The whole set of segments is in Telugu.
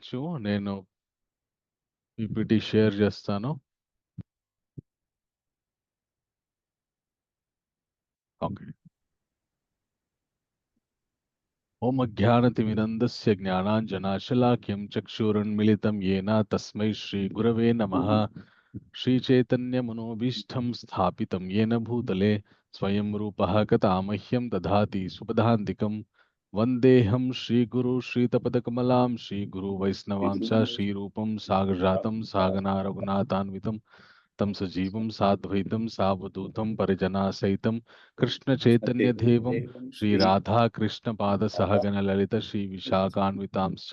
చేయొచ్చు. నేను పీపీటీ షేర్ చేస్తాను. ఓకే. ఓం అజ్ఞానతిమిరంధస్య జ్ఞానాంజనాశలాఖ్యం చక్షురున్మిళితం యేన తస్మై శ్రీ గురవే నమః. శ్రీచైతన్యమనోభీష్టం స్థాపితం యేన భూతలే స్వయం రూపః కథామహ్యం దధాతి సుపదాంతికం. వందేహం శ్రీగురు శ్రీతపదకమలాం శ్రీగురు వైష్ణవాంశ శ్రీరూపం సాగజాతం సాగనా రఘునాథాన్వితం తం సజీవం సాద్వైతం సావధూతం పరిజనా సైతం కృష్ణ చైతన్య దేవం శ్రీ రాధా కృష్ణ పాద సహగణ లలిత శ్రీ విశాఖాన్వితాంశ.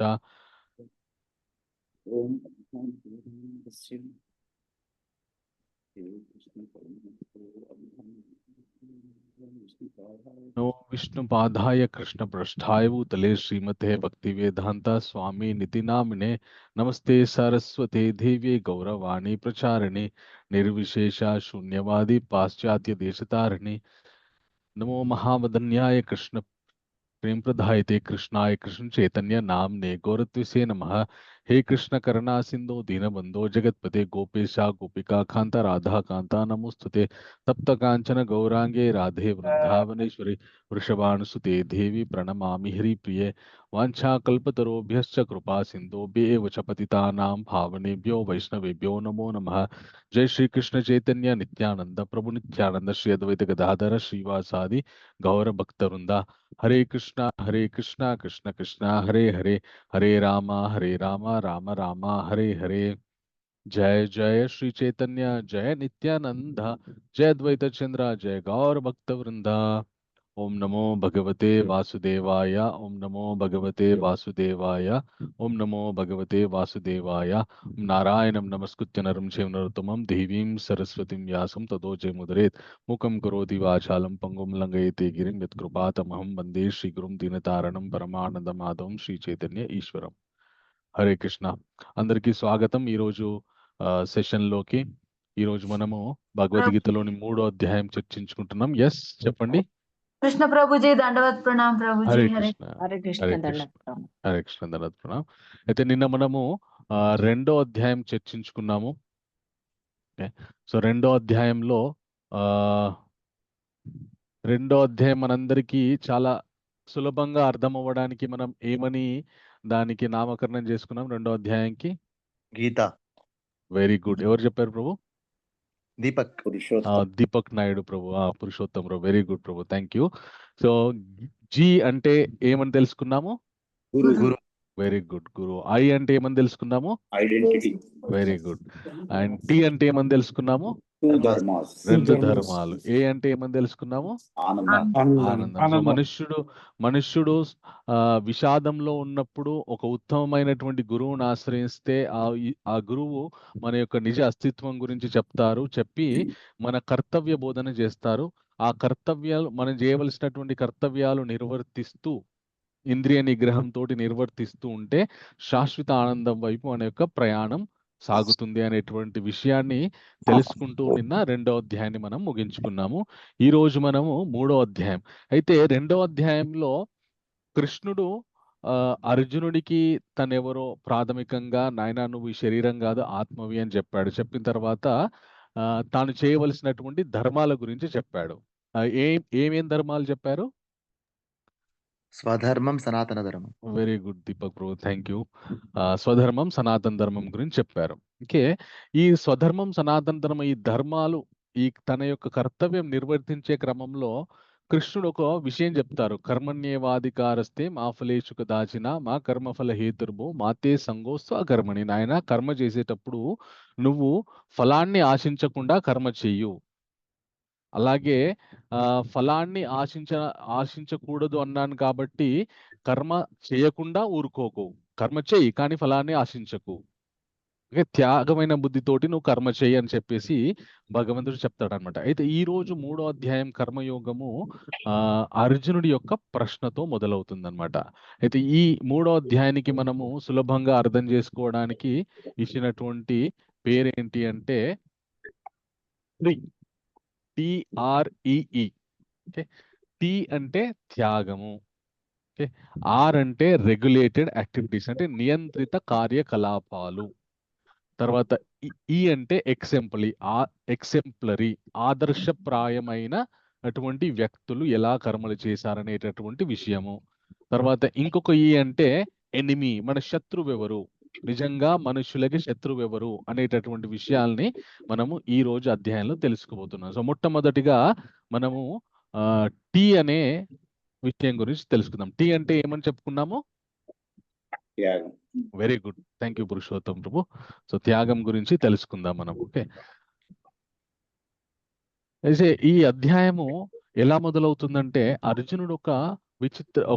नमो विष्णुपादाय कृष्णपृष्ठाय भूतले श्रीमते भक्तिवेदांता स्वामी निति नामिने नमस्ते सरस्वते देव्ये गौरवाणी प्रचारिणे निर्विशेषा शून्यवादी पाश्चात्य देशतारिणे नमो महावदन्याय कृष्ण प्रेम प्रदायते कृष्णाय कृष्ण चैतन्य नामने गौरत्विसे नमः. हे कृष्ण करुणा सिंधु दीनबंधो जगतपते गोपेशा गोपिका कांता राधा कांता नमोस्तुते. तप्त कांचन गौरांगे राधे वृंदावनेश्वरी वृषभानुसुते देवी प्रणमामि हरिप्रिये. वाञ्छाकल्पतरुभ्यश्च कृपा सिन्धुभ्येव च पतितानां पावनेभ्यो वैष्णवेभ्यो नमो नमः. जय श्री कृष्ण चैतन्य नित्यानंद प्रभु नित्यानंद श्री अद्वैत गदाधर श्रीवासादि गौर भक्तवृंदा. हरे कृष्णा कृष्ण कृष्ण हरे हरे, हरे राम राम राम हरे हरे. जय जय श्री चैतन्य जय नित्यानंद जय अद्वैत चंद्र जय गौर भक्त वृंदा. ओम नमो भगवते वासुदेवाय, ओम नमो भगवते वासुदेवाय, ओम नमो भगवते वासुदेवाय. नारायणं नमस्कृत्य नरं चैव नरोत्तमं देवीं सरस्वतीं व्यासं ततो जयमुदरेत्. मुखं करोति वाचालं पंगुं लंघयते गिरिं यत्कृपातमहं वन्दे श्रीगुरुं दीनतारणं परमानन्दमाधवं శ్రీచైతన్య ఈశ్వరం. హరే కృష్ణ. అందరికీ స్వాగతం. ఈరోజు సెషన్లోకి. ఈరోజు మనము భగవద్గీతలోని 3వ అధ్యాయం చర్చించుకుంటున్నాం. ఎస్ చెప్పండి. कृष्ण प्रभु जी दंडवत प्रणाम प्रभु जी. హరే हरे కృష్ణ हरे कृष्ण హరే दंडवत కృష్ణ प्रणाम. హరే కృష్ణ దండవత్ ప్రణామ్. అయితే నిన్న మనము 2వ అధ్యాయం చర్చించుకున్నాము. సో 2వ అధ్యాయంలో ఆ 2వ అధ్యాయం మనందరికీ చాలా సులభంగా అర్థం అవ్వడానికి మనం ఏమని దానికి నామకరణం చేసుకున్నాం 2వ అధ్యాయానికి? గీత. Very good. ఎవరు చెప్పారు ప్రభు? దీపక్. దీపక్ నాయుడు ప్రభు. పురుషోత్తం ప్రభు. వెరీ గుడ్ ప్రభు, థ్యాంక్ యూ. సో జీ అంటే ఏమని తెలుసుకున్నాము? గురు. Very good. గురు. ఐ అంటే ఏమని తెలుసుకున్నాము? Identity. Very good. And T అంటే ఏమని తెలుసుకున్నాము? రెండు ధర్మాలు. ఏ అంటే ఏమని తెలుసుకున్నాము? ఆనందం. సో మనుష్యుడు విషాదంలో ఉన్నప్పుడు ఒక ఉత్తమమైనటువంటి గురువుని ఆశ్రయిస్తే ఆ గురువు మన యొక్క నిజ అస్తిత్వం గురించి చెప్తారు. చెప్పి మన కర్తవ్య బోధన చేస్తారు. ఆ కర్తవ్యాలు మనం చేయవలసినటువంటి కర్తవ్యాలు నిర్వర్తిస్తూ ఇంద్రియ నిగ్రహంతో నిర్వర్తిస్తూ ఉంటే శాశ్వత ఆనందం వైపు మన యొక్క ప్రయాణం సాగుతుంది అనేటువంటి విషయాన్ని తెలుసుకుంటూ నిన్న 2వ అధ్యాయాన్ని మనం ముగించుకున్నాము. ఈ రోజు మనము 3వ అధ్యాయం. అయితే 2వ అధ్యాయంలో కృష్ణుడు అర్జునుడికి తనెవరో ప్రాథమికంగా నాయనా నువ్వు ఈ శరీరం కాదు ఆత్మవి అని చెప్పాడు. చెప్పిన తర్వాత తాను చేయవలసినటువంటి ధర్మాల గురించి చెప్పాడు. ఏమేం ధర్మాలు చెప్పారు? స్వధర్మం, సనాతన ధర్మం. వెరీ గుడ్ దీపక్ ప్రభు, థ్యాంక్ యూ. స్వధర్మం సనాతన ధర్మం గురించి చెప్పారు. ఓకే, ఈ స్వధర్మం సనాతన ధర్మం ఈ ధర్మాలు ఈ తన యొక్క కర్తవ్యం నిర్వర్తించే క్రమంలో కృష్ణుడు ఒక విషయం చెప్తారు. కర్మణ్యేవాధికారస్తే మా ఫలేషు కదాచిన మా కర్మఫల హేతుర్భో మాతే సంగోస్తు అకర్మణి. నాయన కర్మ చేసేటప్పుడు నువ్వు ఫలాన్ని ఆశించకుండా కర్మ చెయ్యు. అలాగే ఫలాన్ని ఆశించకూడదు అన్నాను కాబట్టి కర్మ చేయకుండా ఊరుకోకు. కర్మ చెయ్యి కానీ ఫలాన్ని ఆశించకు. త్యాగమైన బుద్ధితోటి నువ్వు కర్మ చెయ్యి అని చెప్పేసి భగవంతుడు చెప్తాడు అనమాట. అయితే ఈ రోజు 3వ అధ్యాయం కర్మయోగము అర్జునుడి యొక్క ప్రశ్నతో మొదలవుతుంది అనమాట. అయితే ఈ 3వ అధ్యాయానికి మనము సులభంగా అర్థం చేసుకోవడానికి ఇచ్చినటువంటి పేరేంటి అంటే TREE. ఓకే, టీ అంటే త్యాగము. ఓకే. ఆర్ అంటే రెగ్యులేటెడ్ యాక్టివిటీస్, అంటే నియంత్రిత కార్యకలాపాలు. తర్వాత ఈ అంటే ఎక్సెంప్లరీ, ఆదర్శప్రాయమైన అటువంటి వ్యక్తులు ఎలా కర్మలు చేశారనేటటువంటి విషయము. తర్వాత ఇంకొక ఈ అంటే ఎనిమి, మన శత్రువు ఎవరు, నిజంగా మనుషులకి శత్రువు ఎవరు అనేటటువంటి విషయాల్ని మనము ఈ రోజు అధ్యాయంలో తెలుసుకోబోతున్నాం. సో మొట్టమొదటిగా మనము టీ అనే విషయం గురించి తెలుసుకుందాం. టీ అంటే ఏమని చెప్పుకున్నాము? త్యాగం. Very good, thank you Purushottam Prabhu. So త్యాగం గురించి తెలుసుకుందాం మనం. ఓకే, అయితే ఈ అధ్యాయము ఎలా మొదలవుతుందంటే అర్జునుడు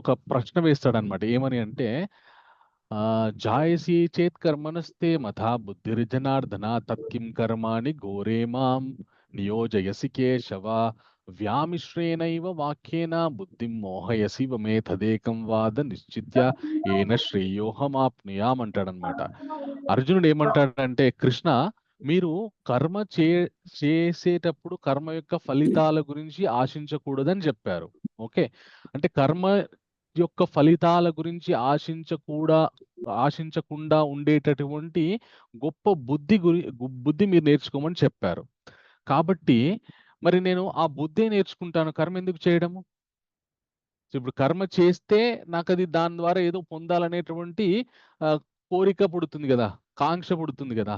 ఒక ప్రశ్న వేస్తాడనమాట. ఏమని అంటే జాయసి చేత్ కర్మణస్తే మథా బుద్ధిర్జనార్దన తత్కిం కర్మాణి ఘోరే మాం నియోజయసి కేశవ వ్యామిశ్రేణైవ వాక్యేన బుద్ధిం మోహయసి వమే తదేకం వాద నిశ్చిత్య ఏన శ్రేయోహమాప్నుయాం అంటాడనమాట. అర్జునుడు ఏమంటాడంటే, కృష్ణ, మీరు కర్మ చేసేటప్పుడు కర్మ యొక్క ఫలితాల గురించి ఆశించకూడదని చెప్పారు. ఓకే, అంటే కర్మ యొక్క ఫలితాల గురించి ఆశించకుండా ఉండేటటువంటి గొప్ప బుద్ధి మీరు నేర్చుకోమని చెప్పారు. కాబట్టి మరి నేను ఆ బుద్ధే నేర్చుకుంటాను, కర్మ ఎందుకు చేయడము? ఇప్పుడు కర్మ చేస్తే నాకు అది దాని ద్వారా ఏదో పొందాలనేటువంటి కోరిక పుడుతుంది కదా, కాంక్ష పుడుతుంది కదా.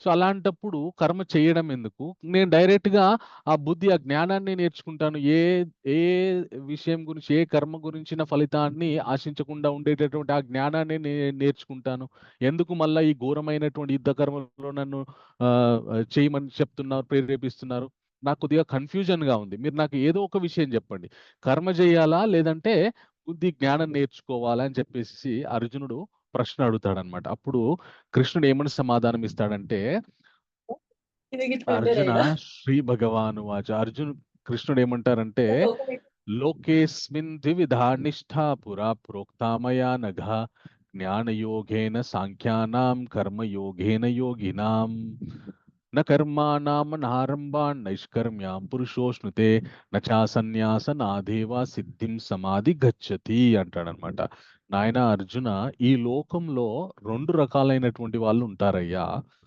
సో అలాంటప్పుడు కర్మ చేయడం ఎందుకు? నేను డైరెక్ట్గా ఆ బుద్ధి, ఆ జ్ఞానాన్ని నేర్చుకుంటాను. ఏ ఏ విషయం గురించి, ఏ కర్మ గురించిన ఫలితాన్ని ఆశించకుండా ఉండేటటువంటి ఆ జ్ఞానాన్ని నేర్చుకుంటాను. ఎందుకు మళ్ళీ ఈ ఘోరమైనటువంటి యుద్ధ కర్మలో నన్ను చేయమని చెప్తున్నారు, ప్రేరేపిస్తున్నారు? నాకు కొద్దిగా కన్ఫ్యూజన్గా ఉంది. మీరు నాకు ఏదో ఒక విషయం చెప్పండి, కర్మ చేయాలా లేదంటే బుద్ధి జ్ఞానం నేర్చుకోవాలా అని చెప్పేసి అర్జునుడు ప్రశ్న అడుగుతాడనమాట. అప్పుడు కృష్ణుడు ఏమని సమాధానం ఇస్తాడంటే, అర్జున శ్రీ భగవాను వాచ, కృష్ణుడు ఏమంటారంటే, లోకేస్మిన్ ద్వివిధా నిష్ఠా పురా ప్రోక్తామయా నఘ జ్ఞానయోగేన సాంఖ్యానాం కర్మయోగేన యోగినాం న కర్మాణామనారంభాన్ నైష్కర్మ్యాం పురుషోష్ణుతే నచా సన్యాసనాదేవ సిద్ధిం సమాధి గచ్చతి అంటాడనమాట. నాయన అర్జున, ఈ లోకంలో రెండు రకాలైనటువంటి వాళ్ళు ఉంటారయ్యా.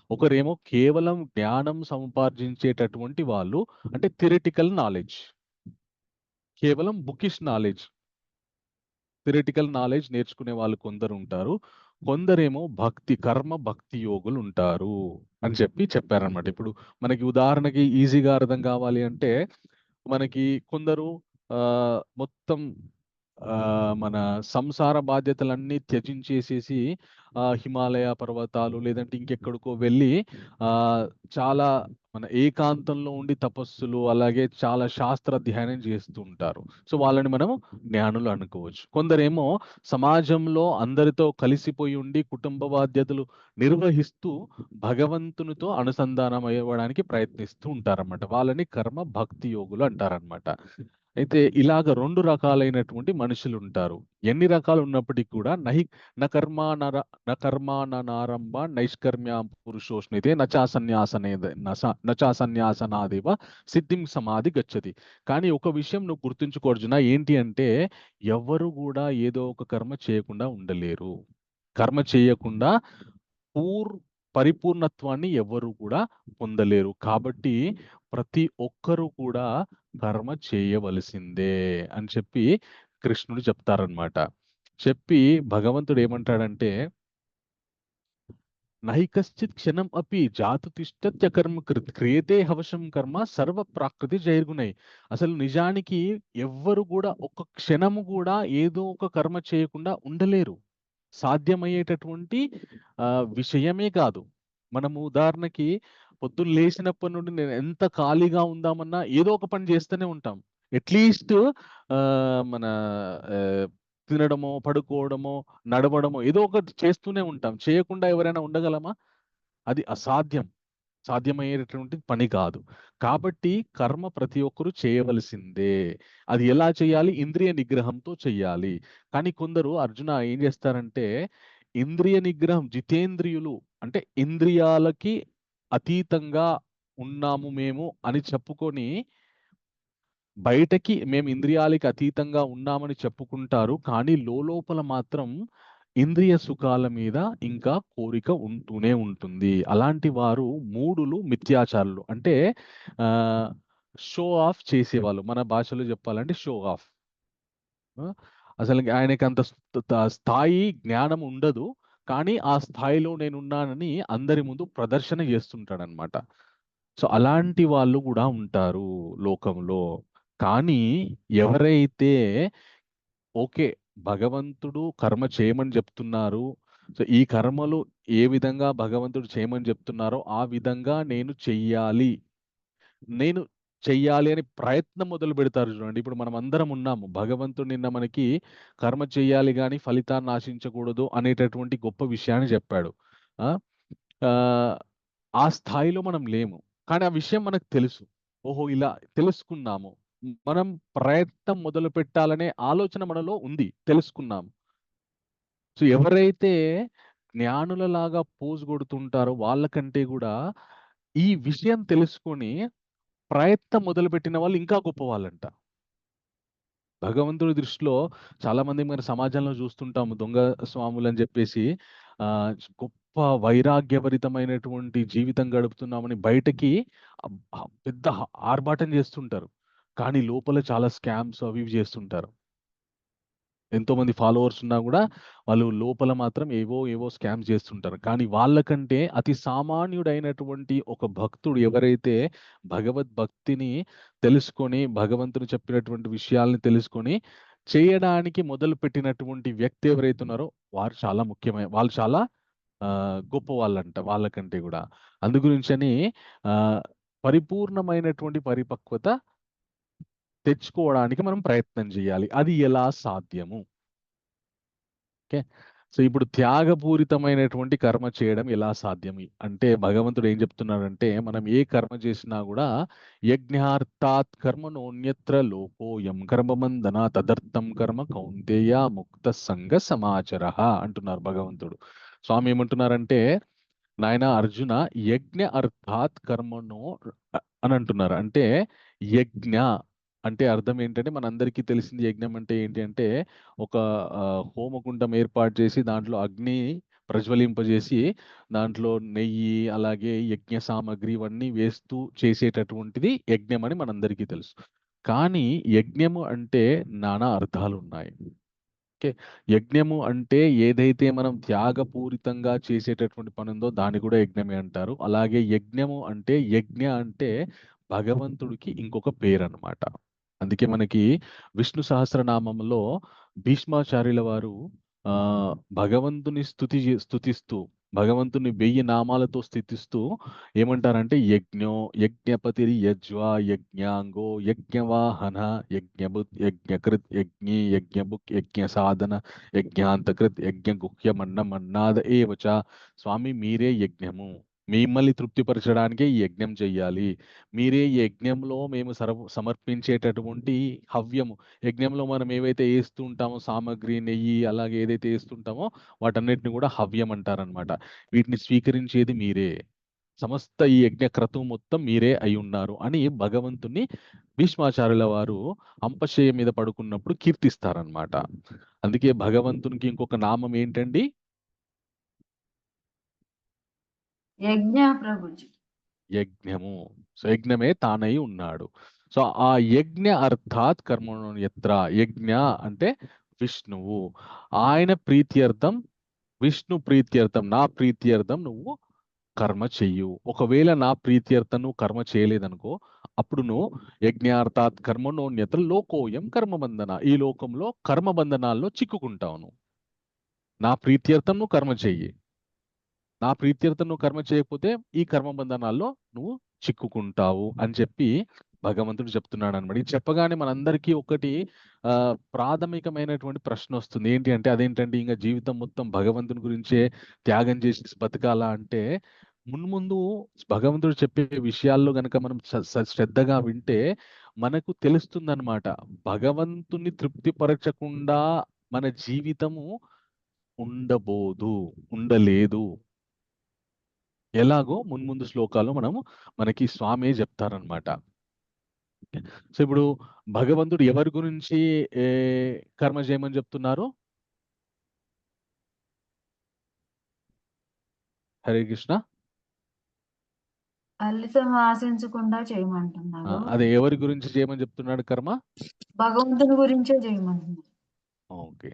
ఒకరేమో కేవలం జ్ఞానం సంపార్జించేటటువంటి వాళ్ళు, అంటే థియరిటికల్ నాలెడ్జ్, కేవలం బుకిష్ నాలెడ్జ్, థియరిటికల్ నాలెడ్జ్ నేర్చుకునే వాళ్ళు కొందరు ఉంటారు. కొందరేమో భక్తి యోగులు ఉంటారు అని చెప్పారనమాట. ఇప్పుడు మనకి ఉదాహరణకి ఈజీగా అర్థం కావాలి అంటే, మనకి కొందరు మొత్తం మన సంసార బాధ్యతలన్నీ త్యజించేసేసి హిమాలయ పర్వతాలు లేదంటే ఇంకెక్కడికో వెళ్ళి చాలా మన ఏకాంతంలో ఉండి తపస్సులు, అలాగే చాలా శాస్త్ర అధ్యయనం చేస్తూ ఉంటారు. సో వాళ్ళని మనం జ్ఞానులు అనుకోవచ్చు. కొందరేమో సమాజంలో అందరితో కలిసిపోయి ఉండి కుటుంబ బాధ్యతలు నిర్వహిస్తూ భగవంతునితో అనుసంధానం అయ్యడానికి ప్రయత్నిస్తూ ఉంటారన్నమాట. వాళ్ళని భక్తి యోగులు అంటారనమాట. అయితే ఇలాగ రెండు రకాలైనటువంటి మనుషులు ఉంటారు. ఎన్ని రకాలు ఉన్నప్పటికీ కూడా నకర్మానారంభ నైష్కర్మ్య పురుషోష్ణితే నచా సన్యాసనాదేవ సిద్ధిం సమాధి గచ్చతి. కానీ ఒక విషయం నువ్వు గుర్తుంచుకో అర్జున, ఏంటి అంటే ఎవరు కూడా ఏదో ఒక కర్మ చేయకుండా ఉండలేరు. కర్మ చేయకుండా పరిపూర్ణత్వాన్ని ఎవరు కూడా పొందలేరు. కాబట్టి ప్రతి ఒక్కరూ కూడా కర్మ చేయవలసిందే అని కృష్ణుడు చెప్తారనమాట. చెప్పి భగవంతుడు ఏమంటాడంటే, నైకశ్చిత్ క్షణం అపి జాతు తిష్టత్య కర్మ క్రియతే హవశం కర్మ సర్వ ప్రాకృతి జైర్గుణై. అసలు నిజానికి ఎవ్వరు కూడా ఒక్క క్షణము కూడా ఏదో ఒక కర్మ చేయకుండా ఉండలేరు. సాధ్యమయ్యేటటువంటి విషయమే కాదు. మనము ఉదాహరణకి పొద్దున్న లేచినప్పటి నుండి నేను ఎంత ఖాళీగా ఉందామన్నా ఏదో ఒక పని చేస్తూనే ఉంటాం. అట్లీస్ట్ మన తినడమో, పడుకోవడమో, నడవడమో ఏదో ఒకటి చేస్తూనే ఉంటాం. చేయకుండా ఎవరైనా ఉండగలమా? అది అసాధ్యం, సాధ్యమయ్యేటటువంటి పని కాదు. కాబట్టి కర్మ ప్రతి ఒక్కరూ చేయవలసిందే. అది ఎలా చేయాలి? ఇంద్రియ నిగ్రహంతో చెయ్యాలి. కానీ కొందరు అర్జున ఏం చేస్తారంటే, ఇంద్రియ నిగ్రహం, జితేంద్రియులు అంటే ఇంద్రియాలకి అతీతంగా ఉన్నాము మేము అని చెప్పుకొని బయటకి మేము ఇంద్రియాలకి అతీతంగా ఉన్నామని చెప్పుకుంటారు, కానీ లోపల మాత్రం ఇంద్రియ సుఖాల మీద ఇంకా కోరిక ఉంటూనే ఉంటుంది. అలాంటి వారు మూడులు మిథ్యాచారులు. అంటే షో ఆఫ్ చేసేవాళ్ళు, మన భాషలో చెప్పాలంటే షో ఆఫ్. అసలు ఆయనకి అంత స్థాయి జ్ఞానం ఉండదు, కానీ ఆ స్థాయిలో నేనున్నానని అందరి ముందు ప్రదర్శన చేస్తుంటాడనమాట. సో అలాంటి వాళ్ళు కూడా ఉంటారు లోకంలో. కానీ ఎవరైతే ఓకే, భగవంతుడు కర్మ చేయమని చెప్తున్నారు, సో ఈ కర్మలు ఏ విధంగా భగవంతుడు చేయమని చెప్తున్నారో ఆ విధంగా నేను చెయ్యాలి అని ప్రయత్నం మొదలు పెడతారు చూడండి. ఇప్పుడు మనం అందరం ఉన్నాము, భగవంతుడు నిన్న మనకి కర్మ చెయ్యాలి కానీ ఫలితాన్ని ఆశించకూడదు అనేటటువంటి గొప్ప విషయాన్ని చెప్పాడు. ఆ ఆ, ఆ స్థాయిలో మనం లేము, కానీ ఆ విషయం మనకు తెలుసు. ఓహో, ఇలా తెలుసుకున్నాము, మనం ప్రయత్నం మొదలు పెట్టాలనే ఆలోచన మనలో ఉంది, తెలుసుకున్నాము. సో ఎవరైతే జ్ఞానులలాగా పోజు కొడుతుంటారో వాళ్ళకంటే కూడా ఈ విషయం తెలుసుకొని ప్రయత్నం మొదలుపెట్టిన వాళ్ళు ఇంకా గొప్ప వాళ్ళంట. భగవంతుడి దృష్టిలో చాలా మంది మన సమాజంలో చూస్తుంటాము, దొంగ స్వాములు అని చెప్పేసి ఆ గొప్ప వైరాగ్యభరితమైనటువంటి జీవితం గడుపుతున్నామని బయటకి పెద్ద ఆర్భాటం చేస్తుంటారు, కానీ లోపల చాలా స్కామ్స్ అవి ఇవి చేస్తుంటారు. ఎంతో మంది ఫాలోవర్స్ ఉన్నా కూడా వాళ్ళు లోపల మాత్రం ఏవో ఏవో స్కామ్స్ చేస్తుంటారు. కానీ వాళ్ళకంటే అతి సామాన్యుడైనటువంటి ఒక భక్తుడు ఎవరైతే భగవద్భక్తిని తెలుసుకొని భగవంతుని చెప్పినటువంటి విషయాల్ని తెలుసుకొని చేయడానికి మొదలు పెట్టినటువంటి వ్యక్తి ఎవరైతే ఉన్నారో వారు చాలా ముఖ్యమైన వాళ్ళు, చాలా గొప్ప వాళ్ళంట వాళ్ళకంటే కూడా. అందు గురించని ఆ పరిపూర్ణమైనటువంటి పరిపక్వత తెచ్చుకోవడానికి మనం ప్రయత్నం చేయాలి. అది ఎలా సాధ్యము? ఓకే, సో ఇప్పుడు త్యాగపూరితమైనటువంటి కర్మ చేయడం ఎలా సాధ్యం అంటే భగవంతుడు ఏం చెప్తున్నాడంటే, మనం ఏ కర్మ చేసినా కూడా యజ్ఞార్థాత్ కర్మణోన్యత్ర లోకోయం కర్మబంధన తదర్థం కర్మ కౌంతేయ ముక్త సంగ సమాచర అంటున్నారు భగవంతుడు. స్వామి ఏమంటున్నారంటే, నాయన అర్జున, యజ్ఞ అర్థాత్ కర్మణో అని అంటున్నారు. అంటే యజ్ఞ అంటే అర్థం ఏంటంటే, మనందరికీ తెలిసింది యజ్ఞం అంటే ఏంటి అంటే, ఒక హోమకుండం ఏర్పాటు చేసి దాంట్లో అగ్ని ప్రజ్వలింపజేసి దాంట్లో నెయ్యి అలాగే యజ్ఞ సామాగ్రి ఇవన్నీ వేస్తూ చేసేటటువంటిది యజ్ఞం అని మనందరికీ తెలుసు. కానీ యజ్ఞము అంటే నానా అర్థాలు ఉన్నాయి. ఓకే, యజ్ఞము అంటే ఏదైతే మనం త్యాగపూరితంగా చేసేటటువంటి పని ఉందో దాన్ని కూడా యజ్ఞమే అంటారు. అలాగే యజ్ఞము అంటే యజ్ఞ అంటే భగవంతుడికి ఇంకొక పేరు అన్నమాట. అందుకే మనకి విష్ణు సహస్రనామంలో భీష్మాచార్యుల వారు ఆ భగవంతుని స్తుతిస్తూ భగవంతుని 1000 నామాలతో స్థుతిస్తూ ఏమంటారంటే, యజ్ఞపతిరి యజ్వా యజ్ఞాంగో యజ్ఞవాహన యజ్ఞకృత్ యజ్ఞీ యజ్ఞభుక్ యజ్ఞ సాధన యజ్ఞాంతకృత్ యజ్ఞ గుహ్యమన్నమన్నాద ఏవచ. స్వామి మీరే యజ్ఞము, మిమ్మల్ని తృప్తిపరచడానికే ఈ యజ్ఞం చెయ్యాలి. మీరే ఈ యజ్ఞంలో మేము సమర్పించేటటువంటి హవ్యము, యజ్ఞంలో మనం ఏవైతే వేస్తూ ఉంటామో సామగ్రి నెయ్యి అలాగే ఏదైతే వేస్తుంటామో వాటన్నిటిని కూడా హవ్యం అంటారనమాట. వీటిని స్వీకరించేది మీరే, సమస్త ఈ యజ్ఞ క్రతువు మొత్తం మీరే అయి ఉన్నారు అని భగవంతుని భీష్మాచార్యుల వారు అంపశయ్య మీద పడుకున్నప్పుడు కీర్తిస్తారనమాట. అందుకే భగవంతునికి ఇంకొక నామం ఏంటండి? యజ్ఞ ప్రభుజీ. యజ్ఞము. సో యజ్ఞమే తానై ఉన్నాడు. సో ఆ యజ్ఞ అర్థాత్ కర్మణో యత్ర, యజ్ఞ అంటే విష్ణువు, ఆయన ప్రీత్యర్థం, విష్ణు ప్రీత్యర్థం, నా ప్రీత్యర్థం నువ్వు కర్మ చెయ్యు. ఒకవేళ నా ప్రీత్యర్థం నువ్వు కర్మ చేయలేదనుకో, అప్పుడు నువ్వు యజ్ఞార్థాత్ కర్మణోన్యత్ర లోకోయం కర్మబంధన, ఈ లోకంలో కర్మబంధనాల్లో చిక్కుకుంటావు. నువ్వు నా ప్రీత్యర్థం నువ్వు కర్మ చెయ్యి, నా ప్రీత్యర్థం నువ్వు కర్మ చేయకపోతే ఈ కర్మబంధనాల్లో నువ్వు చిక్కుకుంటావు అని చెప్పి భగవంతుడు చెప్తున్నాడు అనమాట. ఇది చెప్పగానే మనందరికీ ఒకటి ప్రాథమికమైనటువంటి ప్రశ్న వస్తుంది. ఏంటి అంటే, అదేంటంటే ఇంకా జీవితం మొత్తం భగవంతుని గురించే త్యాగం చేసి బతకాలా అంటే, మున్ముందు భగవంతుడు చెప్పే విషయాల్లో గనక మనం శ్రద్ధగా వింటే మనకు తెలుస్తుందన్నమాట. భగవంతుని తృప్తిపరచకుండా మన జీవితము ఉండబోదు, ఉండలేదు. ఎలాగో మున్ముందు శ్లోకాల్లో మనకి స్వామి చెప్తారనమాట. సో ఇప్పుడు భగవంతుడు ఎవరి గురించి కర్మ చేయమని చెప్తున్నారు? హరే కృష్ణ. ఫలితం ఆశించకుండా చేయమంటున్నారు. అదే ఎవరి గురించి చేయమని చెప్తున్నాడు కర్మ? భగవంతుని గురించే చేయమంటున్నారు. ఓకే.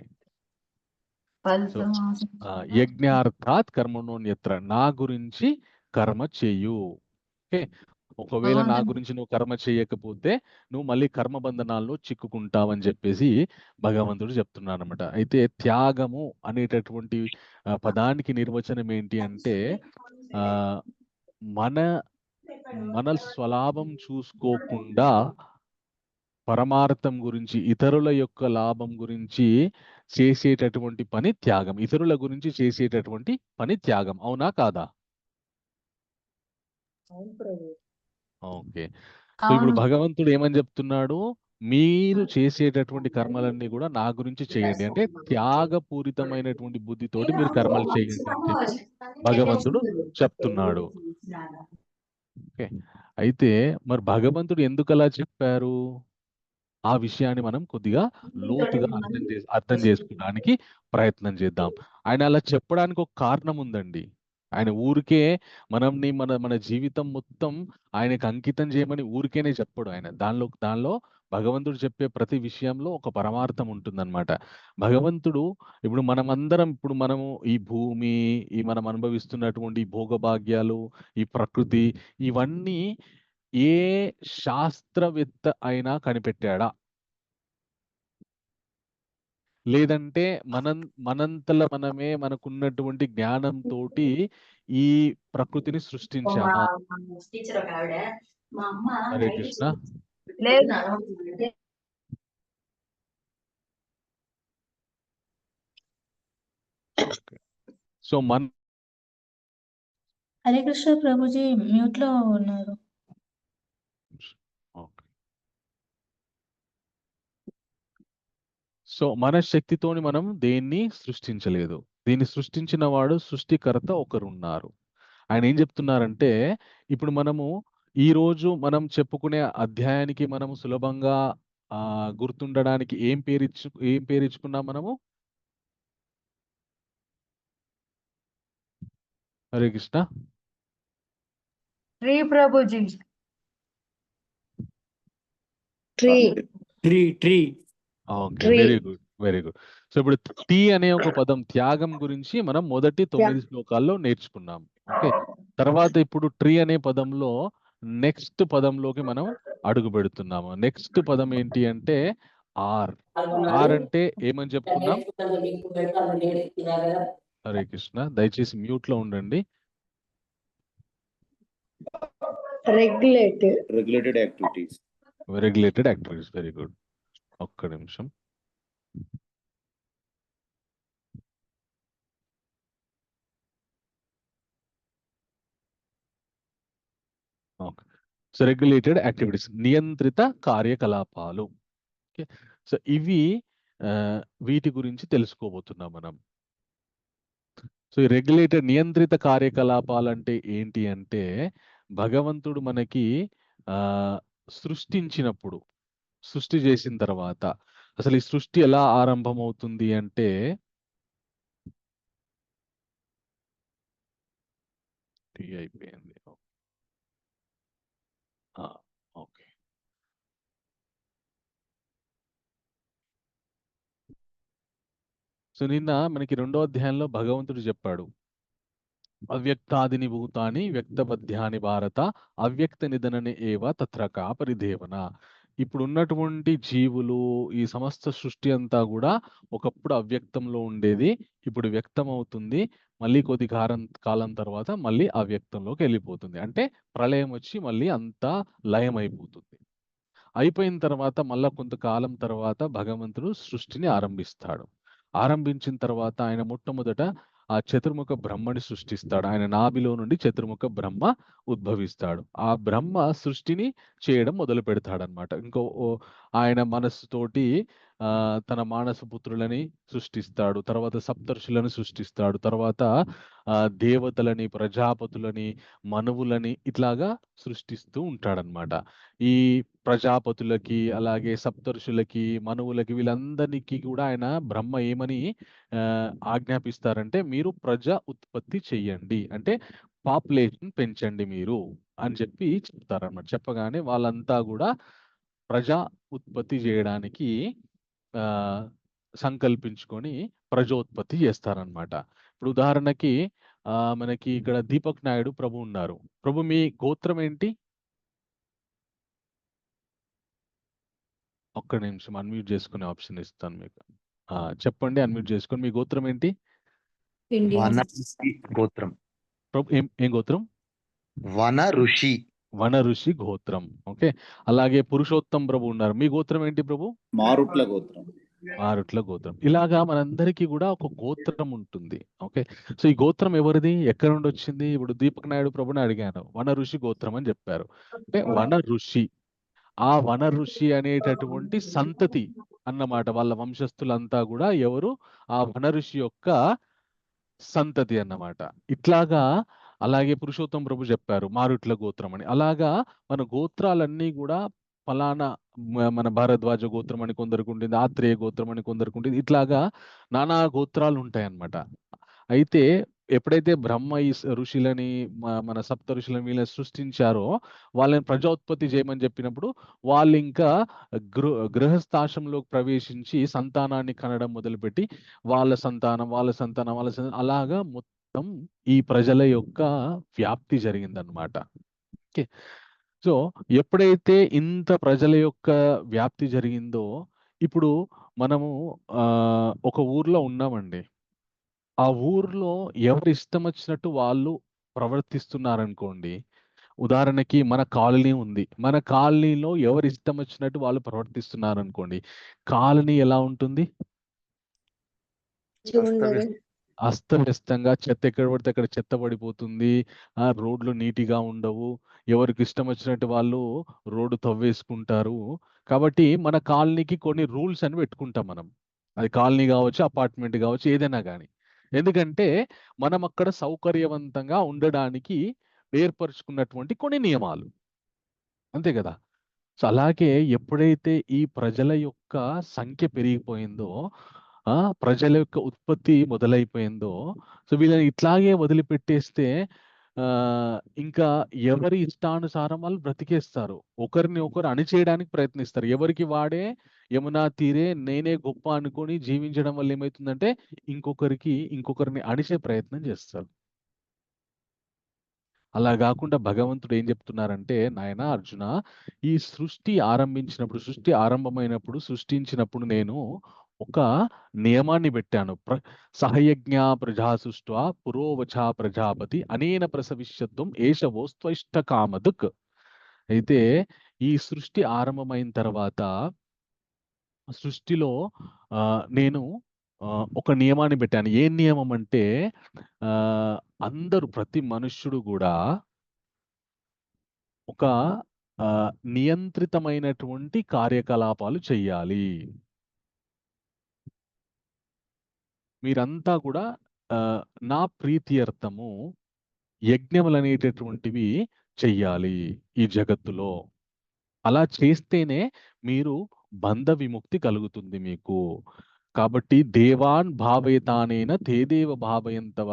సో ఫలితం ఆశించకుండా యజ్ఞార్థాత్ కర్మణోన్యత్ర, నా గురించి కర్మ చెయ్యు. ఓకే, ఒకవేళ నా భగవంతుని గురించి నువ్వు కర్మ చేయకపోతే నువ్వు మళ్ళీ కర్మ బంధనాల్లో చిక్కుకుంటావని చెప్పేసి భగవంతుడు చెప్తున్నాడు అనమాట. అయితే త్యాగము అనేటటువంటి పదానికి నిర్వచనం ఏంటి అంటే ఆ మన మన స్వలాభం చూసుకోకుండా పరమార్థం గురించి, ఇతరుల యొక్క లాభం గురించి చేసేటటువంటి పని త్యాగం. ఇతరుల గురించి చేసేటటువంటి పని త్యాగం. అవునా కాదా? ఓకే. సో ఇప్పుడు అవును. భగవంతుడు ఏమని చెప్తున్నాడు? మీరు చేసేటటువంటి కర్మలన్నీ కూడా నా గురించి చేయండి, అంటే త్యాగపూరితమైనటువంటి బుద్ధితోటి మీరు కర్మలు చేయండి అని చెప్పి భగవంతుడు చెప్తున్నాడు. ఓకే, అయితే మరి భగవంతుడు ఎందుకు అలా చెప్పారు? ఆ విషయాన్ని మనం కొద్దిగా లోతుగా అర్థం చేసుకోవడానికి ప్రయత్నం చేద్దాం. ఆయన అలా చెప్పడానికి ఒక కారణం ఉందండి. ఆయన ఊరికే మనల్ని మన మన జీవితం మొత్తం ఆయనకు అంకితం చేయమని ఊరికేనే చెప్పడు ఆయన. దానిలో భగవంతుడు చెప్పే ప్రతి విషయంలో ఒక పరమార్థం ఉంటుందన్నమాట. భగవంతుడు ఇప్పుడు మనము ఈ భూమి, ఈ మనం అనుభవిస్తున్నటువంటి ఈ భోగభాగ్యాలు, ఈ ప్రకృతి, ఇవన్నీ ఏ శాస్త్రవేత్త అయినా కనిపెట్టాడా? లేదంటే మనంతల మనమే మనకున్నటువంటి జ్ఞానంతో ఈ ప్రకృతిని సృష్టించామా? హరే కృష్ణ. లేదు. సో హరే కృష్ణ ప్రభుజీ మ్యూట్ లో ఉన్నారు. సో మన శక్తితోని మనం దేన్ని సృష్టించలేదు. దీన్ని సృష్టించిన వాడు, సృష్టికర్త ఒకరున్నారు. ఆయన ఏం చెప్తున్నారంటే ఇప్పుడు ఈ రోజు మనం చెప్పుకునే అధ్యాయానికి మనము సులభంగా గుర్తుండడానికి ఏం పేరు ఇచ్చుకున్నాం మనము? Hare Krishna. Shri Prabhuji. Tree. Okay, very good, very good. So ఇప్పుడు టీ అనే ఒక పదం, త్యాగం గురించి మనం మొదటి 9 శ్లోకాల్లో నేర్చుకున్నాం. ఓకే, తర్వాత ఇప్పుడు ట్రీ అనే పదంలో నెక్స్ట్ పదంలోకి మనం అడుగు పెడుతున్నాము. నెక్స్ట్ పదం ఏంటి అంటే ఆర్. ఆర్ అంటే ఏమని చెప్పుకున్నాం? హరే కృష్ణ, దయచేసి మ్యూట్ లో ఉండండి. Regulated activities. Regulated activities, very good. ఒక్క నిమిషం. ఓకే, సో రెగ్యులేటెడ్ యాక్టివిటీస్, నియంత్రిత కార్యకలాపాలు. ఓకే, సో ఇవి వీటి గురించి తెలుసుకోబోతున్నాం మనం. సో ఈ రెగ్యులేటెడ్, నియంత్రిత కార్యకలాపాలు అంటే ఏంటి అంటే భగవంతుడు మనకి సృష్టించినప్పుడు, సృష్టి చేసిన తర్వాత అసలు ఈ సృష్టి ఎలా ఆరంభమవుతుంది అంటే అయిపోయింది. ఓకే, సో నిన్న మనకి 2వ అధ్యాయంలో భగవంతుడు చెప్పాడు, అవ్యక్తాదిని భూతాని వ్యక్తపద్యాని భారత అవ్యక్త నిధనని ఏవ తత్రకా పరిదేవన. ఇప్పుడు ఉన్నటువంటి జీవులు, ఈ సమస్త సృష్టి అంతా కూడా ఒకప్పుడు అవ్యక్తంలో ఉండేది, ఇప్పుడు వ్యక్తం అవుతుంది, మళ్ళీ కొద్ది కాలం తర్వాత మళ్ళీ అవ్యక్తంలోకి వెళ్ళిపోతుంది. అంటే ప్రళయం వచ్చి మళ్ళీ అంతా లయం అయిపోతుంది. అయిపోయిన తర్వాత మళ్ళా కొంతకాలం తర్వాత భగవంతుడు సృష్టిని ఆరంభిస్తాడు. ఆరంభించిన తర్వాత ఆయన మొట్టమొదట ఆ చతుర్ముఖ బ్రహ్మని సృష్టిస్తాడు. ఆయన నాభిలో నుండి చతుర్ముఖ బ్రహ్మ ఉద్భవిస్తాడు. ఆ బ్రహ్మ సృష్టిని చేయడం మొదలు పెడతాడనమాట. ఆయన మనస్సుతోటి తన మానస పుత్రులని సృష్టిస్తాడు, తర్వాత సప్తర్షులను సృష్టిస్తాడు, తర్వాత దేవతలని, ప్రజాపతులని, మనువులని ఇట్లాగా సృష్టిస్తూ ఉంటాడనమాట. ఈ ప్రజాపతులకి, అలాగే సప్తర్షులకి, మనువులకి, వీళ్ళందరికీ కూడా ఆయన బ్రహ్మ ఏమని ఆజ్ఞాపిస్తారంటే, మీరు ప్రజ ఉత్పత్తి చెయ్యండి, అంటే పాపులేషన్ పెంచండి మీరు అని చెప్పి చెప్తారన్నమాట. చెప్పగానే వాళ్ళంతా కూడా ప్రజా ఉత్పత్తి చేయడానికి ఆ సంకల్పించుకొని ప్రజోత్పత్తి చేస్తారనమాట. ఇప్పుడు ఉదాహరణకి మనకి ఇక్కడ దీపక్ నాయుడు ప్రభు ఉన్నారు. ప్రభు, మీ గోత్రం ఏంటి? ఒక్క నిమిషం అన్మ్యూట్ చేసుకునే ఆప్షన్ ఇస్తాను మీకు. చెప్పండి, అన్మ్యూట్ చేసుకొని. మీ గోత్రం ఏంటి? వన ఋషి గోత్రం. ప్రభు, ఏం గోత్రం? వన ఋషి. వన ఋషి గోత్రం. ఓకే. అలాగే పురుషోత్తం ప్రభు ఉన్నారు. మీ గోత్రం ఏంటి ప్రభు? మారుట్ల గోత్రం. మారుట్ల గోత్రం. ఇలాగా మనందరికీ కూడా ఒక గోత్రం ఉంటుంది. ఓకే. సో ఈ గోత్రం ఎవరిది, ఎక్కడ నుండి వచ్చింది? ఇప్పుడు దీపక్ నాయుడు ప్రభుని అడిగాను, వన ఋషి గోత్రం అని చెప్పారు. అంటే వన ఋషి, ఆ వన ఋషి అనేటటువంటి సంతతి అన్నమాట. వాళ్ళ వంశస్థులంతా కూడా ఎవరు? ఆ వన ఋషి యొక్క సంతతి అన్నమాట. ఇట్లాగా. అలాగే పురుషోత్తం ప్రభు చెప్పారు మారుట్ల గోత్రం అని. అలాగా మన గోత్రాలన్నీ కూడా ఫలానా మన భారద్వాజ గోత్రం అని కొందరికి ఉంటుంది, ఆత్రేయ గోత్రం అని కొందరికి ఉంటుంది. ఇట్లాగా నానా గోత్రాలు ఉంటాయి అన్నమాట. అయితే ఎప్పుడైతే బ్రహ్మ ఈ ఋషులని, మన సప్త ఋషులని వీళ్ళని సృష్టించారో, వాళ్ళని ప్రజోత్పత్తి చేయమని చెప్పినప్పుడు వాళ్ళు ఇంకా గృహస్థాశ్రమంలోకి ప్రవేశించి సంతానాన్ని కనడం మొదలుపెట్టి వాళ్ళ సంతానం, వాళ్ళ సంతానం, వాళ్ళ సంతానం, అలాగా మొత్తం ఈ ప్రజల యొక్క వ్యాప్తి జరిగిందనమాట. ఓకే. సో ఎప్పుడైతే ఇంత ప్రజల యొక్క వ్యాప్తి జరిగిందో, ఇప్పుడు మనము ఒక ఊర్లో ఉన్నామండి. ఆ ఊర్లో ఎవరు ఇష్టం వచ్చినట్టు వాళ్ళు ప్రవర్తిస్తున్నారనుకోండి. ఉదాహరణకి మన కాలనీ ఉంది. మన కాలనీలో ఎవరు ఇష్టం వచ్చినట్టు వాళ్ళు ప్రవర్తిస్తున్నారనుకోండి, కాలనీ ఎలా ఉంటుంది? అస్తవ్యస్తంగా, చెత్త ఎక్కడ పడితే అక్కడ చెత్త పడిపోతుంది. రోడ్లు నీటిగా ఉండవు. ఎవరికి ఇష్టం వచ్చినట్టు వాళ్ళు రోడ్డు తవ్వేసుకుంటారు. కాబట్టి మన కాలనీకి కొన్ని రూల్స్ అని పెట్టుకుంటాం మనం. అది కాలనీ కావచ్చు, అపార్ట్మెంట్ కావచ్చు, ఏదైనా కానీ. ఎందుకంటే మనం అక్కడ సౌకర్యవంతంగా ఉండడానికి ఏర్పరచుకున్నటువంటి కొన్ని నియమాలు. అంతే కదా. సో అలాగే ఎప్పుడైతే ఈ ప్రజల యొక్క సంఖ్య పెరిగిపోయిందో, ప్రజల యొక్క ఉత్పత్తి మొదలైపోయిందో, సో వీళ్ళని ఇట్లాగే వదిలిపెట్టేస్తే ఇంకా ఎవరి ఇష్టానుసారం వాళ్ళు బ్రతికేస్తారు. ఒకరిని ఒకరు అణిచేయడానికి ప్రయత్నిస్తారు. ఎవరికి వాడే యమునా తీరే నేనే గొప్ప అనుకొని జీవించడం వల్ల ఏమవుతుందంటే ఇంకొకరిని అణిచే ప్రయత్నం చేస్తారు. అలా కాకుండా భగవంతుడు ఏం చెప్తున్నారంటే, నాయనా అర్జున, ఈ సృష్టి ఆరంభమైనప్పుడు, సృష్టించినప్పుడు నేను ఒక నియమాన్ని పెట్టాను. సహయజ్ఞ ప్రజా సృష్ట్వా పురోవచా ప్రజాపతి అనేన ప్రసవిష్యత్వం ఏషవోస్త్వైష్ట కామదుక్. అయితే ఈ సృష్టి ఆరంభమైన తర్వాత సృష్టిలో నేను ఒక నియమాన్ని పెట్టాను. ఏ నియమం అంటే, ప్రతి మనుష్యుడు కూడా ఒక నియంత్రితమైనటువంటి కార్యకలాపాలు చెయ్యాలి. మీరంతా కూడా నా ప్రీత్యర్థము యజ్ఞములనేటటువంటివి చెయ్యాలి ఈ జగత్తులో. అలా చేస్తేనే మీరు బంధ విముక్తి కలుగుతుంది మీకు. కాబట్టి దేవాన్ భావయతానేన తేదేవ భావయంతవ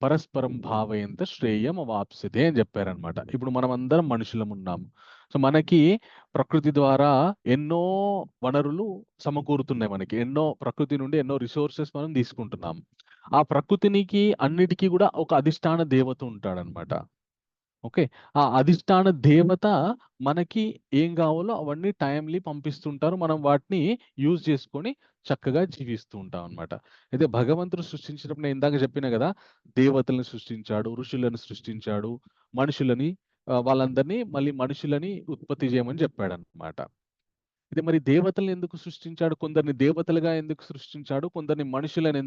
పరస్పరం భావయంత శ్రేయం అవాప్స్యతే అని చెప్పారనమాట. ఇప్పుడు మనం అందరం మనుషులం ఉన్నాము. సో మనకి ప్రకృతి ద్వారా ఎన్నో వనరులు సమకూరుతున్నాయి. మనకి ప్రకృతి నుండి ఎన్నో రిసోర్సెస్ మనం తీసుకుంటున్నాం. ఆ ప్రకృతినికి అన్నిటికీ కూడా ఒక అధిష్టాన దేవత ఉంటాడనమాట. ఓకే. ఆ అధిష్టాన దేవత మనకి ఏం కావాలో అవన్నీ టైమ్లీ పంపిస్తుంటారు. మనం వాటిని యూజ్ చేసుకొని చక్కగా జీవిస్తూ ఉంటాం అనమాట. అయితే భగవంతుడు సృష్టించినప్పుడు నేను ఇందాక చెప్పిన కదా, దేవతలను సృష్టించాడు, ఋషులను సృష్టించాడు, మనుషులని, వాళ్ళందరినీ మళ్ళీ మనుషులని ఉత్పత్తి చేయమని చెప్పాడు అనమాట. అయితే మరి దేవతలను ఎందుకు సృష్టించాడు? కొందరిని దేవతలుగా ఎందుకు సృష్టించాడు? కొందరిని మనుషులను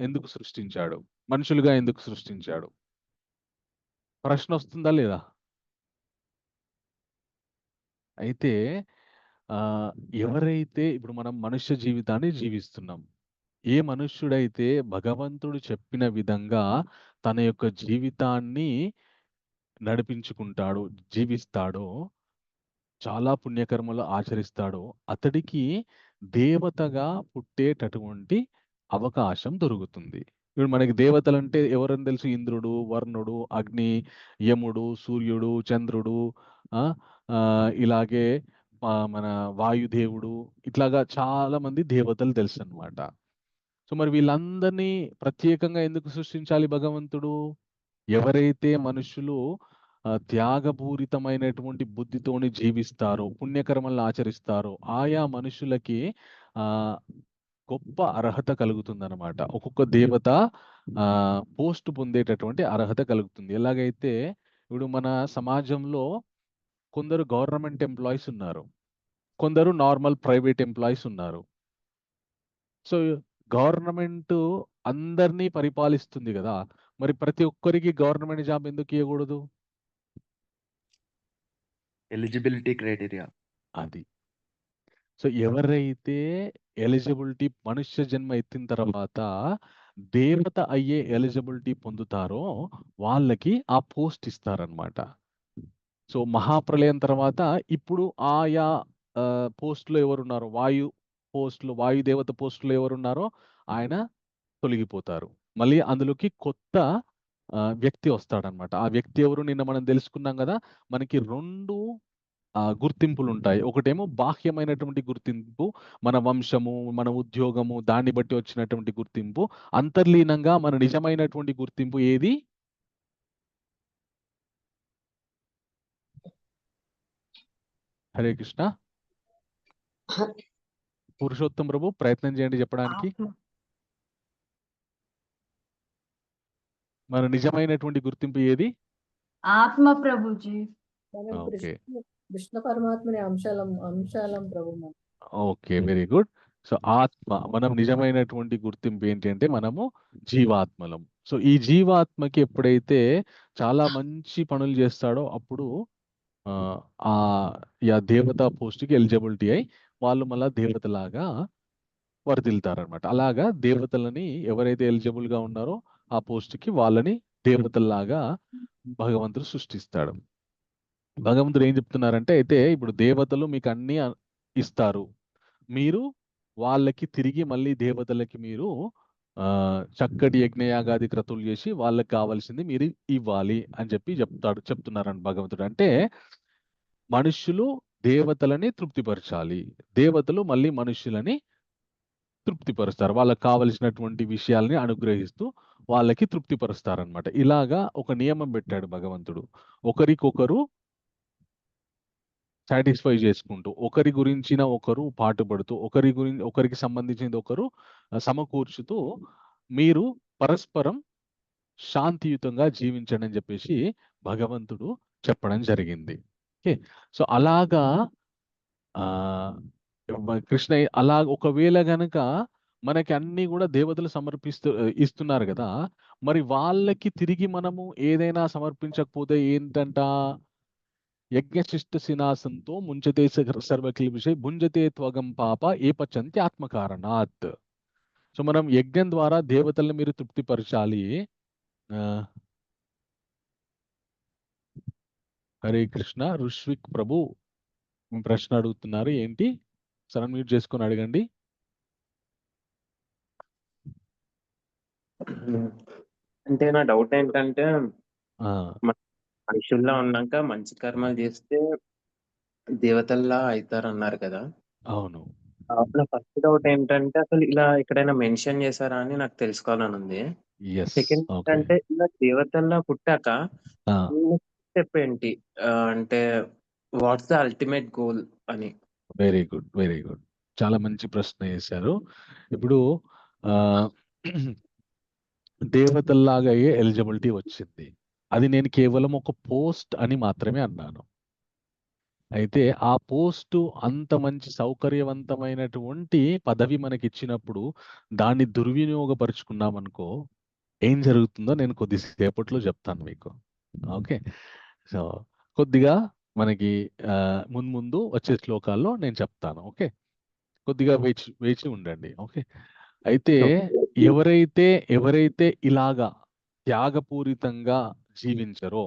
ఎందుకు సృష్టించాడు? మనుషులుగా ఎందుకు సృష్టించాడు? ప్రశ్న వస్తుందా లేదా? అయితే ఆ, ఎవరైతే ఇప్పుడు మనం మనుష్య జీవితాన్ని జీవిస్తున్నాం, ఏ మనుష్యుడైతే భగవంతుడు చెప్పిన విధంగా తన యొక్క జీవితాన్ని నడిపించుకుంటాడో, జీవిస్తాడో, చాలా పుణ్యకర్మలు ఆచరిస్తాడో, అతడికి దేవతగా పుట్టేటటువంటి అవకాశం దొరుకుతుంది. ఇప్పుడు మనకి దేవతలంటే ఎవరని తెలుసు? ఇంద్రుడు, వరుణుడు, అగ్ని, యముడు, సూర్యుడు, చంద్రుడు, ఆ ఆ, ఇలాగే మన వాయుదేవుడు, ఇట్లాగా చాలా మంది దేవతలు తెలుసు అన్నమాట. సో మరి వీళ్ళందరినీ ప్రత్యేకంగా ఎందుకు సృష్టించాలి భగవంతుడు? ఎవరైతే మనుషులు త్యాగపూరితమైనటువంటి బుద్ధితోని జీవిస్తారో, పుణ్యకర్మలను ఆచరిస్తారో, ఆయా మనుషులకి ఆ గొప్ప అర్హత కలుగుతుందన్నమాట. ఒక్కొక్క దేవత పోస్ట్ పొందేటటువంటి అర్హత కలుగుతుంది. ఎలాగైతే ఇప్పుడు మన సమాజంలో కొందరు గవర్నమెంట్ ఎంప్లాయీస్ ఉన్నారు, కొందరు నార్మల్ ప్రైవేట్ ఎంప్లాయీస్ ఉన్నారు. సో గవర్నమెంట్ అందరినీ పరిపాలిస్తుంది కదా, మరి ప్రతి ఒక్కరికి గవర్నమెంట్ జాబ్ ఎందుకు ఇవ్వకూడదు? Eligibility criteria. అది. సో ఎవరైతే ఎలిజిబిలిటీ, మనుష్య జన్మ ఎత్తిన తర్వాత దేవత అయ్యే ఎలిజిబిలిటీ పొందుతారో వాళ్ళకి ఆ పోస్ట్ ఇస్తారనమాట. సో మహాప్రళయం తర్వాత ఇప్పుడు ఆయా పోస్టులో ఎవరున్నారో, వాయుదేవత పోస్టులో ఎవరున్నారో ఆయన తొలగిపోతారు. మళ్ళీ అందులోకి కొత్త వ్యక్తి వస్తాడనమాట. ఆ వ్యక్తి ఎవరు? నిన్న మనం తెలుసుకున్నాం కదా, మనకి 2 గుర్తింపులు ఉంటాయి. ఒకటేమో బాహ్యమైనటువంటి గుర్తింపు, మన వంశము, మన ఉద్యోగము, దాన్ని బట్టి వచ్చినటువంటి గుర్తింపు. అంతర్లీనంగా మన నిజమైనటువంటి గుర్తింపు ఏది? హరే కృష్ణ. పురుషోత్తం ప్రభు, ప్రయత్నం చేయండి చెప్పడానికి. ఆత్మ మన నిజమైనటువంటి గుర్తింపు ఏది? ఆత్మ ప్రభుజీ. మనం ఓకే, కృష్ణ పరమాత్మని అంశాలం ప్రభు మనం. Okay, very good. సో ఆత్మ, మనం నిజమైనటువంటి గుర్తింపు ఏంటి అంటే మనము జీవాత్మలం. సో ఈ జీవాత్మకి ఎప్పుడైతే చాలా మంచి పనులు చేస్తాడో అప్పుడు ఆ దేవతా పోస్ట్కి ఎలిజిబిలిటీ అయి వాళ్ళు మళ్ళా దేవతలాగా వర్ధిల్తారనమాట. అలాగా దేవతలని ఎవరైతే ఎలిజిబుల్ గా ఉన్నారో ఆ పోస్ట్కి వాళ్ళని దేవతల్లాగా భగవంతుడు సృష్టిస్తాడు. భగవంతుడు ఏం చెప్తున్నారంటే, అయితే ఇప్పుడు దేవతలు మీకు అన్ని ఇస్తారు, మీరు వాళ్ళకి తిరిగి మళ్ళీ దేవతలకి మీరు చక్కటి యజ్ఞయాగాది క్రతువులు చేసి వాళ్ళకి కావాల్సింది మీరు ఇవ్వాలి అని చెప్తున్నారని భగవంతుడు. అంటే మనుష్యులు దేవతలని తృప్తిపరచాలి, దేవతలు మళ్ళీ మనుష్యులని తృప్తిపరుస్తారు, వాళ్ళకి కావలసినటువంటి విషయాల్ని అనుగ్రహిస్తూ వాళ్ళకి తృప్తిపరుస్తారనమాట. ఇలాగా ఒక నియమం పెట్టాడు భగవంతుడు. ఒకరికొకరు సాటిస్ఫై చేసుకుంటూ, ఒకరి గురించిన ఒకరు పాటుపడుతూ, ఒకరికి సంబంధించింది ఒకరు సమకూర్చుతూ మీరు పరస్పరం శాంతియుతంగా జీవించండి అని చెప్పేసి భగవంతుడు చెప్పడం జరిగింది. ఓకే, సో అలాగా కృష్ణ అలా ఒకవేళ గనక మనకి అన్ని కూడా దేవతలు ఇస్తున్నారు కదా, మరి వాళ్ళకి తిరిగి మనము ఏదైనా సమర్పించకపోతే ఏంటంట? యజ్ఞశిష్ట సినాసంతో ముంచతే సర్వకిల్బిషై భుంజతే త్వగం పాప ఏ పచంతి ఆత్మకారణాత్. సో మనం యజ్ఞం ద్వారా దేవతల్ని మీరు తృప్తిపరచాలి. హరే కృష్ణ. ఋష్విక్ ప్రభు ప్రశ్న అడుగుతున్నారు, ఏంటి? సరే మ్యూట్ చేసుకొని అడగండి. అంటే నా డౌట్ ఏంటంటే, మనుషుల్లో ఉన్నాక మంచి కర్మలు చేస్తే దేవతల్లా అవుతారన్నారు కదా. అవును. నా ఫస్ట్ డౌట్ ఏంటంటే, అసలు ఇలా ఎక్కడైనా మెన్షన్ చేశారా అని నాకు తెలుసుకోవాలని ఉంది. సెకండ్ ఏంటంటే, ఇలా దేవతల్లా పుట్టాక స్టెప్ ఏంటి, అంటే వాట్స్ ద అల్టిమేట్ గోల్ అని. Very good, very good. చాలా మంచి ప్రశ్న వేశారు. ఇప్పుడు దేవతల్లాగా అయ్యే ఎలిజిబిలిటీ వచ్చింది, అది నేను కేవలం ఒక పోస్ట్ అని మాత్రమే అన్నాను. అయితే ఆ పోస్టు అంత మంచి సౌకర్యవంతమైనటువంటి పదవి మనకి ఇచ్చినప్పుడు దాన్ని దుర్వినియోగపరుచుకున్నాం అనుకో, ఏం జరుగుతుందో నేను కొద్దిసేపట్లో చెప్తాను మీకు. ఓకే, సో కొద్దిగా మనకి ముందు ముందు వచ్చే శ్లోకాల్లో నేను చెప్తాను. ఓకే, కొద్దిగా వేచి వేచి ఉండండి. ఓకే, అయితే ఎవరైతే ఎవరైతే ఇలాగా త్యాగపూరితంగా జీవించరో,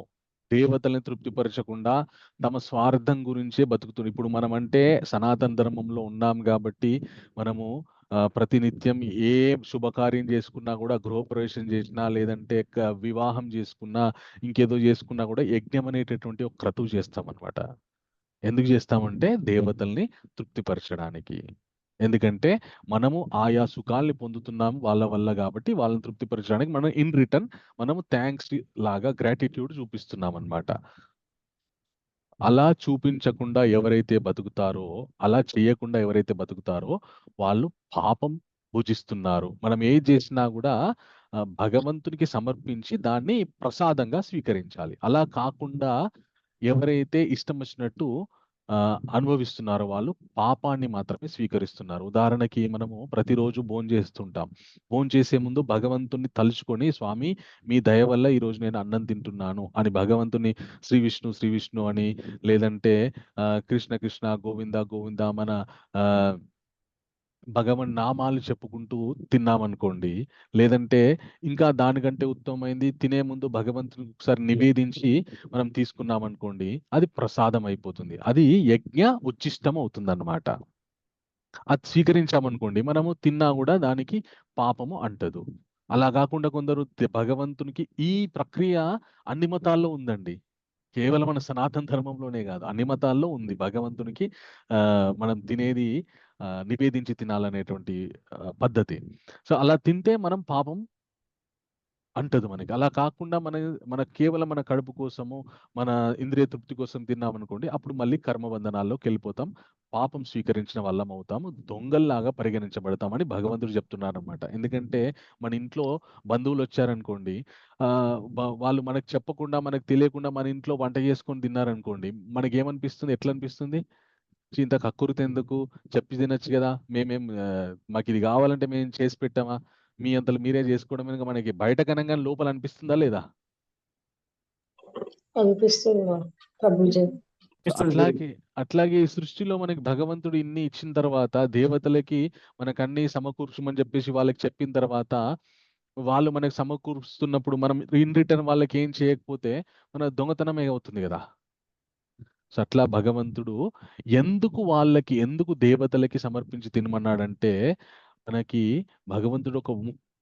దేవతల్ని తృప్తిపరచకుండా తమ స్వార్థం గురించే బతుకుతున్నారు. ఇప్పుడు మనం అంటే సనాతన ధర్మంలో ఉన్నాం కాబట్టి మనము ప్రతినిత్యం ఏ శుభకార్యం చేసుకున్నా కూడా, గృహప్రవేశం చేసినా లేదంటే వివాహం చేసుకున్నా ఇంకేదో చేసుకున్నా కూడా యజ్ఞం అనేటటువంటి ఒక క్రతువు చేస్తాం అనమాట. ఎందుకు చేస్తామంటే దేవతల్ని తృప్తిపరచడానికి. ఎందుకంటే మనము ఆయా సుఖాల్ని పొందుతున్నాము వాళ్ళ వల్ల, కాబట్టి వాళ్ళని తృప్తిపరచడానికి మనం ఇన్ రిటర్న్ మనము థ్యాంక్స్ లాగా గ్రాటిట్యూడ్ చూపిస్తున్నాం అనమాట. అలా చూపించకుండా ఎవరైతే బతుకుతారో, అలా చేయకుండా ఎవరైతే బతుకుతారో వాళ్ళు పాపం భుజిస్తున్నారు. మనం ఏది చేసినా కూడా భగవంతునికి సమర్పించి దాన్ని ప్రసాదంగా స్వీకరించాలి. అలా కాకుండా ఎవరైతే ఇష్టం వచ్చినట్టు అనుభవిస్తున్నారో వాళ్ళు పాపాన్ని మాత్రమే స్వీకరిస్తున్నారు. ఉదాహరణకి మనము ప్రతిరోజు భోంచేస్తుంటాం. భోంచేసే ముందు భగవంతుని తలుచుకొని, స్వామి మీ దయ వల్ల ఈరోజు నేను అన్నం తింటున్నాను అని భగవంతుని శ్రీ విష్ణు శ్రీ విష్ణు అని, లేదంటే కృష్ణ కృష్ణ గోవింద గోవింద మన భగవన్ నామాలు చెప్పుకుంటూ తిన్నామనుకోండి, లేదంటే ఇంకా దానికంటే ఉత్తమమైంది తినే ముందు భగవంతునికి ఒకసారి నివేదించి మనం తీసుకున్నామనుకోండి, అది ప్రసాదం అయిపోతుంది. అది యజ్ఞ ఉచ్చిష్టం అవుతుంది అన్నమాట. అది స్వీకరించామనుకోండి, మనము తిన్నా కూడా దానికి పాపము అంటదు. అలా కాకుండా కొందరు భగవంతునికి ఈ ప్రక్రియ అన్ని మతాల్లో ఉందండి. కేవలం మన సనాతన ధర్మంలోనే కాదు, అన్ని మతాల్లో ఉంది. భగవంతునికి మనం తినేది నివేదించి తినాలనేటువంటి పద్ధతి. సో అలా తింటే మనం పాపం అంటదు మనకి. అలా కాకుండా మన కేవలం మన కడుపు కోసము, మన ఇంద్రియ తృప్తి కోసం తిన్నామనుకోండి, అప్పుడు మళ్ళీ కర్మబంధనాల్లోకి వెళ్ళిపోతాం, పాపం స్వీకరించిన వాళ్ళం అవుతాము, దొంగల్లాగా పరిగణించబడతామని భగవంతుడు చెప్తున్నారనమాట. ఎందుకంటే మన ఇంట్లో బంధువులు వచ్చారనుకోండి, వాళ్ళు మనకు చెప్పకుండా, మనకు తెలియకుండా మన ఇంట్లో వంట చేసుకొని తిన్నారనుకోండి, మనకేమనిపిస్తుంది, ఎట్లా అనిపిస్తుంది? ఇంత కక్కుర్తి ఎందుకు, చెప్పి తినొచ్చు కదా, మాకు ఇది కావాలంటే మేము చేసి పెట్టామా, మీ అంతలో మీరే చేసుకోవడం మీద మనకి బయట కనంగా లోపల అనిపిస్తుందా లేదా? అనిపిస్తుంది ప్రభుజీ. అట్లాగే ఈ సృష్టిలో మనకి భగవంతుడు ఇన్ని ఇచ్చిన తర్వాత, దేవతలకి మనకు అన్ని సమకూర్చమని చెప్పేసి వాళ్ళకి చెప్పిన తర్వాత, వాళ్ళు మనకు సమకూరుస్తున్నప్పుడు మనం ఇన్ రిటర్న్ వాళ్ళకి ఏం చేయకపోతే మన దొంగతనమే అవుతుంది కదా. సో అట్లా భగవంతుడు ఎందుకు దేవతలకి సమర్పించి తినమన్నాడంటే, మనకి భగవంతుడు ఒక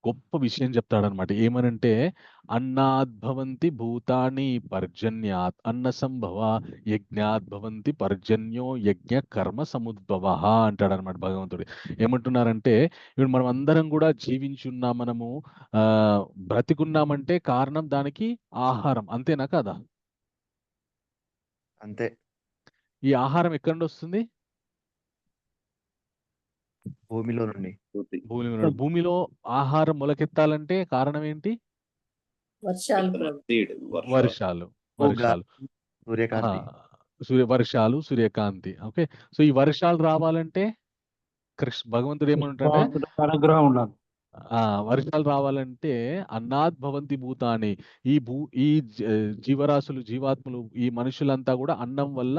గొప్ప విషయం చెప్తాడనమాట. ఏమనంటే, అన్నాద్భవంతి భూతాని పర్జన్యాత్ అన్న సంభవ, యజ్ఞాద్భవంతి పర్జన్యో యజ్ఞ కర్మ సముద్భవ అంటాడనమాట భగవంతుడు. ఏమంటున్నారంటే, ఇప్పుడు మనం అందరం కూడా జీవించున్నాం, మనము బ్రతికున్నామంటే కారణం దానికి ఆహారం, అంతేనా కదా? అంతే. ఈ ఆహారం ఎక్కడి నుండి వస్తుంది? భూమిలో నుండి. భూమిలో ఆహారం మొలకెత్తాలంటే కారణం ఏంటి? వర్షాలు ప్రభు. వర్షాలు. సూర్యకాంతి. వర్షాలు, సూర్యకాంతి. ఓకే, సో ఈ వర్షాలు రావాలంటే భగవంతుడు ఏమంటాడంటే, అనుగ్రహం ఉండాలి. వర్షాలు రావాలంటే అన్నాద్ భవంతి భూతాని, ఈ జీవరాశులు, జీవాత్మలు, ఈ మనుషులంతా కూడా అన్నం వల్ల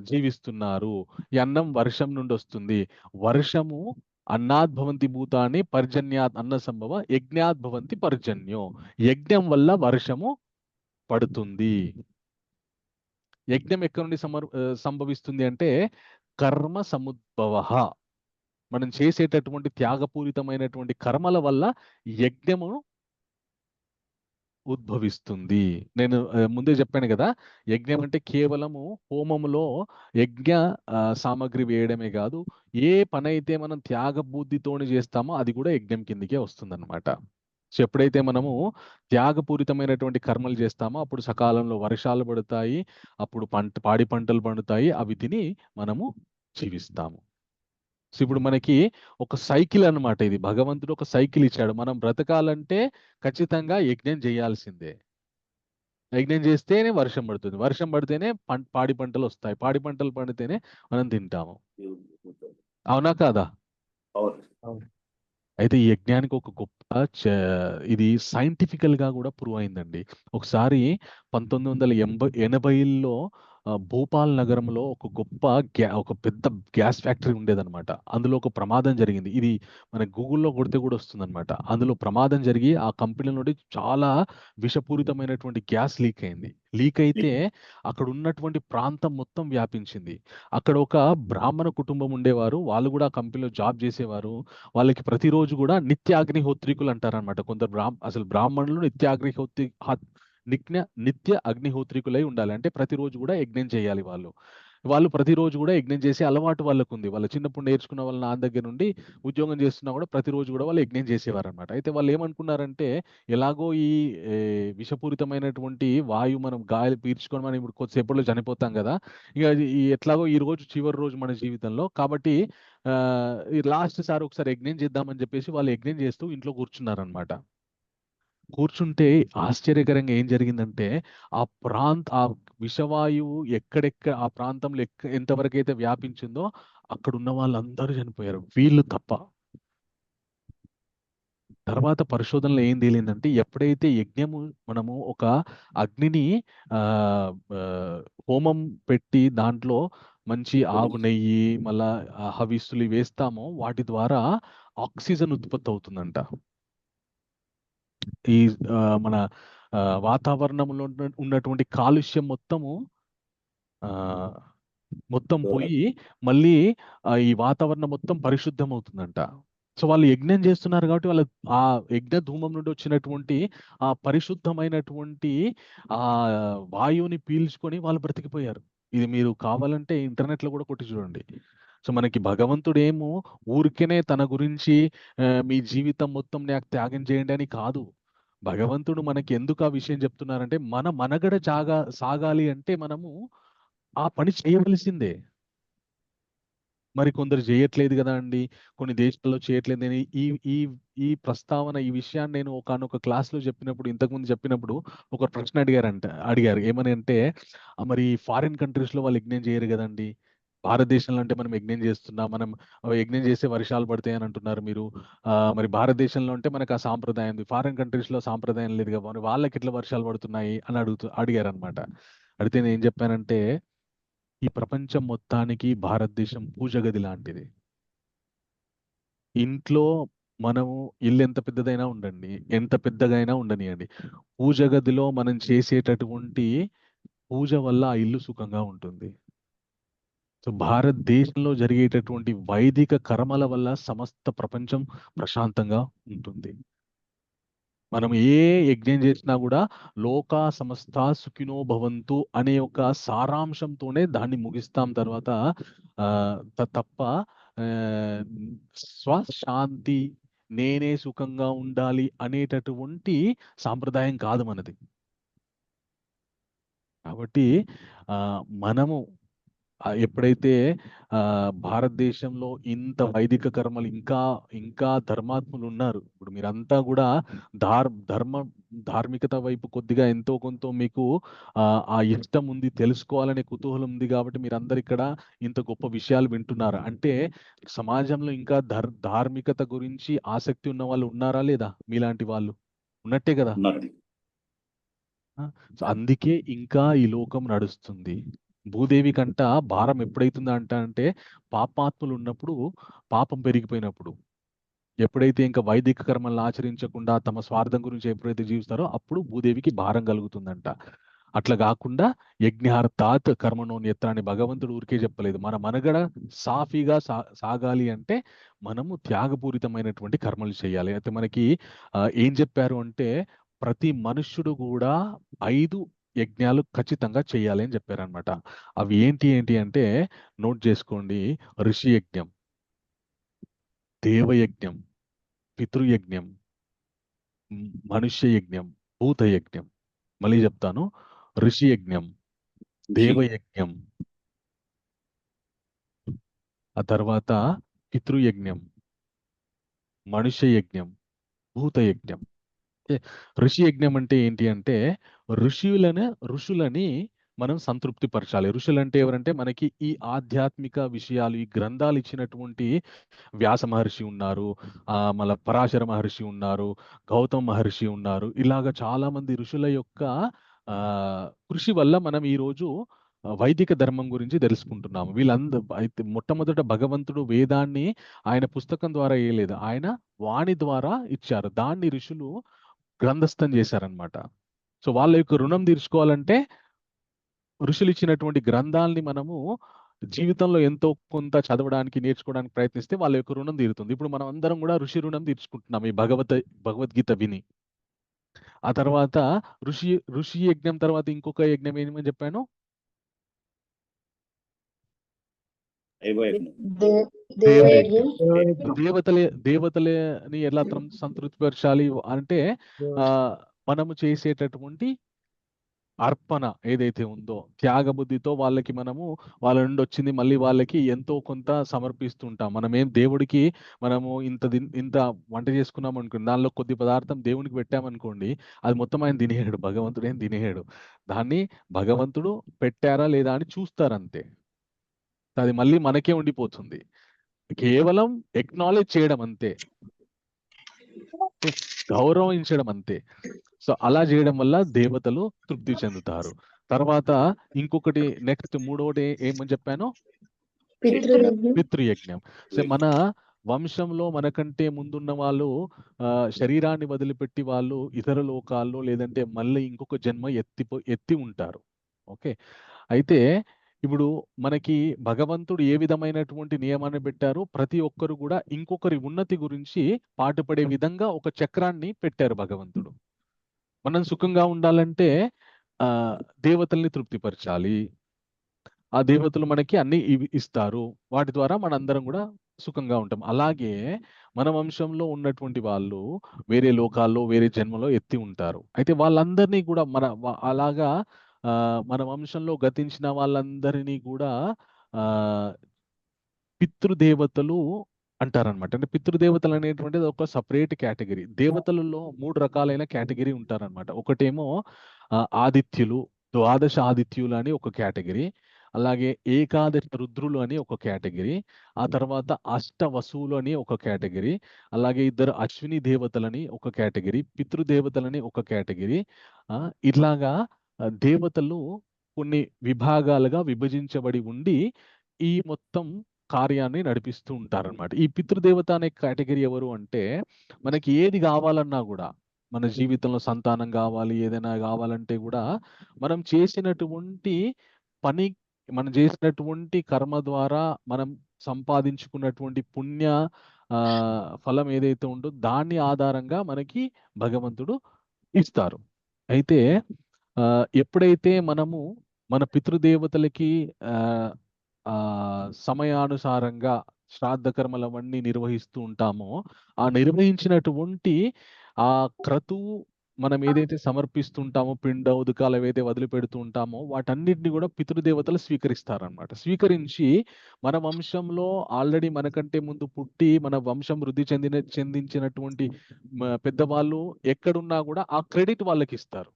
జీవిస్తున్నారు. ఈ అన్నం వర్షం నుండి వస్తుంది. వర్షము అన్నాద్ భవంతి భూతాని పర్జన్యాత్ అన్న సంభవ, యజ్ఞాత్ భవంతి పర్జన్యో, యజ్ఞం వల్ల వర్షము పడుతుంది. యజ్ఞం ఎక్కడి నుండి సంభవిస్తుంది అంటే కర్మ సముద్భవ, మనం చేసేటటువంటి త్యాగపూరితమైనటువంటి కర్మల వల్ల యజ్ఞము ఉద్భవిస్తుంది. నేను ముందే చెప్పాను కదా, యజ్ఞం అంటే కేవలము హోమములో యజ్ఞ సామగ్రి వేయడమే కాదు, ఏ పని అయితే మనం త్యాగ బుద్ధితోని చేస్తామో అది కూడా యజ్ఞం కిందికే వస్తుందన్నమాట. సో ఎప్పుడైతే మనము త్యాగపూరితమైనటువంటి కర్మలు చేస్తామో అప్పుడు సకాలంలో వర్షాలు పడతాయి, అప్పుడు పాడి పంటలు పండుతాయి, అవి తిని మనము జీవిస్తాము. సో ఇప్పుడు మనకి ఒక సైకిల్ అన్నమాట ఇది. భగవంతుడు ఒక సైకిల్ ఇచ్చాడు. మనం బ్రతకాలంటే ఖచ్చితంగా యజ్ఞం చేయాల్సిందే. యజ్ఞం చేస్తేనే వర్షం పడుతుంది, వర్షం పడితేనే పాడి పంటలు వస్తాయి, పాడి పంటలు పండితేనే మనం తింటాము. అవునా కాదా? అయితే ఈ యజ్ఞానికి ఒక గొప్ప ఇది సైంటిఫికల్ గా కూడా ప్రూవ్ అయిందండి. ఒకసారి 1980లో భోపాల్ నగరంలో ఒక గొప్ప ఒక పెద్ద గ్యాస్ ఫ్యాక్టరీ ఉండేదన్నమాట. అందులో ఒక ప్రమాదం జరిగింది. ఇది మన గూగుల్‌లో కొడితే కూడా వస్తుందన్నమాట. అందులో ప్రమాదం జరిగి ఆ కంపెనీ నుండి చాలా విషపూరితమైనటువంటి గ్యాస్ లీక్ అయింది. లీక్ అయితే అక్కడ ఉన్నటువంటి ప్రాంతం మొత్తం వ్యాపించింది. అక్కడ ఒక బ్రాహ్మణ కుటుంబం ఉండేవారు. వాళ్ళు కూడా ఆ కంపెనీలో జాబ్ చేసేవారు. వాళ్ళకి ప్రతిరోజు కూడా నిత్య అంటారనమాట. కొందరు అసలు బ్రాహ్మణులు నిత్య అగ్నిహోత్రికులై ఉండాలి. అంటే ప్రతిరోజు కూడా యజ్ఞం చేయాలి వాళ్ళు. వాళ్ళు ప్రతిరోజు కూడా యజ్ఞం చేసే అలవాటు వాళ్ళకుంది. వాళ్ళు చిన్నప్పుడు నేర్చుకున్న వాళ్ళ నాన్న దగ్గర నుండి ఉద్యోగం చేస్తున్నా కూడా ప్రతిరోజు కూడా వాళ్ళు యజ్ఞం చేసేవారనమాట. అయితే వాళ్ళు ఏమనుకున్నారంటే, ఎలాగో ఈ విషపూరితమైనటువంటి వాయువు మనం గాలి పీల్చుకొని మనం ఇప్పుడు కొద్దిసేపట్లో చనిపోతాం కదా! ఇక ఈ ఎట్లాగో ఈ రోజు చివరి రోజు మన జీవితంలో. కాబట్టి ఈ లాస్ట్ సారి ఒకసారి యజ్ఞం చేద్దామని చెప్పేసి వాళ్ళు యజ్ఞం చేస్తూ ఇంట్లో కూర్చున్నారనమాట. కూర్చుంటే ఆశ్చర్యకరంగా ఏం జరిగిందంటే, ఆ విషవాయువు ఆ ప్రాంతంలో ఎంతవరకైతే వ్యాపించిందో అక్కడున్న వాళ్ళందరూ చనిపోయారు. వీళ్ళు తప్ప. తర్వాత పరిశోధనలో ఏం తేలిందంటే, ఎప్పుడైతే మనము ఒక అగ్నిని ఆహ్, ఆహ్, హోమం పెట్టి దాంట్లో మంచి ఆవు నెయ్యి, మళ్ళా హవిస్సులు వేస్తామో వాటి ద్వారా ఆక్సిజన్ ఉత్పత్తి అవుతుందంట. ఈ మన వాతావరణంలో ఉన్నటువంటి కాలుష్యం మొత్తం పోయి మళ్ళీ ఈ వాతావరణం మొత్తం పరిశుద్ధం అవుతుందంట. సో వాళ్ళు యజ్ఞం చేస్తున్నారు కాబట్టి వాళ్ళ ఆ యజ్ఞ ధూమం నుండి వచ్చినటువంటి ఆ పరిశుద్ధమైనటువంటి ఆ వాయువుని పీల్చుకొని వాళ్ళు బ్రతికిపోయారు. ఇది మీరు కావాలంటే ఇంటర్నెట్ లో కూడా కొట్టి చూడండి. సో మనకి భగవంతుడేమో ఊరికేనే తన గురించి మీ జీవితం మొత్తం నాకు త్యాగం చేయండి అని కాదు. భగవంతుడు మనకి ఎందుకు ఆ విషయం చెప్తున్నారంటే, మన మనుగడ సాగాలి అంటే మనము ఆ పని చేయవలసిందే. మరి కొందరు చేయట్లేదు కదా అండి. కొన్ని దేశాల్లో చేయట్లేదని ఈ ఈ ఈ ప్రస్తావన, ఈ విషయాన్ని నేను ఒకానొక క్లాస్‌లో చెప్పినప్పుడు, ఇంతకుముందు చెప్పినప్పుడు ఒక ప్రశ్న అడిగారు. ఏమని అంటే, మరి ఫారిన్ కంట్రీస్‌లో వాళ్ళు యజ్ఞం చేయరు గదండీ! భారతదేశంలో అంటే మనం యజ్ఞం చేస్తున్నాం. మనం యజ్ఞం చేస్తే వర్షాలు పడతాయని అంటున్నారు మీరు. మరి భారతదేశంలో అంటే మనకు ఆ సాంప్రదాయం ఉంది. ఫారిన్ కంట్రీస్‌లో సాంప్రదాయం లేదు కదా! మరి వాళ్ళకెట్లా వర్షాలు పడుతున్నాయి అని అడిగారనమాట. అడిగితే నేనేం చెప్పానంటే, ఈ ప్రపంచం మొత్తానికి భారతదేశం పూజ గది లాంటిది. ఇంట్లో మనము ఇల్లు ఎంత పెద్దదైనా ఉండండి, ఎంత పెద్దగా అయినా ఉండనియండి. పూజ గదిలో మనం చేసేటటువంటి పూజ వల్ల ఆ ఇల్లు సుఖంగా ఉంటుంది. సో భారతదేశంలో జరిగేటటువంటి వైదిక కర్మల వల్ల సమస్త ప్రపంచం ప్రశాంతంగా ఉంటుంది. మనం ఏ యజ్ఞం చేసినా కూడా లోకా సమస్త సుఖినో భవంతు అనే ఒక సారాంశంతోనే దాన్ని ముగిస్తాం. తర్వాత తప్ప స్వశాంతి, నేనే సుఖంగా ఉండాలి అనేటటువంటి సాంప్రదాయం కాదు మనది. కాబట్టి మనము ఎప్పుడైతే భారతదేశంలో ఇంత వైదిక కర్మలు ఇంకా ధర్మాత్ములు ఉన్నారు. ఇప్పుడు మీరంతా కూడా ధార్మికత వైపు కొద్దిగా ఎంతో కొంత మీకు ఆ ఇష్టం ఉంది, తెలుసుకోవాలనే కుతూహలం ఉంది కాబట్టి మీరందరు ఇక్కడ ఇంత గొప్ప విషయాలు వింటున్నారు. అంటే సమాజంలో ఇంకా ధార్మికత గురించి ఆసక్తి ఉన్న వాళ్ళు ఉన్నారా లేదా? మీలాంటి వాళ్ళు ఉన్నట్టే కదా. సో అందుకే ఇంకా ఈ లోకం నడుస్తుంది. భూదేవి కంట భారం ఎప్పుడైతుందంట అంటే, పాపాత్ములు ఉన్నప్పుడు, పాపం పెరిగిపోయినప్పుడు. ఎప్పుడైతే ఇంకా వైదిక కర్మలను ఆచరించకుండా తమ స్వార్థం గురించి ఎప్పుడైతే జీవిస్తారో అప్పుడు భూదేవికి భారం కలుగుతుందంట. అట్లా కాకుండా యజ్ఞార్థాత్ కర్మణోన్యత్ర అని భగవంతుడు ఊరికే చెప్పలేదు. మన మనుగడ సాఫీగా సాగాలి అంటే మనము త్యాగపూరితమైనటువంటి కర్మలు చేయాలి. అయితే మనకి ఏం చెప్పారు అంటే, ప్రతి మనుష్యుడు కూడా 5 యజ్ఞాలు ఖచ్చితంగా చేయాలి అని చెప్పారనమాట. అవి ఏంటి అంటే నోట్ చేసుకోండి. ఋషి యజ్ఞం, దేవయజ్ఞం, పితృయజ్ఞం, మనుష్య యజ్ఞం, భూత యజ్ఞం. మళ్ళీ చెప్తాను. ఋషి యజ్ఞం, దేవయజ్ఞం, ఆ తర్వాత పితృయజ్ఞం, మనుష్య యజ్ఞం, భూత యజ్ఞం. ఋషి యజ్ఞం అంటే ఏంటి అంటే, ఋషులని మనం సంతృప్తి పరచాలి. ఋషులు అంటే ఎవరంటే మనకి ఈ ఆధ్యాత్మిక విషయాలు, ఈ గ్రంథాలు ఇచ్చినటువంటి వ్యాస మహర్షి ఉన్నారు, మళ్ళా పరాశర మహర్షి ఉన్నారు, గౌతమ మహర్షి ఉన్నారు. ఇలాగ చాలా మంది ఋషుల యొక్క కృషి వల్ల మనం ఈరోజు వైదిక ధర్మం గురించి తెలుసుకుంటున్నాము. అయితే మొట్టమొదట భగవంతుడు వేదాన్ని ఆయన పుస్తకం ద్వారా వేయలేదు, ఆయన వాణి ద్వారా ఇచ్చారు. దాన్ని ఋషులు గ్రంథస్థం చేశారనమాట. సో వాళ్ళ యొక్క రుణం తీర్చుకోవాలంటే ఋషులు ఇచ్చినటువంటి గ్రంథాలని మనము జీవితంలో ఎంతో కొంత చదవడానికి, నేర్చుకోవడానికి ప్రయత్నిస్తే వాళ్ళ యొక్క రుణం తీరుతుంది. ఇప్పుడు మనం అందరం కూడా ఋషి రుణం తీర్చుకుంటున్నాం ఈ భగవద్గీత విని. ఆ తర్వాత ఋషి యజ్ఞం తర్వాత ఇంకొక యజ్ఞం ఏమని చెప్పాను? దేవయజ్ఞం. దేవతలని ఎలా సంతృప్తిపరచాలి అంటే మనము చేసేటటువంటి అర్పణ ఏదైతే ఉందో, త్యాగబుద్ధితో వాళ్ళకి మనము వాళ్ళ నుండి వచ్చింది మళ్ళీ వాళ్ళకి ఎంతో కొంత సమర్పిస్తుంటాం. మనమేం దేవుడికి మనము ఇంత వంట చేసుకున్నాం అనుకోండి, దానిలో కొద్ది పదార్థం దేవునికి పెట్టామనుకోండి, అది మొత్తం ఆయన తినేయాడు, భగవంతుడు ఏం తినేయాడు. దాన్ని భగవంతుడు పెట్టారా లేదా అని చూస్తారంతే. అది మళ్ళీ మనకే ఉండిపోతుంది. కేవలం ఎక్నాలెడ్జ్ చేయడం అంతే, గౌరవించడం అంతే. సో అలా చేయడం వల్ల దేవతలు తృప్తి చెందుతారు. తర్వాత ఇంకొకటి నెక్స్ట్ మూడోటి ఏమని చెప్పాను? పితృయజ్ఞం. సో మన వంశంలో మనకంటే ముందున్న వాళ్ళు శరీరాన్ని వదిలిపెట్టి వాళ్ళు ఇతర లోకాల్లో లేదంటే మళ్ళీ ఇంకొక జన్మ ఎత్తి ఉంటారు. ఓకే, అయితే ఇప్పుడు మనకి భగవంతుడు ఏ విధమైనటువంటి నియమాన్ని పెట్టారు? ప్రతి ఒక్కరు కూడా ఇంకొకరి ఉన్నతి గురించి పాటుపడే విధంగా ఒక చక్రాన్ని పెట్టారు భగవంతుడు. మనం సుఖంగా ఉండాలంటే దేవతల్ని తృప్తిపరచాలి, ఆ దేవతలు మనకి అన్ని ఇస్తారు, వాటి ద్వారా మనందరం కూడా సుఖంగా ఉంటాం. అలాగే మన వంశంలో ఉన్నటువంటి వాళ్ళు వేరే లోకాల్లో వేరే జన్మలో ఎత్తి ఉంటారు. అయితే వాళ్ళందరినీ కూడా అలాగా మన వంశంలో గతించిన వాళ్ళందరినీ కూడా పితృదేవతలు అంటారనమాట. అంటే పితృదేవతలు అనేటువంటిది ఒక సపరేట్ కేటగిరీ. దేవతలలో 3 రకాలైన కేటగిరీ ఉంటారనమాట. ఒకటేమో ఆదిత్యులు, ద్వాదశ ఆదిత్యులు అని ఒక కేటగిరీ, అలాగే ఏకాదశ రుద్రులు అని ఒక కేటగిరీ, ఆ తర్వాత అష్ట వసువులు అని ఒక కేటగిరీ, అలాగే 2 అశ్విని దేవతలని ఒక కేటగిరీ, పితృదేవతలని ఒక కేటగిరీ. ఇట్లాగా దేవతలు కొన్ని విభాగాలుగా విభజించబడి ఉండి ఈ మొత్తం కార్యాన్ని నడిపిస్తూ ఉంటారన్నమాట. ఈ పితృదేవత అనే కేటగిరీ ఎవరు అంటే, మనకి ఏది కావాలన్నా కూడా, మన జీవితంలో సంతానం కావాలి, ఏదైనా కావాలంటే కూడా మనం చేసినటువంటి కర్మ ద్వారా మనం సంపాదించుకున్నటువంటి పుణ్య ఫలం ఏదైతే ఉందో దాన్ని ఆధారంగా మనకి భగవంతుడు ఇస్తారు. అయితే ఎప్పుడైతే మనము మన పితృదేవతలకి సమయానుసారంగా శ్రాద్ధ కర్మలవన్నీ నిర్వహిస్తూ ఉంటామో, ఆ నిర్వహించినటువంటి ఆ క్రతువు మనం ఏదైతే సమర్పిస్తుంటామో, పిండ ఉదకాలు ఏవైతే వదిలిపెడుతూ ఉంటామో వాటన్నిటిని కూడా పితృదేవతలు స్వీకరిస్తారనమాట. స్వీకరించి మన వంశంలో ఆల్రెడీ మనకంటే ముందు పుట్టి మన వంశం వృద్ధి చెందించినటువంటి పెద్దవాళ్ళు ఎక్కడున్నా కూడా ఆ క్రెడిట్ వాళ్ళకి ఇస్తారు.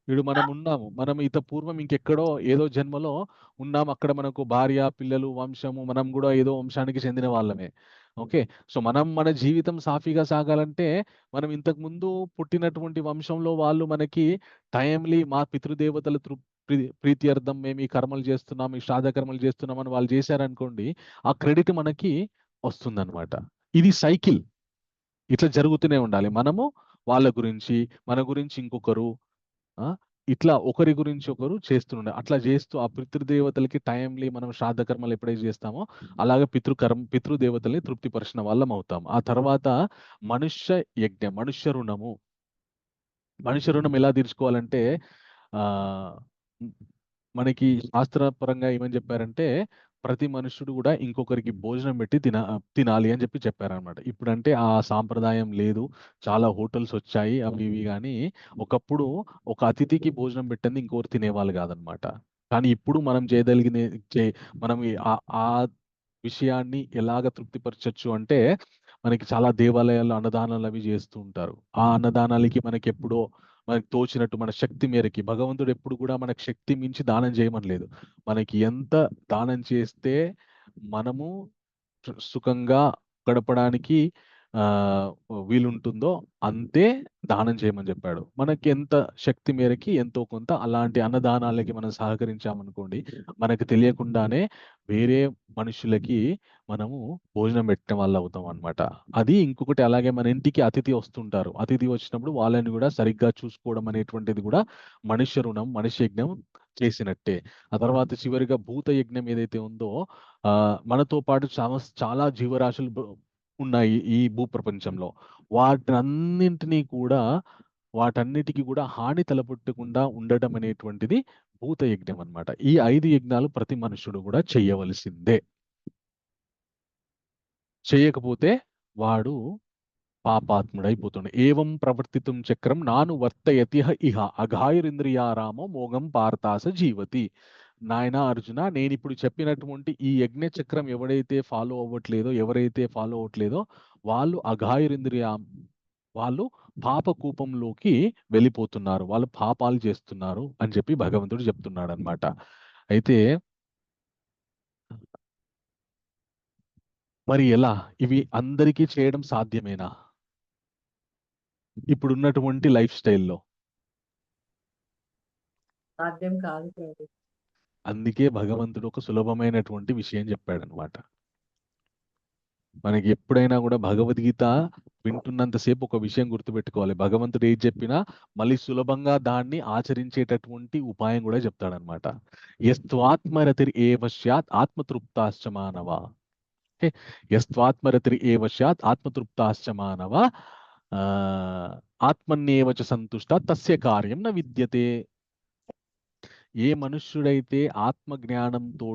ఇప్పుడు మనం పూర్వం ఇంకెక్కడో ఏదో జన్మలో ఉన్నాం, అక్కడ మనకు భార్య పిల్లలు వంశము, మనం కూడా ఏదో వంశానికి చెందిన వాళ్ళమే. ఓకే, సో మన జీవితం సాఫీగా సాగాలంటే మనం ఇంతకు ముందు పుట్టినటువంటి వంశంలో వాళ్ళు మనకి టైమ్లీ మా పితృదేవతల ప్రీత్యర్థం మేము ఈ కర్మలు చేస్తున్నాం, ఈ శ్రాద్ధ కర్మలు చేస్తున్నాం అని వాళ్ళు చేశారనుకోండి, ఆ క్రెడిట్ మనకి వస్తుందన్నమాట. ఇది సైకిల్, ఇట్లా జరుగుతూనే ఉండాలి. మనము వాళ్ళ గురించి, మన గురించి ఇంకొకరు, ఇట్లా ఒకరి గురించి ఒకరు చేస్తుండే. అట్లా చేస్తూ ఆ పితృదేవతలకి టైమ్లీ మనం శ్రాద్ధ కర్మలు ఎప్పుడైతే చేస్తామో అలాగే పితృదేవతల్ని తృప్తిపరిచిన వాళ్ళం అవుతాం. ఆ తర్వాత మనుష్య యజ్ఞం, మనుష్య రుణం ఎలా తీర్చుకోవాలంటే మనకి శాస్త్రపరంగా ఏమని చెప్పారంటే, ప్రతి మనుషుడు కూడా ఇంకొకరికి భోజనం పెట్టి తినాలి అని చెప్పారనమాట. ఇప్పుడంటే ఆ సాంప్రదాయం లేదు, చాలా హోటల్స్ వచ్చాయి అవి ఇవి, కానీ ఒకప్పుడు ఒక అతిథికి భోజనం పెట్టింది ఇంకొకరు తినేవాళ్ళు కాదనమాట. కానీ ఇప్పుడు మనం మనం ఆ విషయాన్ని ఎలాగ తృప్తిపరచచ్చు అంటే, మనకి చాలా దేవాలయాల్లో అన్నదానాలు అవి చేస్తూ ఉంటారు. ఆ అన్నదానాలకి మనకి ఎప్పుడో మనకి తోచినట్టు మన శక్తి మేరకి, భగవంతుడు ఎప్పుడు కూడా మనకు శక్తి మించి దానం చేయమనలేదు. మనకి ఎంత దానం చేస్తే మనము సుఖంగా గడపడానికి ఆ వీలుంటుందో అంతే దానం చేయమని చెప్పాడు. మనకి ఎంత శక్తి మేరకి ఎంతో కొంత అలాంటి అన్నదానాలకి మనం సహకరించామనుకోండి, మనకు తెలియకుండానే వేరే మనుషులకి మనము భోజనం పెట్టిన వాళ్ళు అవుతాం అనమాట. అది ఇంకొకటి, అలాగే మన ఇంటికి అతిథి వస్తుంటారు, అతిథి వచ్చినప్పుడు వాళ్ళని కూడా సరిగ్గా చూసుకోవడం అనేటువంటిది కూడా మనుష్య రుణం, మనిషి యజ్ఞం చేసినట్టే. ఆ తర్వాత చివరిగా భూత యజ్ఞం ఏదైతే ఉందో, మనతో పాటు చాలా జీవరాశులు ఉన్నాయి ఈ భూప్రపంచంలో. వాటన్నిటికీ కూడా హాని తలపెట్టకుండా ఉండటం అనేటువంటిది భూత యజ్ఞం అన్నమాట. ఈ 5 యజ్ఞాలు ప్రతి మనుషుడు కూడా చెయ్యవలసిందే. చేయకపోతే వాడు పాపాత్ముడైపోతుండే. ఏవం ప్రవర్తితం చక్రం నాను వర్తయతిహ ఇహ అఘాయురింద్రియారామో మోగం పార్తాస జీవతి. నాయనా అర్జున, నేను ఇప్పుడు చెప్పినటువంటి ఈ యజ్ఞ చక్రం ఎవరైతే ఫాలో అవ్వట్లేదో వాళ్ళు వాళ్ళు పాప కూపంలోకి వెళ్ళిపోతున్నారు, వాళ్ళు పాపాలు చేస్తున్నారు అని చెప్పి భగవంతుడు చెప్తున్నాడు అనమాట. అయితే మరి ఎలా ఇవి అందరికీ చేయడం సాధ్యమేనా ఇప్పుడున్నటువంటి లైఫ్ స్టైల్లో? సాధ్యం కాదు ప్రభు. అందుకే భగవంతుడు ఒక సులభమైనటువంటి విషయం చెప్పాడనమాట. మనకి ఎప్పుడైనా కూడా భగవద్గీత వింటున్నంతసేపు ఒక విషయం గుర్తుపెట్టుకోవాలి, భగవంతుడు ఏది చెప్పినా మళ్ళీ సులభంగా దాన్ని ఆచరించేటటువంటి ఉపాయం కూడా చెప్తాడనమాట. యస్త్వాత్మరతిర్ ఏవ స్యాత్ ఆత్మతృప్తాశ్చ మానవ. యస్త్వాత్మరతిర్ ఏవ స్యాత్ ఆత్మతృప్తాశ్చ మానవ ఆత్మన్యేవ చ సంతుష్ట తస్య కార్యం న విద్యతే. ఏ మనుష్యుడైతే ఆత్మజ్ఞానంతో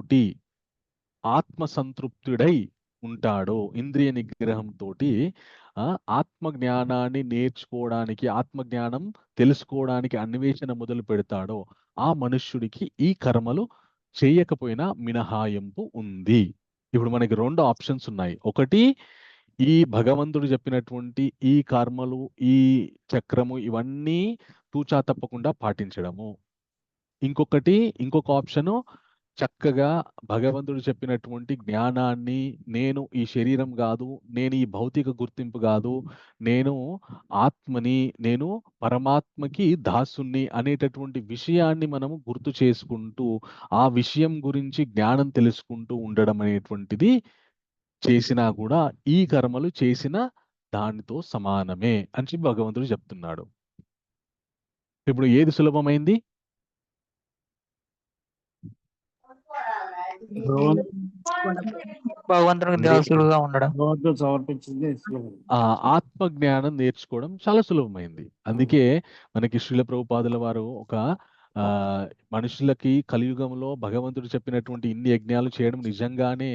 ఆత్మసంతృప్తుడై ఉంటాడో, ఇంద్రియ నిగ్రహంతో ఆత్మజ్ఞానాన్ని నేర్చుకోవడానికి, ఆత్మజ్ఞానం తెలుసుకోవడానికి అన్వేషణ మొదలు పెడతాడో, ఆ మనుష్యుడికి ఈ కర్మలు చేయకపోయినా మినహాయింపు ఉంది. ఇప్పుడు మనకి 2 ఆప్షన్స్ ఉన్నాయి. ఒకటి, ఈ భగవంతుడు చెప్పినటువంటి ఈ కర్మలు, ఈ చక్రము, ఇవన్నీ తూచా తప్పకుండా పాటించడము. ఇంకొక ఆప్షను, చక్కగా భగవంతుడు చెప్పినటువంటి జ్ఞానాన్ని, నేను ఈ శరీరం కాదు, నేను ఈ భౌతిక గుర్తింపు కాదు, నేను ఆత్మని, నేను పరమాత్మకి దాసుని అనేటటువంటి విషయాన్ని మనము గుర్తు చేసుకుంటూ, ఆ విషయం గురించి జ్ఞానం తెలుసుకుంటూ ఉండడం అనేటువంటిది చేసినా కూడా ఈ కర్మలు చేసిన దానితో సమానమే అని చెప్పి భగవంతుడు చెప్తున్నాడు. ఇప్పుడు ఏది సులభమైంది? భగవంతునికి దాసుడుగా ఉండడం. ఆత్మ జ్ఞానం నేర్చుకోవడం చాలా సులభమైంది. అందుకే మనకి శ్రీల ప్రభుపాదుల వారు ఒక మనుషులకి కలియుగంలో భగవంతుడు చెప్పినటువంటి ఇన్ని యజ్ఞాలు చేయడం నిజంగానే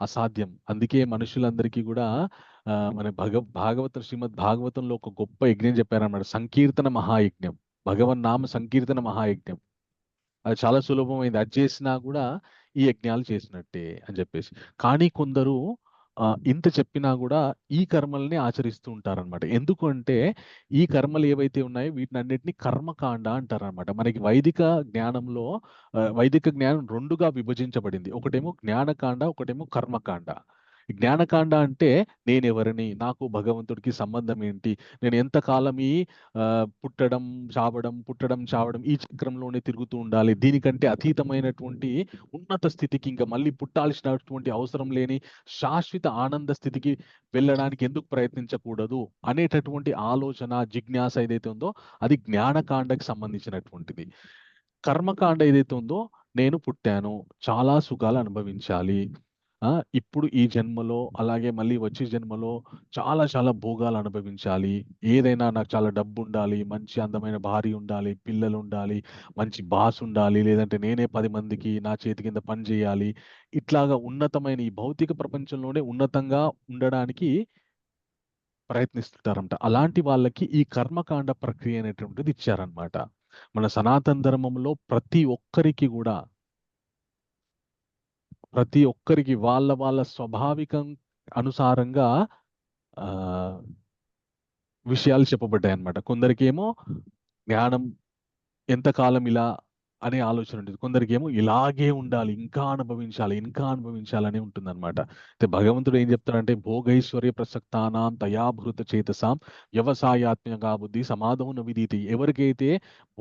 అసాధ్యం. అందుకే మనుషులందరికీ కూడా మన శ్రీమద్ భాగవతంలో ఒక గొప్ప యజ్ఞం చెప్పారన్నమాట, సంకీర్తన మహాయజ్ఞం, భగవన్ నామ సంకీర్తన మహాయజ్ఞం. అది చాలా సులభమైంది, అది చేసినా కూడా ఈ యజ్ఞాలు చేసినట్టే అని చెప్పేసి. కానీ కొందరు ఇంత చెప్పినా కూడా ఈ కర్మల్ని ఆచరిస్తూ ఉంటారనమాట. ఎందుకంటే ఈ కర్మలు ఏవైతే ఉన్నాయో వీటిని అన్నిటిని కర్మకాండ అంటారనమాట. మనకి వైదిక జ్ఞానంలో వైదిక జ్ఞానం 2గా విభజించబడింది. ఒకటేమో జ్ఞానకాండ, ఒకటేమో కర్మకాండ. జ్ఞానకాండ అంటే నేనెవరిని, నాకు భగవంతుడికి సంబంధం ఏంటి, నేను ఎంతకాలం ఈ పుట్టడం చావడం ఈ చక్రంలోనే తిరుగుతూ ఉండాలి, దీనికంటే అతీతమైనటువంటి ఉన్నత స్థితికి, ఇంకా మళ్ళీ పుట్టాల్సినటువంటి అవసరం లేని శాశ్వత ఆనంద స్థితికి వెళ్ళడానికి ఎందుకు ప్రయత్నించకూడదు అనేటటువంటి ఆలోచన, జిజ్ఞాస ఏదైతే ఉందో అది జ్ఞానకాండకి సంబంధించినటువంటిది. కర్మకాండ ఏదైతే ఉందో, నేను పుట్టాను, చాలా సుఖాలు అనుభవించాలి, ఇప్పుడు ఈ జన్మలో అలాగే మళ్ళీ వచ్చే జన్మలో చాలా చాలా భోగాలు అనుభవించాలి, ఏదైనా నాకు చాలా డబ్బు ఉండాలి, మంచి అందమైన భార్య ఉండాలి, పిల్లలు ఉండాలి, మంచి బాస్ ఉండాలి, లేదంటే నేనే 10 మందికి నా చేతి కింద పని చేయాలి, ఇట్లాగా ఉన్నతమైన ఈ భౌతిక ప్రపంచంలోనే ఉన్నతంగా ఉండడానికి ప్రయత్నిస్తుంటారంట. అలాంటి వాళ్ళకి ఈ కర్మకాండ ప్రక్రియ అనేటువంటిది ఇచ్చారనమాట. మన సనాతన ధర్మంలో ప్రతి ఒక్కరికి వాళ్ళ స్వాభావికం అనుసారంగా విషయాలు చెప్పబడ్డాయి అన్నమాట. కొందరికేమో జ్ఞానం ఎంతకాలం ఇలా అనే ఆలోచన ఉంటుంది. కొందరికేమో ఇలాగే ఉండాలి, ఇంకా అనుభవించాలి, ఇంకా అనుభవించాలని ఉంటుందన్నమాట. అయితే భగవంతుడు ఏం చెప్తాడంటే భోగైశ్వర్య ప్రసక్తానాం తయాభృత చేతసాం వ్యవసాయాత్మక బుద్ధి సమాధౌన విధీతి. ఎవరికైతే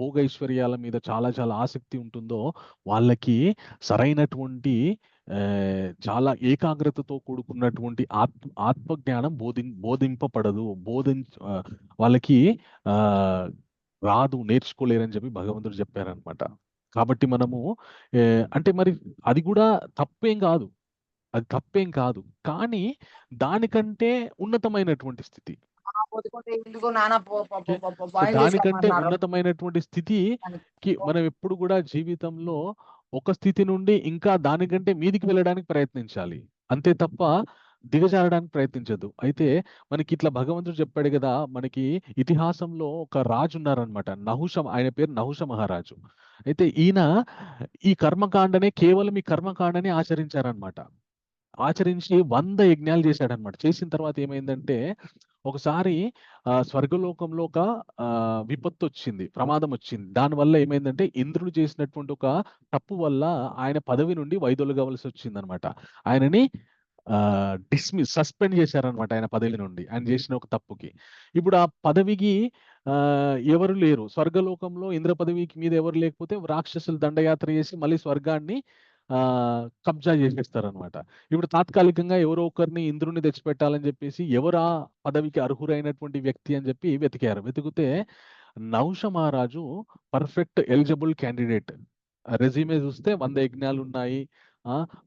భోగైశ్వర్యాల మీద చాలా చాలా ఆసక్తి ఉంటుందో వాళ్ళకి సరైనటువంటి చాలా ఏకాగ్రతతో కూడుకున్నటువంటి ఆత్మజ్ఞానం బోధింపబడదు, వాళ్ళకి ఆ రాదు, నేర్చుకోలేరని చెప్పి భగవంతుడు చెప్పారనమాట. కాబట్టి మనము అంటే మరి అది కూడా తప్పేం కాదు, అది తప్పేం కాదు, కానీ దానికంటే ఉన్నతమైనటువంటి స్థితి, ఓకే? సో దానికంటే ఉన్నతమైనటువంటి స్థితికి మనం ఎప్పుడు కూడా జీవితంలో ఒక స్థితి నుండి ఇంకా దానికంటే మీదికి వెళ్ళడానికి ప్రయత్నించాలి, అంతే తప్ప దిగజారడానికి ప్రయత్నించదు. అయితే మనకి ఇట్లా భగవంతుడు చెప్పాడు కదా, మనకి ఇతిహాసంలో ఒక రాజు ఉన్నారనమాట, ఆయన పేరు నహుష మహారాజు. అయితే ఈయన ఈ కర్మకాండనే కేవలం ఈ కర్మకాండనే ఆచరించారనమాట. ఆచరించి 100 యజ్ఞాలు చేశాడనమాట. చేసిన తర్వాత ఏమైందంటే ఒకసారి స్వర్గలోకంలో ఒక విపత్తు వచ్చింది, ప్రమాదం వచ్చింది. దానివల్ల ఏమైందంటే ఇంద్రుడు చేసినటువంటి ఒక తప్పు వల్ల ఆయన పదవి నుండి వైదొలగవలసి వచ్చిందనమాట. ఆయనని సస్పెండ్ చేశారనమాట ఆయన పదవి నుండి, ఆయన చేసిన ఒక తప్పుకి. ఇప్పుడు ఆ పదవికి ఎవరు లేరు స్వర్గలోకంలో, ఇంద్ర పదవికి మీద ఎవరు లేకపోతే రాక్షసులు దండయాత్ర చేసి మళ్ళీ స్వర్గాన్ని కబ్జా చేసేస్తారనమాట. ఇప్పుడు తాత్కాలికంగా ఎవరో ఒకరిని ఇంద్రుని తెచ్చిపెట్టాలని చెప్పేసి ఎవరు ఆ పదవికి అర్హురైనటువంటి వ్యక్తి అని చెప్పి వెతికారు. వెతికితే నహుష మహారాజు పర్ఫెక్ట్ ఎలిజిబుల్ క్యాండిడేట్. రెజ్యూమే చూస్తే 100 యజ్ఞాలు ఉన్నాయి,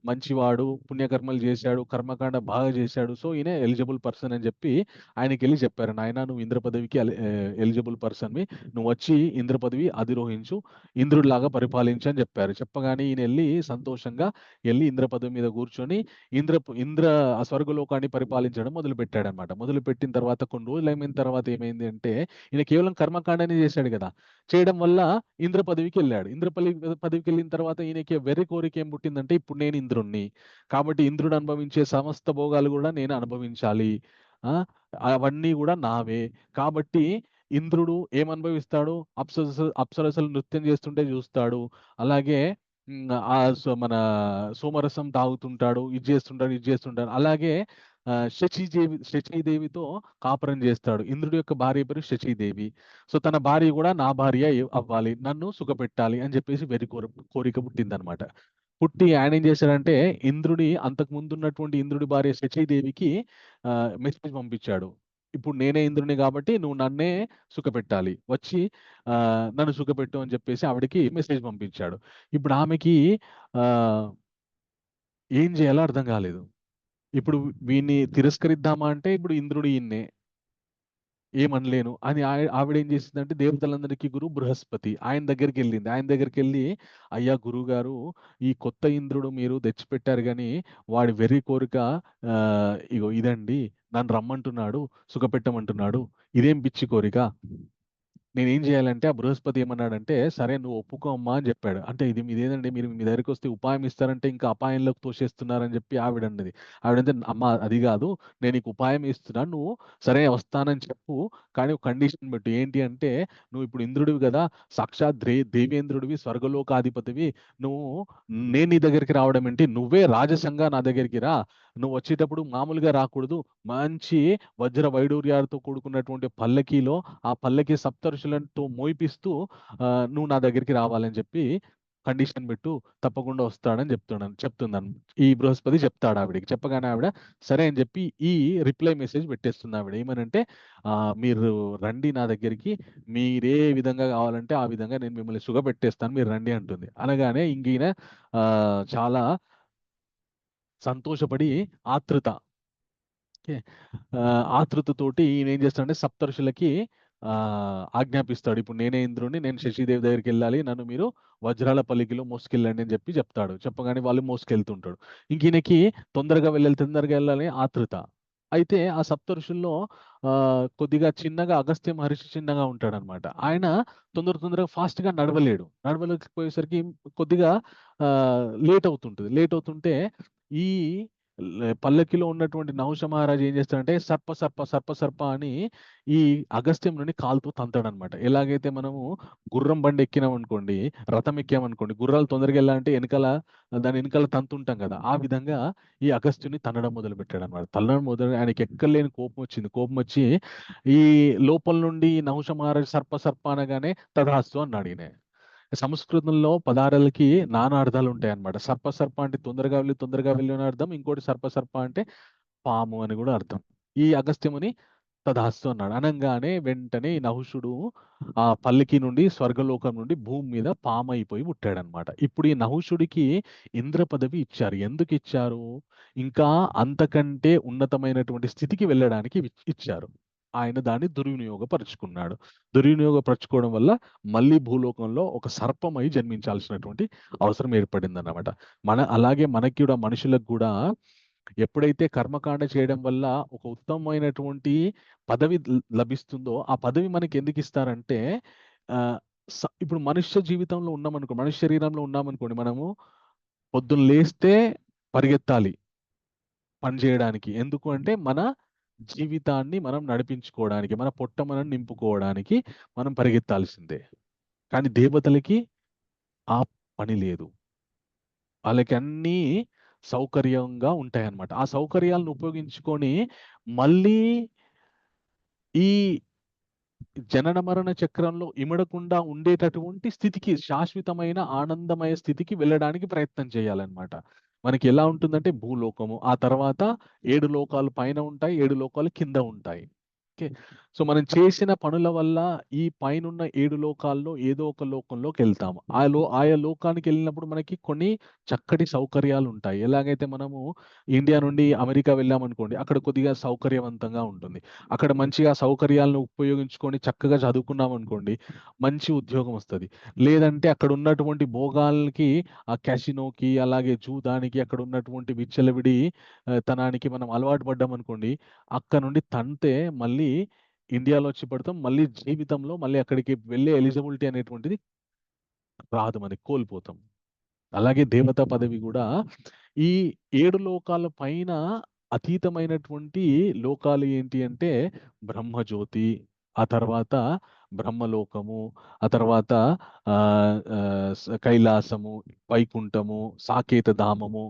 మంచివాడు, పుణ్యకర్మలు చేశాడు, కర్మకాండ బాగా చేశాడు, సో ఈయన ఎలిజిబుల్ పర్సన్ అని చెప్పి ఆయనకి వెళ్ళి చెప్పారు, నాయన నువ్వు ఇంద్ర పదవికి ఎలిజిబుల్ పర్సన్వి, నువ్వు వచ్చి ఇంద్ర పదవి అధిరోహించు, ఇంద్రుడిలాగా పరిపాలించు అని చెప్పారు. చెప్పగానే ఈయన వెళ్ళి సంతోషంగా వెళ్ళి ఇంద్ర పదవి మీద కూర్చొని ఇంద్ర స్వర్గలోకాన్ని పరిపాలించడం మొదలు పెట్టాడనమాట. మొదలు పెట్టిన తర్వాత కొన్ని రోజులు అయిన తర్వాత ఏమైంది అంటే ఈయన కేవలం కర్మకాండనే చేశాడు కదా, చేయడం వల్ల ఇంద్ర పదవికి వెళ్ళాడు. ఇంద్ర పదవికి వెళ్ళిన తర్వాత ఈయనకి వెర్రి కోరిక ఏం పుట్టిందంటే ఇప్పుడు నేను ఇంద్రుణ్ణి, కాబట్టి ఇంద్రుడు అనుభవించే సమస్త భోగాలు కూడా నేను అనుభవించాలి, అవన్నీ కూడా నావే. కాబట్టి ఇంద్రుడు ఏమనుభవిస్తాడు, అప్సరసలు నృత్యం చేస్తుంటే చూస్తాడు, అలాగే మన సోమరసం తాగుతుంటాడు, ఇది చేస్తుంటాడు. అలాగే శచీదేవితో కాపురం చేస్తాడు. ఇంద్రుడి యొక్క భార్య పేరు శచీదేవి. సో తన భార్య కూడా నా భార్య అవ్వాలి, నన్ను సుఖపెట్టాలి అని చెప్పేసి వెర్రి కోరిక పుట్టిందనమాట. పుట్టి ఆయన ఏం చేశాడంటే అంతకు ముందు ఉన్నటువంటి ఇంద్రుడి భార్య శచీదేవికి మెసేజ్ పంపించాడు, ఇప్పుడు నేనే ఇంద్రుని కాబట్టి నువ్వు నన్నే సుఖపెట్టాలి, వచ్చి నన్ను సుఖపెట్టు అని చెప్పేసి ఆవిడకి మెసేజ్ పంపించాడు. ఇప్పుడు ఆమెకి ఏం చేయాలో అర్థం కాలేదు. ఇప్పుడు వీడిని తిరస్కరిద్దామా అంటే ఇప్పుడు ఇంద్రుడు ఈయన్నే, ఏమనలేను అని ఆవిడ ఏం చేసిందంటే దేవతలందరికీ గురు బృహస్పతి ఆయన దగ్గరికి వెళ్ళింది. ఆయన దగ్గరికి వెళ్ళి, అయ్యా గురువు గారు, ఈ కొత్త ఇంద్రుడు మీరు తెచ్చిపెట్టారు కానీ వాడి వెర్రి కోరిక ఇగో ఇదండి, నన్ను రమ్మంటున్నాడు, సుఖపెట్టమంటున్నాడు, ఇదేం పిచ్చి కోరిక, నేనేం చేయాలంటే ఆ బృహస్పతి ఏమన్నాడంటే సరే నువ్వు ఒప్పుకో అమ్మా అని చెప్పాడు. అంటే ఇదేంటండి మీరు మీ దగ్గరికి వస్తే ఉపాయం ఇస్తారంటే ఇంకా అపాయంలోకి తోసేస్తున్నారని చెప్పి ఆవిడ అన్నది. ఆవిడంటే అమ్మ అది కాదు, నేను నీకు ఉపాయం ఇస్తున్నాను, నువ్వు సరే వస్తానని చెప్పు, కానీ ఒక కండిషన్ పెట్టు, ఏంటి అంటే నువ్వు ఇప్పుడు ఇంద్రుడివి కదా, సాక్షాత్ దేవేంద్రుడివి, స్వర్గలోకాధిపతివి, నేను నీ దగ్గరికి రావడం ఏంటి, నువ్వే రాజసంగా నా దగ్గరికి రా, నువ్వు వచ్చేటప్పుడు మామూలుగా రాకూడదు, మంచి వజ్ర వైడూర్యాలతో కూడుకున్నటువంటి పల్లకీలో ఆ పల్లకి సప్తఋషులతో మోయిపిస్తూ నువ్వు నా దగ్గరికి రావాలని చెప్పి కండిషన్ పెట్టు, తప్పకుండా వస్తాడని చెప్తున్నాను ఈ బృహస్పతి చెప్తాడు ఆవిడకి. చెప్పగానే ఆవిడ సరే అని చెప్పి ఈ రిప్లై మెసేజ్ పెట్టేస్తుంది ఆవిడ. ఏమనంటే మీరు రండి నా దగ్గరికి, మీరే విధంగా కావాలంటే ఆ విధంగా నేను మిమ్మల్ని సుఖపెట్టేస్తాను, మీరు రండి అంటుంది. అనగానే ఇంకీయన చాలా సంతోషపడి ఆతృతతోటి ఈయన ఏం చేస్తాడంటే సప్తర్షులకి ఆజ్ఞాపిస్తాడు, ఇప్పుడు నేనే ఇంద్రుని, నేను శశిదేవి దగ్గరికి వెళ్ళాలి, నన్ను మీరు వజ్రాల పల్లికిలో మోసుకెళ్ళండి అని చెప్పి చెప్తాడు. చెప్పగానే వాళ్ళు మోసుకెళ్తుంటాడు. ఈయనకి తొందరగా వెళ్ళాలి ఆతృత. అయితే ఆ సప్తఋషుల్లో కొద్దిగా చిన్నగా అగస్త్య మహర్షి చిన్నగా ఉంటాడు అనమాట. ఆయన తొందరగా ఫాస్ట్ గా నడవలేకపోయేసరికి కొద్దిగా లేట్ అవుతుంటుంది. లేట్ అవుతుంటే ఈ పల్లకిలో ఉన్నటువంటి నహుష మహారాజు ఏం చేస్తాడంటే సర్ప సర్ప సర్ప సర్ప అని ఈ అగస్త్యముని కాలుతో తంతాడనమాట. ఎలాగైతే మనము గుర్రం బండి ఎక్కినాం అనుకోండి, రథం ఎక్కామనుకోండి, గుర్రాలు తొందరగా వెళ్ళాలంటే దాని వెనకాల తంతుంటాం కదా, ఆ విధంగా ఈ అగస్త్యుని తన్నడం మొదలు పెట్టాడు అనమాట. తన్నడం మొదలు ఆయనకి ఎక్కలేని కోపం వచ్చింది. కోపం వచ్చి ఈ లోపల నుండి నహుష మహారాజు సర్ప సర్ప అనగానే తథాస్తు అన్నాడు ఈయన. సంస్కృతంలో పదాలకి నానా అర్థాలు ఉంటాయి అన్నమాట. సర్ప సర్ప అంటే తొందరగా వెళ్ళి అని అర్థం. ఇంకోటి సర్ప సర్ప అంటే పాము అని కూడా అర్థం. ఈ అగస్త్యముని తదాస్తు అన్నాడు. అనగానే వెంటనే ఈ నహుషుడు ఆ పల్లకి నుండి స్వర్గలోకం నుండి భూమి మీద పాము అయిపోయి పుట్టాడనమాట. ఇప్పుడు ఈ నహుషుడికి ఇంద్ర పదవి ఇచ్చారు. ఎందుకు ఇచ్చారు? ఇంకా అంతకంటే ఉన్నతమైనటువంటి స్థితికి వెళ్ళడానికి ఇచ్చారు. ఆయన దాన్ని దుర్వినియోగపరుచుకున్నాడు. దుర్వినియోగపరచుకోవడం వల్ల మళ్ళీ భూలోకంలో ఒక సర్పమై జన్మించాల్సినటువంటి అవసరం ఏర్పడింది అన్నమాట. అలాగే మనకి కూడా, మనుషులకు కూడా ఎప్పుడైతే కర్మకాండ చేయడం వల్ల ఒక ఉత్తమమైనటువంటి పదవి లభిస్తుందో, ఆ పదవి మనకి ఎందుకు ఇస్తారంటే, ఇప్పుడు మనుష్య జీవితంలో ఉన్నామనుకో, మనుష్య శరీరంలో ఉన్నామనుకోండి, మనము పొద్దున్న లేస్తే పరిగెత్తాలి పని చేయడానికి. ఎందుకు అంటే మన జీవితాన్ని మనం నడిపించుకోవడానికి, మన పొట్ట మనం నింపుకోవడానికి మనం పరిగెత్తాల్సిందే. కానీ దేవతలకి ఆ పని లేదు. వాళ్ళకి అన్నీ సౌకర్యంగా ఉంటాయన్నమాట. ఆ సౌకర్యాలను ఉపయోగించుకొని మళ్ళీ ఈ జనన మరణ చక్రంలో ఇమడకుండా ఉండేటటువంటి స్థితికి, శాశ్వతమైన ఆనందమయ స్థితికి వెళ్ళడానికి ప్రయత్నం చేయాలన్నమాట. మనకి ఎలా ఉంటుందంటే భూలోకము, ఆ తర్వాత 7 లోకాలు పైన ఉంటాయి, 7 లోకాలు కింద ఉంటాయి. ఓకే. సో మనం చేసిన పనుల వల్ల ఈ పైనున్న 7 లోకాల్లో ఏదో ఒక లోకంలోకి వెళ్తాము. ఆయా లోకానికి వెళ్ళినప్పుడు మనకి కొన్ని చక్కటి సౌకర్యాలు ఉంటాయి. ఎలాగైతే మనము ఇండియా నుండి అమెరికా వెళ్ళామనుకోండి, అక్కడ కొద్దిగా సౌకర్యవంతంగా ఉంటుంది. అక్కడ మంచిగా సౌకర్యాలను ఉపయోగించుకొని చక్కగా చదువుకున్నాం అనుకోండి, మంచి ఉద్యోగం వస్తుంది. లేదంటే అక్కడ ఉన్నటువంటి భోగాలకి, ఆ క్యాసినోకి, అలాగే జూదానికి, అక్కడ ఉన్నటువంటి విచ్చలవిడి తనానికి మనం అలవాటు పడ్డాం అనుకోండి, అక్కడ నుండి తంతే మళ్ళీ ఇండియాలో వచ్చి పడతాం. మళ్ళీ జీవితంలో మళ్ళీ అక్కడికి వెళ్ళే ఎలిజిబిలిటీ అనేటువంటిది రాదు, మనకి కోల్పోతాం. అలాగే దేవతా పదవి కూడా ఈ 7 లోకాల పైన అతీతమైనటువంటి లోకాలు ఏంటి అంటే బ్రహ్మజ్యోతి, ఆ తర్వాత బ్రహ్మలోకము, ఆ తర్వాత కైలాసము, వైకుంఠము, సాకేత ధామము,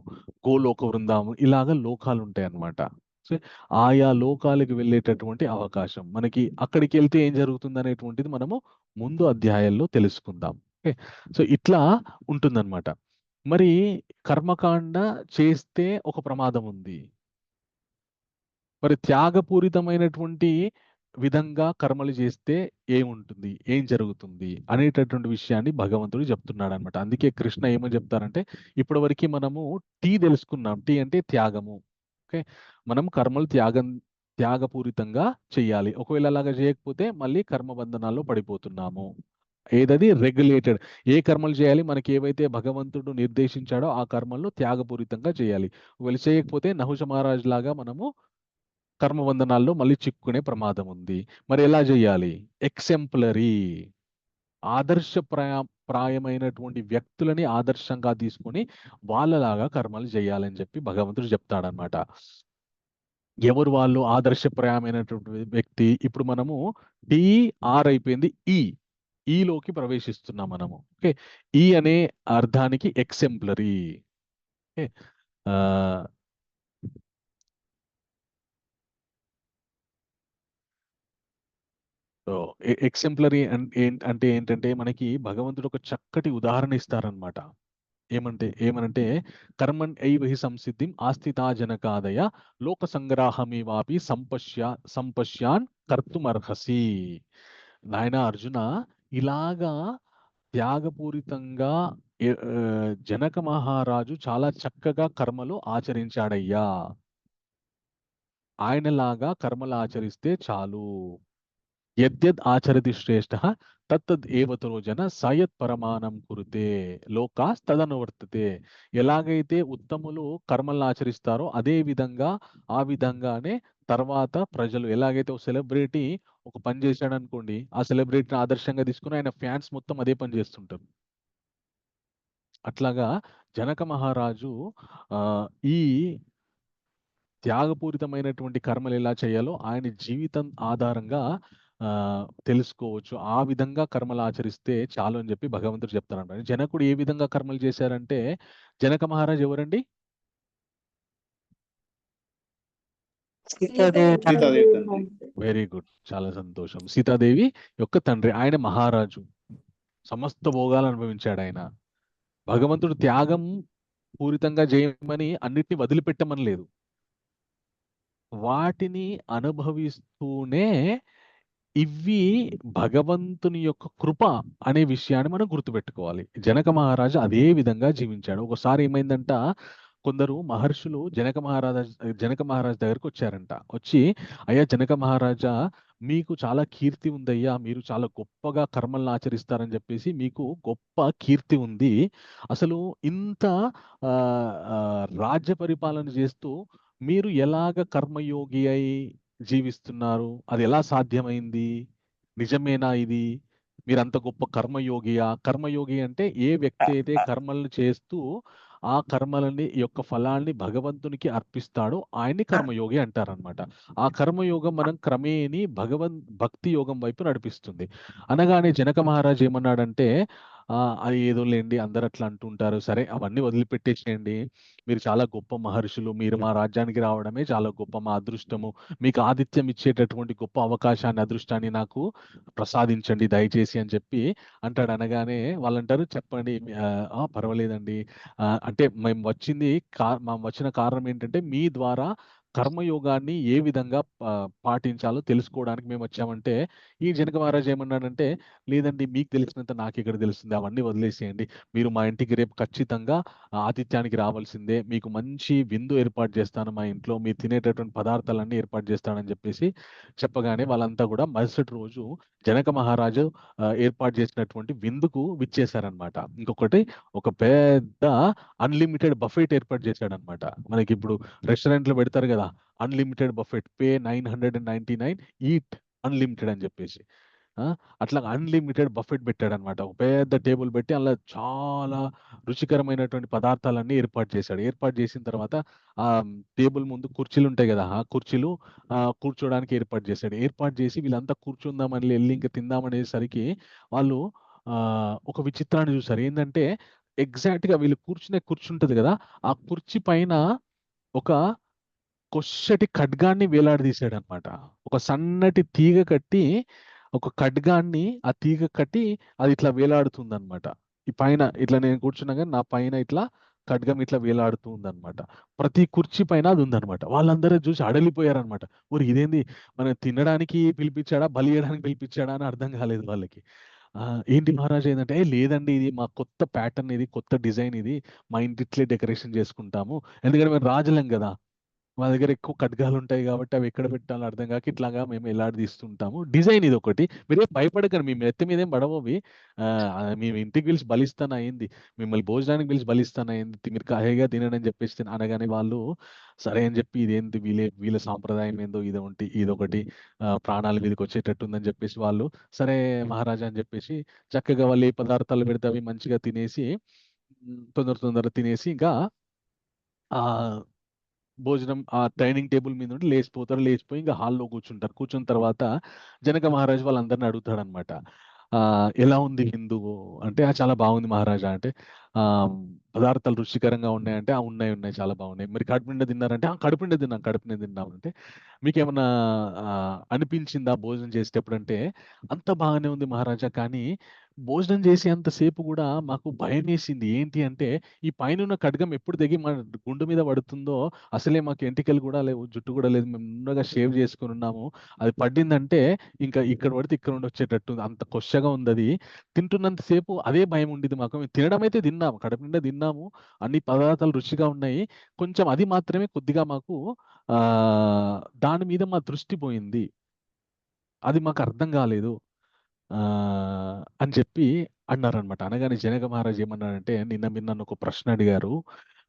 గోలోక వృందాము, ఇలాగ లోకాలు ఉంటాయి అన్నమాట. సో ఆయా లోకాలకు వెళ్ళేటటువంటి అవకాశం మనకి, అక్కడికి వెళ్తే ఏం జరుగుతుంది అనేటువంటిది మనము ముందు అధ్యాయాల్లో తెలుసుకుందాం. ఓకే. సో ఇట్లా ఉంటుందన్నమాట. మరి కర్మకాండ చేస్తే ఒక ప్రమాదం ఉంది. మరి త్యాగపూరితమైనటువంటి విధంగా కర్మలు చేస్తే ఏముంటుంది, ఏం జరుగుతుంది అనేటటువంటి విషయాన్ని భగవంతుడు చెప్తున్నాడు అనమాట. అందుకే కృష్ణ ఏమని చెప్తారంటే, ఇప్పటివరకు మనము టీ తెలుసుకున్నాం. టీ అంటే త్యాగము. ఓకే. మనం కర్మలు త్యాగపూరితంగా చేయాలి. ఒకవేళ అలాగా చేయకపోతే మళ్ళీ కర్మబంధనాల్లో పడిపోతున్నాము. ఏదది రెగ్యులేటెడ్, ఏ కర్మలు చేయాలి, మనకి ఏవైతే భగవంతుడు నిర్దేశించాడో ఆ కర్మలను త్యాగపూరితంగా చేయాలి. ఒకవేళ చేయకపోతే నహుష మహారాజ్ లాగా మనము కర్మబంధనాల్లో మళ్ళీ చిక్కుకునే ప్రమాదం ఉంది. మరి ఎలా చేయాలి? ఎక్సెంప్లరీ, ప్రాయమైనటువంటి వ్యక్తులని ఆదర్శంగా తీసుకొని వాళ్ళలాగా కర్మలు చేయాలని చెప్పి భగవంతుడు చెప్తాడనమాట. ఎవరు వాళ్ళు ఆదర్శప్రాయమైనటువంటి వ్యక్తి? ఇప్పుడు మనము టిఆర్ అయిపోయింది, ఈలోకి ప్రవేశిస్తున్నాం మనము. ఓకే. ఈ అనే అర్థానికి ఎక్సెంప్లరీ. ఓకే. సో ఎక్సెంప్లరీ అంటే ఏంటంటే, మనకి భగవంతుడు ఒక చక్కటి ఉదాహరణ ఇస్తారనమాట. ఏమనంటే కర్మన్ ఐవహి సంసిద్ధిం ఆస్థితా జనకాదయ లోక సంగ్రాహమేవాపి సంపశ్యాన్ కర్తుమర్హసి. నాయన అర్జున, ఇలాగా త్యాగపూరితంగా జనక మహారాజు చాలా చక్కగా కర్మలు ఆచరించాడయ్యా. ఆయనలాగా కర్మలు ఆచరిస్తే చాలు. యద్యద్ ఆచరతి శ్రేష్ఠ తత్తద్ ఏవతో జన సయత్ పరమానం కురుతే లోకాస్ తదనువర్తతే. ఎలాగైతే ఉత్తములు కర్మలను ఆచరిస్తారో అదే విధంగా, ఆ విధంగానే తర్వాత ప్రజలు, ఎలాగైతే ఒక సెలబ్రిటీ ఒక పని చేశాడు అనుకోండి, ఆ సెలబ్రిటీని ఆదర్శంగా తీసుకుని ఆయన ఫ్యాన్స్ మొత్తం అదే పని చేస్తుంటారు. అట్లాగా జనక మహారాజు ఈ త్యాగపూరితమైనటువంటి కర్మలు ఎలా చేయాలో ఆయన జీవితం ఆధారంగా తెలుసుకోవచ్చు. ఆ విధంగా కర్మలు ఆచరిస్తే చాలు అని చెప్పి భగవంతుడు చెప్తారన్నమాట. జనకుడు ఏ విధంగా కర్మలు చేశారంటే, జనక మహారాజ్ ఎవరండి? సీతాదేవి తన సీతాదేవి తండ్రి. వెరీ గుడ్, చాలా సంతోషం. సీతాదేవి యొక్క తండ్రి. ఆయన మహారాజు, సమస్త భోగాలు అనుభవించాడు ఆయన. భగవంతుడు త్యాగం పూరితంగా చేయమని అన్నిటిని వదిలిపెట్టమని లేదు, వాటిని అనుభవిస్తూనే ఇవి భగవంతుని యొక్క కృప అనే విషయాన్ని మనం గుర్తుపెట్టుకోవాలి. జనక మహారాజు అదే విధంగా జీవించాడు. ఒకసారి ఏమైందంట, కొందరు మహర్షులు జనక మహారాజ్ దగ్గరకు వచ్చారంట. వచ్చి, అయ్యా జనక మహారాజా, మీకు చాలా కీర్తి ఉందయ్యా, మీరు చాలా గొప్పగా కర్మలను ఆచరిస్తారని చెప్పేసి మీకు గొప్ప కీర్తి ఉంది. అసలు ఇంత రాజ్య పరిపాలన చేస్తూ మీరు ఎలాగ కర్మయోగి అయి జీవిస్తున్నారు? అది ఎలా సాధ్యమైంది? నిజమేనా ఇది? మీరంత గొప్ప కర్మయోగియా? కర్మయోగి అంటే ఏ వ్యక్తి అయితే కర్మలను చేస్తూ ఆ కర్మలని యొక్క ఫలాన్ని భగవంతునికి అర్పిస్తాడో ఆయన్ని కర్మయోగి అంటారనమాట. ఆ కర్మయోగం మనం క్రమేణి భక్తి యోగం వైపు నడిపిస్తుంది. అనగానే జనక మహారాజ్ ఏమన్నాడంటే, అది ఏదో లేండి, అందరు అట్లా అంటుంటారు, సరే అవన్నీ వదిలిపెట్టేసేయండి, మీరు చాలా గొప్ప మహర్షులు, మీరు మా రాజ్యానికి రావడమే చాలా గొప్ప, మా అదృష్టము, మీకు ఆతిథ్యం ఇచ్చేటటువంటి గొప్ప అవకాశాన్ని, అదృష్టాన్ని నాకు ప్రసాదించండి దయచేసి అని చెప్పి అంటాడు. అనగానే వాళ్ళంటారు, చెప్పండి. పర్వాలేదండి, అంటే మేము వచ్చిన కారణం ఏంటంటే మీ ద్వారా కర్మయోగాన్ని ఏ విధంగా పాటించాలో తెలుసుకోవడానికి మేము వచ్చామంటే, ఈ జనక మహారాజ్ ఏమన్నాడంటే, లేదండి మీకు తెలిసినంత నాకు ఇక్కడ తెలుస్తుంది, అవన్నీ వదిలేసేయండి, మీరు మా ఇంటికి రేపు ఖచ్చితంగా ఆతిథ్యానికి రావాల్సిందే, మీకు మంచి విందు ఏర్పాటు చేస్తాను మా ఇంట్లో, మీరు తినేటటువంటి పదార్థాలన్నీ ఏర్పాటు చేస్తానని చెప్పేసి చెప్పగానే వాళ్ళంతా కూడా మరుసటి రోజు జనక మహారాజు ఏర్పాటు చేసినటువంటి విందుకు విచ్చేశారనమాట. ఇంకొకటి, ఒక పెద్ద అన్లిమిటెడ్ బఫెట్ ఏర్పాటు చేశాడనమాట. మనకి ఇప్పుడు రెస్టారెంట్లో పెడతారు కదా, unlimited buffet, pay 999, eat unlimited అని చెప్పేసి. అట్లా అన్లిమిటెడ్ బఫెట్ పెట్టాడనమాట. ఒక పెద్ద టేబుల్ పెట్టి అందులో చాలా రుచికరమైనటువంటి పదార్థాలన్నీ ఏర్పాటు చేశాడు. ఏర్పాటు చేసిన తర్వాత ఆ టేబుల్ ముందు కుర్చీలు ఉంటాయి కదా, ఆ కుర్చీలు కూర్చోడానికి ఏర్పాటు చేశాడు. ఏర్పాటు చేసి వీళ్ళంతా కూర్చుందామని వెళ్ళి ఇంకా తిందామనేసరికి వాళ్ళు ఒక విచిత్రాన్ని చూసారు. ఏంటంటే, ఎగ్జాక్ట్ గా వీళ్ళు కూర్చుంటది కదా, ఆ కుర్చీ పైన ఒక కొచ్చటి ఖడ్గాన్ని వేలాడదీశాడు అనమాట. ఒక సన్నటి తీగ కట్టి, ఒక ఖడ్గాన్ని ఆ తీగ కట్టి అది ఇట్లా వేలాడుతుంది అనమాట. ఈ పైన ఇట్లా నేను కూర్చున్నా కానీ నా పైన ఇట్లా ఖడ్గం ఇట్లా వేలాడుతూ ఉందన్నమాట. ప్రతి కుర్చీ పైన అది ఉందన్నమాట. వాళ్ళందరూ చూసి అడలిపోయారనమాట. ఊరి ఇదేంది, మనం తినడానికి పిలిపించాడా, బలి చేయడానికి పిలిపించాడా అని అర్థం కాలేదు వాళ్ళకి. ఏంటి మహారాజా ఏంటంటే, లేదండి ఇది మా కొత్త ప్యాటర్న్, ఇది కొత్త డిజైన్, ఇది మా ఇంటి ఇట్లే డెకరేషన్ చేసుకుంటాము, ఎందుకంటే మేము రాజులం కదా, మా దగ్గర ఎక్కువ ఖడ్గాలు ఉంటాయి కాబట్టి అవి ఎక్కడ పెట్టాలో అర్థం కాక ఇట్లాగా మేము ఎలాడదీస్తుంటాము, డిజైన్ ఇది ఒకటి, మీరేం భయపడకండి, మీ ఎత్తి మీదేం పడవవి, మేము ఇంటికి పిలిచి బలిస్తాను అయింది, మిమ్మల్ని భోజనానికి పిలిచి బలిస్తాను అయింది, మీరు హాయిగా తినని అని చెప్పేసి అనగానే వాళ్ళు సరే అని చెప్పి, ఇదేంటి వీళ్ళ సాంప్రదాయం ఏందో ఇదొకటి ప్రాణాల మీదకి వచ్చేటట్టు ఉందని చెప్పేసి వాళ్ళు, సరే మహారాజా అని చెప్పేసి చక్కగా వాళ్ళు ఏ పదార్థాలు పెడితే అవి మంచిగా తినేసి తొందర తినేసి ఇంకా ఆ భోజనం ఆ డైనింగ్ టేబుల్ మీద నుండి లేచిపోయి ఇంకా హాల్లో కూర్చుంటారు. కూర్చున్న తర్వాత జనక మహారాజు వాళ్ళందరిని అడుగుతాడు అనమాట, ఎలా ఉంది విందు అంటే, చాలా బాగుంది మహారాజా అంటే, పదార్థాలు రుచికరంగా ఉన్నాయంటే, ఉన్నాయి చాలా బాగున్నాయి, మరి కడుపు నిండా తిన్నారంటే, కడుపు నిండా తిన్నాం అంటే, మీకేమన్నా అనిపించిందా భోజనం చేసేటప్పుడు అంటే, అంత బాగానే ఉంది మహారాజా, కానీ భోజనం చేసేంతసేపు కూడా మాకు భయం వేసింది. ఏంటి అంటే, ఈ పైన ఖడ్గం ఎప్పుడు తెగి మన గుండు మీద పడుతుందో, అసలే మాకు ఎంటికలు కూడా లేవు, జుట్టు కూడా లేదు, మేము ముందుగా షేవ్ చేసుకుని ఉన్నాము, అది పడిందంటే ఇంకా ఇక్కడ పడితే ఇక్కడ ఉండి వచ్చేటట్టు అంత కొచ్చగా ఉంది, అది తింటున్నంత సేపు అదే భయం ఉండేది మాకు. మేము తినడం అయితే తిన్నాము, కడుపు నిండా తిన్నాము, అన్ని పదార్థాలు రుచిగా ఉన్నాయి, కొంచెం అది మాత్రమే కొద్దిగా మాకు దాని మీద మా దృష్టి పోయింది, అది మాకు అర్థం కాలేదు అని చెప్పి అన్నారనమాట. అనగానే జనక మహారాజ్ ఏమన్నారంటే, మీరు నన్ను ఒక ప్రశ్న అడిగారు,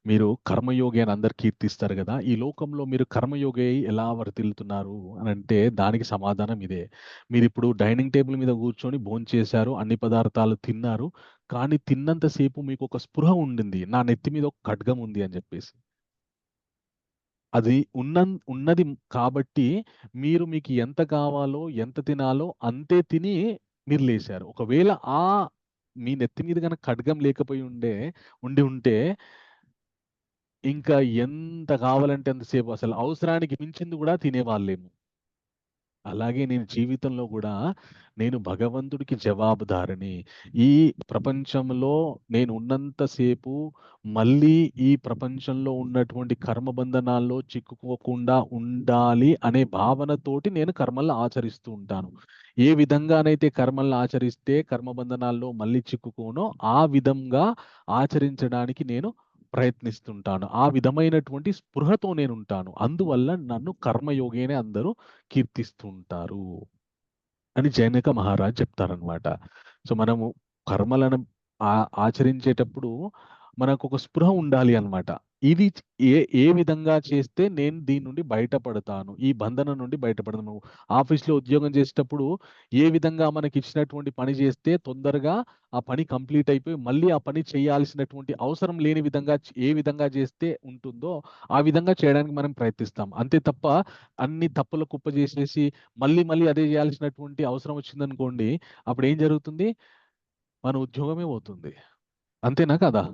మీరు కర్మయోగి అని అందరు కీర్తిస్తారు కదా, ఈ లోకంలో మీరు కర్మయోగి అయి ఎలా వర్తిల్లుతున్నారు అని అంటే, దానికి సమాధానం ఇదే, మీరు ఇప్పుడు డైనింగ్ టేబుల్ మీద కూర్చొని భోంచేశారు, అన్ని పదార్థాలు తిన్నారు, కానీ తిన్నంతసేపు మీకు ఒక స్పృహ ఉండింది, నా నెత్తి మీద ఒక ఖడ్గం ఉంది అని చెప్పేసి. అది ఉన్నది కాబట్టి మీకు ఎంత కావాలో ఎంత తినాలో అంతే తిని మీరు లేచారు. ఒకవేళ మీ నెత్తి మీద కనుక ఖడ్గం లేకపోయి ఉండి ఉంటే ఇంకా ఎంత కావాలంటే అంతసేపు అసలు అవసరానికి మించింది కూడా తినేవాళ్ళేమో. అలాగే నేను జీవితంలో కూడా నేను భగవంతుడికి జవాబుదారిని. ఈ ప్రపంచంలో నేను ఉన్నంతసేపు మళ్ళీ ఈ ప్రపంచంలో ఉన్నటువంటి కర్మబంధనాల్లో చిక్కుకోకుండా ఉండాలి అనే భావనతోటి నేను కర్మలను ఆచరిస్తూ ఉంటాను. ఏ విధంగానైతే కర్మలను ఆచరిస్తే కర్మబంధనాల్లో మళ్ళీ చిక్కుకోనో ఆ విధంగా ఆచరించడానికి నేను ప్రయత్నిస్తుంటాను. ఆ విధమైనటువంటి స్పృహతో నేను ఉంటాను. అందువల్ల నన్ను కర్మయోగి అని అందరూ కీర్తిస్తుంటారు అని జనక మహారాజ్ చెప్తారనమాట. సో మనము కర్మలను ఆచరించేటప్పుడు మనకు ఒక స్పృహ ఉండాలి అన్నమాట. ఇది ఏ విధంగా చేస్తే నేను దీని నుండి బయటపడతాను, ఈ బంధనం నుండి బయటపడతాను. ఆఫీస్లో ఉద్యోగం చేసేటప్పుడు ఏ విధంగా మనకి ఇచ్చినటువంటి పని చేస్తే తొందరగా ఆ పని కంప్లీట్ అయిపోయి మళ్ళీ ఆ పని చేయాల్సినటువంటి అవసరం లేని విధంగా ఏ విధంగా చేస్తే ఉంటుందో ఆ విధంగా చేయడానికి మనం ప్రయత్నిస్తాం. అంతే తప్ప అన్ని తప్పుల కుప్ప చేసేసి మళ్ళీ అదే చేయాల్సినటువంటి అవసరం వచ్చిందనుకోండి, అప్పుడు ఏం జరుగుతుంది? మన ఉద్యోగమే పోతుంది. అంతేనా కదా?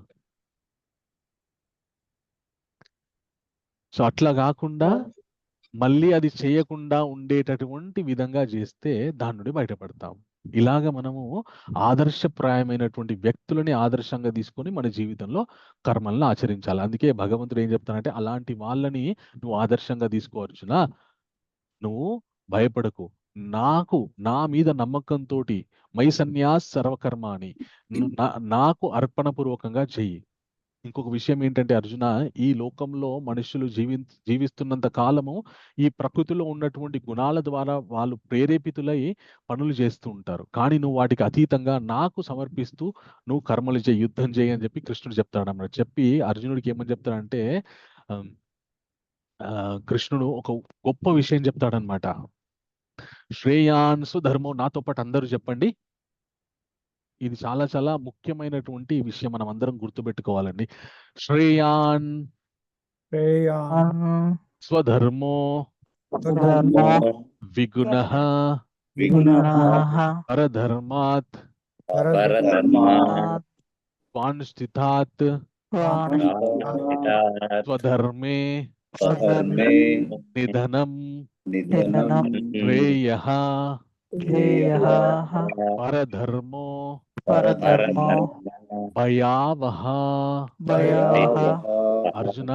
సో అట్లా కాకుండా మళ్ళీ అది చేయకుండా ఉండేటటువంటి విధంగా చేస్తే దాని నుండి బయటపడతాం. ఇలాగ మనము ఆదర్శప్రాయమైనటువంటి వ్యక్తులని ఆదర్శంగా తీసుకొని మన జీవితంలో కర్మలను ఆచరించాలి. అందుకే భగవంతుడు ఏం చెప్తానంటే అలాంటి వాళ్ళని నువ్వు ఆదర్శంగా తీసుకోవచ్చునా, నువ్వు భయపడకు, నా మీద నమ్మకంతో మై సన్యాస్ సర్వకర్మాని నాకు అర్పణ పూర్వకంగా చెయ్యి. ఇంకొక విషయం ఏంటంటే అర్జున, ఈ లోకంలో మనుషులు జీవిస్తున్నంత కాలము ఈ ప్రకృతిలో ఉన్నటువంటి గుణాల ద్వారా వాళ్ళు ప్రేరేపితులై పనులు చేస్తూ ఉంటారు. కానీ నువ్వు వాటికి అతీతంగా నాకు సమర్పిస్తూ నువ్వు కర్మలు చేయి, యుద్ధం చేయి అని చెప్పి కృష్ణుడు చెప్తాడు అన్నమాట. చెప్పి అర్జునుడికి ఏమని చెప్తాడంటే కృష్ణుడు ఒక గొప్ప విషయం చెప్తాడనమాట. శ్రేయాన్ సుధర్మో, నాతో పాటు అందరూ చెప్పండి. ఇది చాలా చాలా ముఖ్యమైనటువంటి విషయం, మనం అందరం గుర్తుపెట్టుకోవాలండి. శ్రేయాన్ స్వధర్మో విగుణః పరధర్మాత్ స్వానుష్ఠితాత్ స్వధర్మే నిధనం శ్రేయః పరధర్మో భయావహ. అర్జున,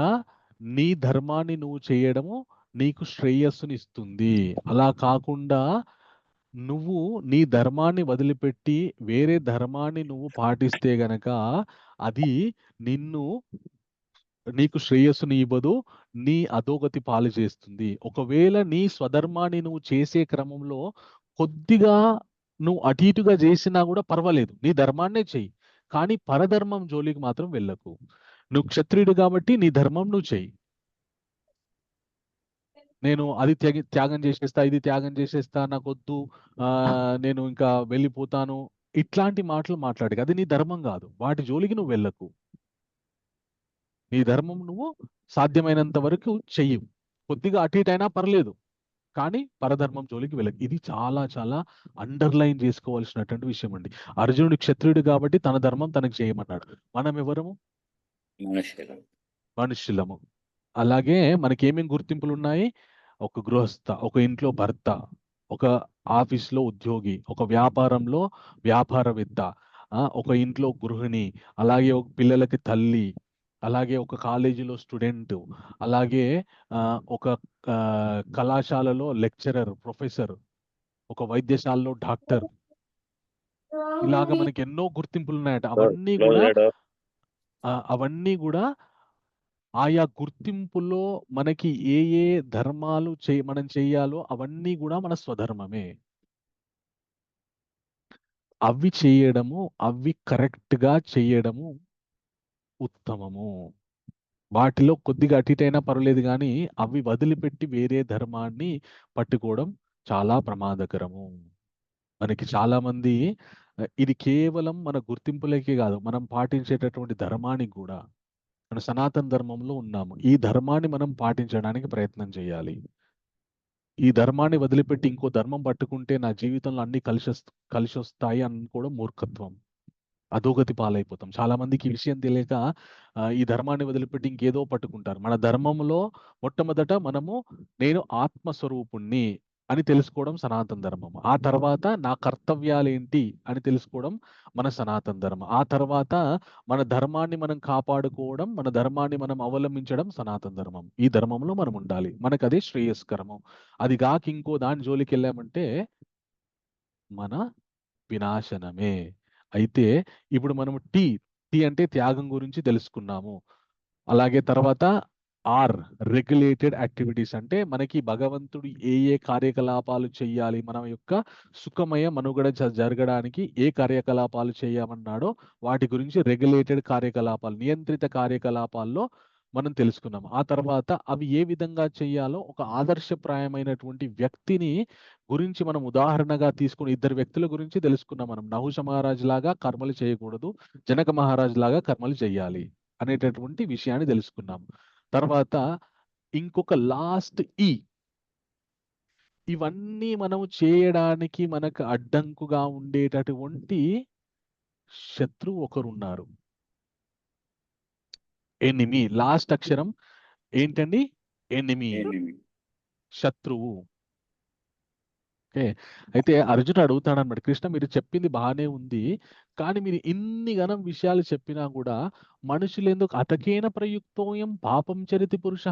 నీ ధర్మాన్ని నువ్వు చేయడము నీకు శ్రేయస్సునిస్తుంది. అలా కాకుండా నువ్వు నీ ధర్మాన్ని వదిలిపెట్టి వేరే ధర్మాన్ని నువ్వు పాటిస్తే గనక అది నీకు శ్రేయస్సుని ఇవ్వదు, నీ అధోగతి పాలు చేస్తుంది. ఒకవేళ నీ స్వధర్మాన్ని నువ్వు చేసే క్రమంలో కొద్దిగా నువ్వు అటు ఇటుగా చేసినా కూడా పర్వాలేదు, నీ ధర్మాన్నే చెయ్యి, కానీ పరధర్మం జోలికి మాత్రం వెళ్ళకు. నువ్వు క్షత్రియుడు కాబట్టి నీ ధర్మం నువ్వు చెయ్యి. నేను అది త్యాగం చేసేస్తా, ఇది త్యాగం చేసేస్తా, నాకొద్దు, నేను ఇంకా వెళ్ళిపోతాను, ఇట్లాంటి మాటలు మాట్లాడక, అది నీ ధర్మం కాదు, వాటి జోలికి నువ్వు వెళ్ళకు. నీ ధర్మం నువ్వు సాధ్యమైనంత వరకు చెయ్యి, కొద్దిగా అటు ఇటు అయినా పర్లేదు, కానీ పరధర్మం జోలికి వెళ్ళకు. ఇది చాలా చాలా అండర్లైన్ చేసుకోవాల్సినటువంటి విషయం అండి. అర్జునుడు క్షత్రియుడు కాబట్టి తన ధర్మం తనకు చేయమన్నాడు. మనం ఎవరము? మనుష్యులము. అలాగే మనకేమేం గుర్తింపులు ఉన్నాయి? ఒక గృహస్థ, ఒక ఇంట్లో భర్త, ఒక ఆఫీస్లో ఉద్యోగి, ఒక వ్యాపారంలో వ్యాపారవేత్త, ఒక ఇంట్లో గృహిణి, అలాగే ఒక పిల్లలకి తల్లి, అలాగే ఒక కాలేజీలో స్టూడెంట్, అలాగే ఒక కళాశాలలో లెక్చరర్, ప్రొఫెసర్, ఒక వైద్యశాలలో డాక్టర్. ఇలాగ మనకి ఎన్నో గుర్తింపులు ఉన్నాయట. అవన్నీ కూడా ఆయా గుర్తింపులో మనకి ఏ ఏ ధర్మాలు మనం చెయ్యాలో అవన్నీ కూడా మన స్వధర్మమే. అవి చేయడము, అవి కరెక్ట్ గా చేయడము ఉత్తమము. వాటిలో కొద్దిగా అటు ఇటు అయినా పర్వాలేదు, కానీ అవి వదిలిపెట్టి వేరే ధర్మాన్ని పట్టుకోవడం చాలా ప్రమాదకరము. మనకి చాలా మంది ఇది కేవలం మన గుర్తింపులకే కాదు, మనం పాటించేటటువంటి ధర్మానికి కూడా మనం సనాతన ధర్మంలో ఉన్నాము. ఈ ధర్మాన్ని మనం పాటించడానికి ప్రయత్నం చేయాలి. ఈ ధర్మాన్ని వదిలిపెట్టి ఇంకో ధర్మం పట్టుకుంటే నా జీవితంలో అన్ని కలిసి వస్తాయి అనుకోవడం మూర్ఖత్వం. అధోగతి పాలైపోతాం. చాలా మందికి ఈ విషయం తెలియక ఈ ధర్మాన్ని వదిలిపెట్టి ఇంకేదో పట్టుకుంటారు. మన ధర్మంలో మొట్టమొదట నేను ఆత్మస్వరూపుణ్ణి అని తెలుసుకోవడం సనాతన ధర్మం. ఆ తర్వాత నా కర్తవ్యాలేంటి అని తెలుసుకోవడం మన సనాతన ధర్మం. ఆ తర్వాత మన ధర్మాన్ని మనం కాపాడుకోవడం, మన ధర్మాన్ని మనం అవలంబించడం సనాతన ధర్మం. ఈ ధర్మంలో మనం ఉండాలి. మనకు అదే శ్రేయస్కరము. అది కాక ఇంకో దాని జోలికి వెళ్ళామంటే మన వినాశనమే. అయితే ఇప్పుడు మనము టీ అంటే త్యాగం గురించి తెలుసుకున్నాము. అలాగే తర్వాత రెగ్యులేటెడ్ యాక్టివిటీస్ అంటే మనకి భగవంతుడు ఏ కార్యకలాపాలు చేయాలి, మన యొక్క సుఖమయ మనుగడ జరగడానికి ఏ కార్యకలాపాలు చేయమన్నాడో వాటి గురించి రెగ్యులేటెడ్ కార్యకలాపాలు, నియంత్రిత కార్యకలాపాల్లో మనం తెలుసుకున్నాం. ఆ తర్వాత అవి ఏ విధంగా చేయాలో ఒక ఆదర్శప్రాయమైనటువంటి వ్యక్తిని గురించి మనం ఉదాహరణగా తీసుకుని ఇద్దరు వ్యక్తుల గురించి తెలుసుకున్నాం. మనం నహుష మహారాజ్ లాగా కర్మలు చేయకూడదు, జనక మహారాజ్ లాగా కర్మలు చేయాలి అనేటటువంటి విషయాన్ని తెలుసుకున్నాం. తర్వాత ఇంకొక లాస్ట్ ఇవన్నీ మనము చేయడానికి మనకు అడ్డంకుగా ఉండేటటువంటి శత్రువు ఒకరున్నారు. ఎనిమి. లాస్ట్ అక్షరం ఏంటండి? ఎనిమి, శత్రువు. ఓకే. అయితే అర్జునుడు అడుగుతాడు అనమాట, కృష్ణ మీరు చెప్పింది బాగానే ఉంది, కానీ మీరు ఇన్ని గణం విషయాలు చెప్పినా కూడా మనుషులు ఎందుకు అతకేన ప్రయుక్తోయం పాపం చరితి పురుష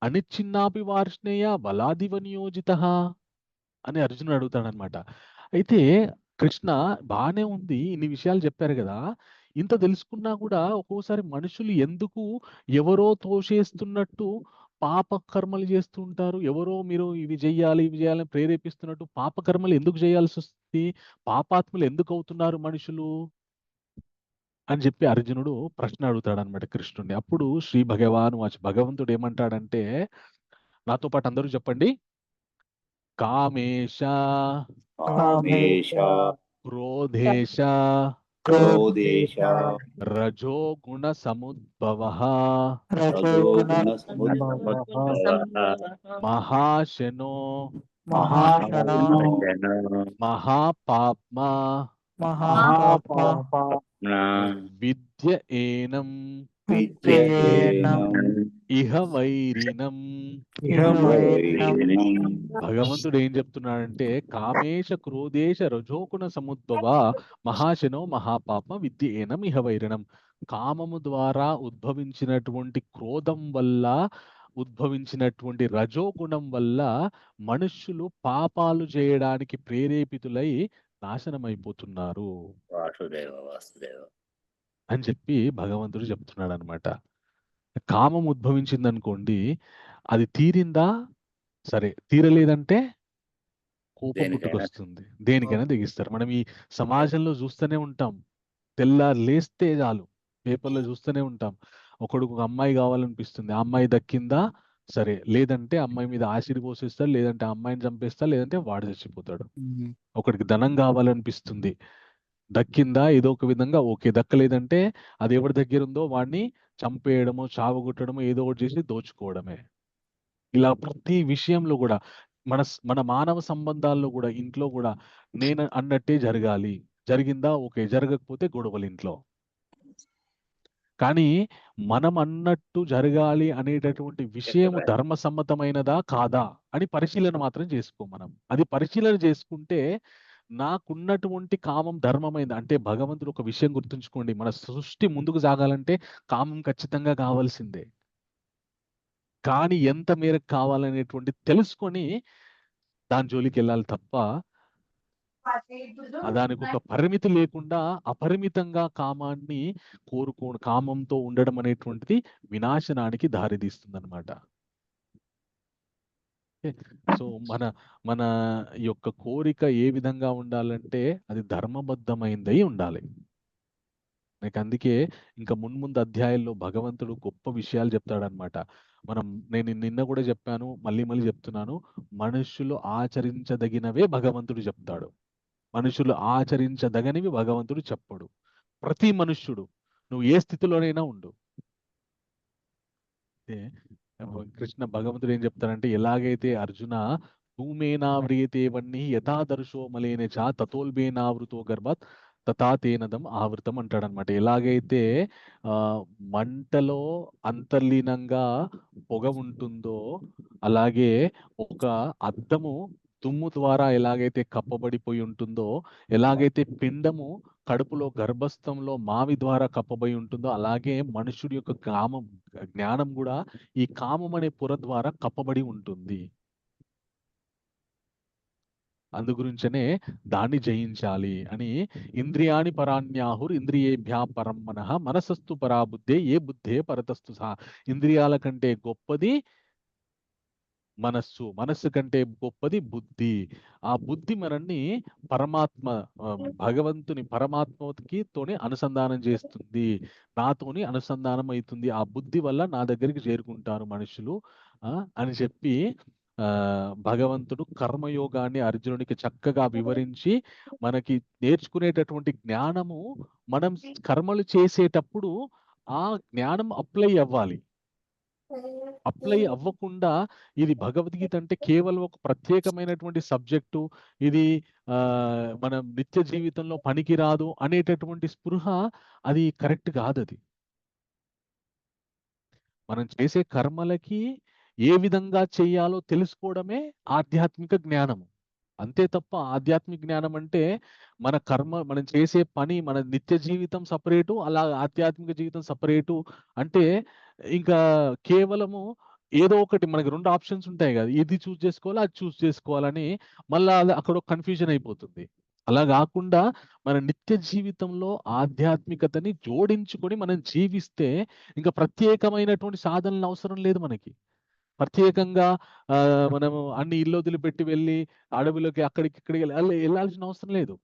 అనిచ్ఛిన్నాపి వార్ష్ణేయ బలాదివ నియోజిత అని అర్జునుడు అడుగుతాడనమాట. అయితే కృష్ణ బాగానే ఉంది, ఇన్ని విషయాలు చెప్పారు కదా, ఇంత తెలుసుకున్నా కూడా ఒక్కోసారి మనుషులు ఎందుకు ఎవరో తోసేస్తున్నట్టు పాపకర్మలు చేస్తూ ఉంటారు, ఎవరో మీరు ఇవి చేయాలని ప్రేరేపిస్తున్నట్టు పాపకర్మలు ఎందుకు చేయాల్సి వస్తుంది, పాపాత్ములు ఎందుకు అవుతున్నారు మనుషులు అని చెప్పి అర్జునుడు ప్రశ్న అడుగుతాడు అనమాట కృష్ణుడిని. అప్పుడు శ్రీ భగవంతుడు ఏమంటాడంటే, నాతో పాటు అందరూ చెప్పండి, కామేశ క్రోధేశ రజోగుణ సముద్భవః మహాశనో మహాపాప్మా విద్య ఏనం ఇహ వైరినం. భగవంతుడు ఏం చెప్తున్నాడంటే, కామేశ క్రోధేశ రజోగుణ సముద్భవ మహాశనో మహాపాప విద్య ఏనం ఇహ వైరినం. కామము ద్వారా ఉద్భవించినటువంటి క్రోధం వల్ల ఉద్భవించినటువంటి రజోగుణం వల్ల మనుష్యులు పాపాలు చేయడానికి ప్రేరేపితులై నాశనమైపోతున్నారు అని చెప్పి భగవంతుడు చెప్తున్నాడు అనమాట. కామం ఉద్భవించింది అనుకోండి, అది తీరిందా సరే, తీరలేదంటే కోపం పుట్టుకొస్తుంది, దేనికైనా దిగిస్తారు. మనం ఈ సమాజంలో చూస్తూనే ఉంటాం, తెల్లారు లేస్తే చాలు పేపర్లో చూస్తూనే ఉంటాం, ఒకడుకు ఒక అమ్మాయి కావాలనిపిస్తుంది, ఆ అమ్మాయి దక్కిందా సరే, లేదంటే అమ్మాయి మీద ఆసిడ్ పోసేస్తారు, లేదంటే అమ్మాయిని చంపేస్తారు, లేదంటే వాడు చచ్చిపోతాడు. ఒకడికి ధనం కావాలనిపిస్తుంది, దక్కిందా ఏదో ఒక విధంగా ఓకే, దక్కలేదంటే అది ఎవరి దగ్గర ఉందో వాడిని చంపేయడము, చావగొట్టడము, ఏదో ఒకటి చేసి దోచుకోవడమే. ఇలా ప్రతి విషయంలో కూడా మన మానవ సంబంధాల్లో కూడా, ఇంట్లో కూడా నేను అన్నట్టే జరగాలి, జరిగిందా ఓకే, జరగకపోతే గొడవలు ఇంట్లో. కానీ మనం అన్నట్టు జరగాలి అనేటటువంటి విషయం ధర్మసమ్మతమైనదా కాదా అని పరిశీలన మాత్రం చేసుకో. మనం అది పరిశీలన చేసుకుంటే నాకున్నటువంటి కామం ధర్మమైంది అంటే, భగవంతుడు ఒక విషయం గుర్తుంచుకోండి, మన సృష్టి ముందుకు సాగాలంటే కామం ఖచ్చితంగా కావాల్సిందే, కానీ ఎంత మేరకు కావాలనేటువంటి తెలుసుకొని దాని జోలికి వెళ్ళాలి తప్ప దానికి ఒక పరిమితి లేకుండా అపరిమితంగా కామాన్ని కామంతో ఉండడం అనేటువంటిది వినాశనానికి దారితీస్తుంది అనమాట. సో మన యొక్క కోరిక ఏ విధంగా ఉండాలంటే అది ధర్మబద్ధమైందై ఉండాలి. నాకు అందుకే ఇంకా మున్ముందు అధ్యాయాల్లో భగవంతుడు గొప్ప విషయాలు చెప్తాడనమాట. నేను నిన్న కూడా చెప్పాను, మళ్ళీ చెప్తున్నాను, మనుషులు ఆచరించదగినవే భగవంతుడు చెప్తాడు, మనుషులు ఆచరించదగనివి భగవంతుడు చెప్పడు. ప్రతి మనుష్యుడు నువ్వు ఏ స్థితిలోనైనా ఉండు, అయితే కృష్ణ భగవంతుడు ఏం చెప్తారంటే, ఎలాగైతే అర్జున ధూమేనావ్రియతే యథాదర్శో మలేన చ తతోల్బేనావృతో గర్భాత్ తథా తేనదం ఆవృతం అంటాడనమాట. ఎలాగైతే ఆ మంటలో అంతర్లీనంగా పొగ ఉంటుందో, అలాగే ఒక అద్దము దుమ్ము ద్వారా ఎలాగైతే కప్పబడిపోయి ఉంటుందో, ఎలాగైతే పిండము కడుపులో గర్భస్థంలో మావి ద్వారా కప్పబడి ఉంటుందో, అలాగే మనుషుడి యొక్క జ్ఞానం కూడా ఈ కామం అనే పొర ద్వారా కప్పబడి ఉంటుంది. అందు గురించనే దాన్ని జయించాలి అని, ఇంద్రియాణి పరాణ్యాహుర్ ఇంద్రియేభ్యా పరం మనః మనసస్తు పరా బుద్ధే ఏ బుద్ధే పరతస్తు సహా. ఇంద్రియాల కంటే గొప్పది మనస్సు, మనస్సు కంటే గొప్పది బుద్ధి. ఆ బుద్ధి మనల్ని పరమాత్మ భగవంతుని పరమాత్మకి తోని అనుసంధానం చేస్తుంది, నాతోని అనుసంధానం అవుతుంది. ఆ బుద్ధి వల్ల నా దగ్గరికి చేరుకుంటారు మనుషులు అని చెప్పి భగవంతుడు కర్మయోగాన్ని అర్జునుడికి చక్కగా వివరించి, మనకి నేర్చుకునేటటువంటి జ్ఞానము మనం కర్మలు చేసేటప్పుడు ఆ జ్ఞానం అప్లై అవ్వాలి. అప్లై అవ్వకుండా ఇది భగవద్గీత అంటే కేవలం ఒక ప్రత్యేకమైనటువంటి సబ్జెక్టు, ఇది మన నిత్య జీవితంలో పనికిరాదు అనేటటువంటి స్పృహ అది కరెక్ట్ కాదు. అది మనం చేసే కర్మలకి ఏ విధంగా చేయాలో తెలుసుకోవడమే ఆధ్యాత్మిక జ్ఞానము. అంతే తప్ప ఆధ్యాత్మిక జ్ఞానం అంటే మన కర్మ, మనం చేసే పని, మన నిత్య జీవితం సపరేటు, అలా ఆధ్యాత్మిక జీవితం సపరేటు అంటే ఇంకా కేవలము ఏదో ఒకటి మనకి 2 ఆప్షన్స్ ఉంటాయి కదా, ఇది చూస్ చేసుకోవాలి, అది చూస్ చేసుకోవాలని మళ్ళా అక్కడ కన్ఫ్యూజన్ అయిపోతుంది. అలా కాకుండా మన నిత్య జీవితంలో ఆధ్యాత్మికతని జోడించుకొని మనం జీవిస్తే ఇంకా ప్రత్యేకమైనటువంటి సాధనలు అవసరం లేదు మనకి. ప్రత్యేకంగా మనము అన్ని ఇల్లు వదిలిపెట్టి వెళ్ళి అడవిలోకి అక్కడికి ఇక్కడికి వెళ్ళాల్సిన అవసరం లేదు.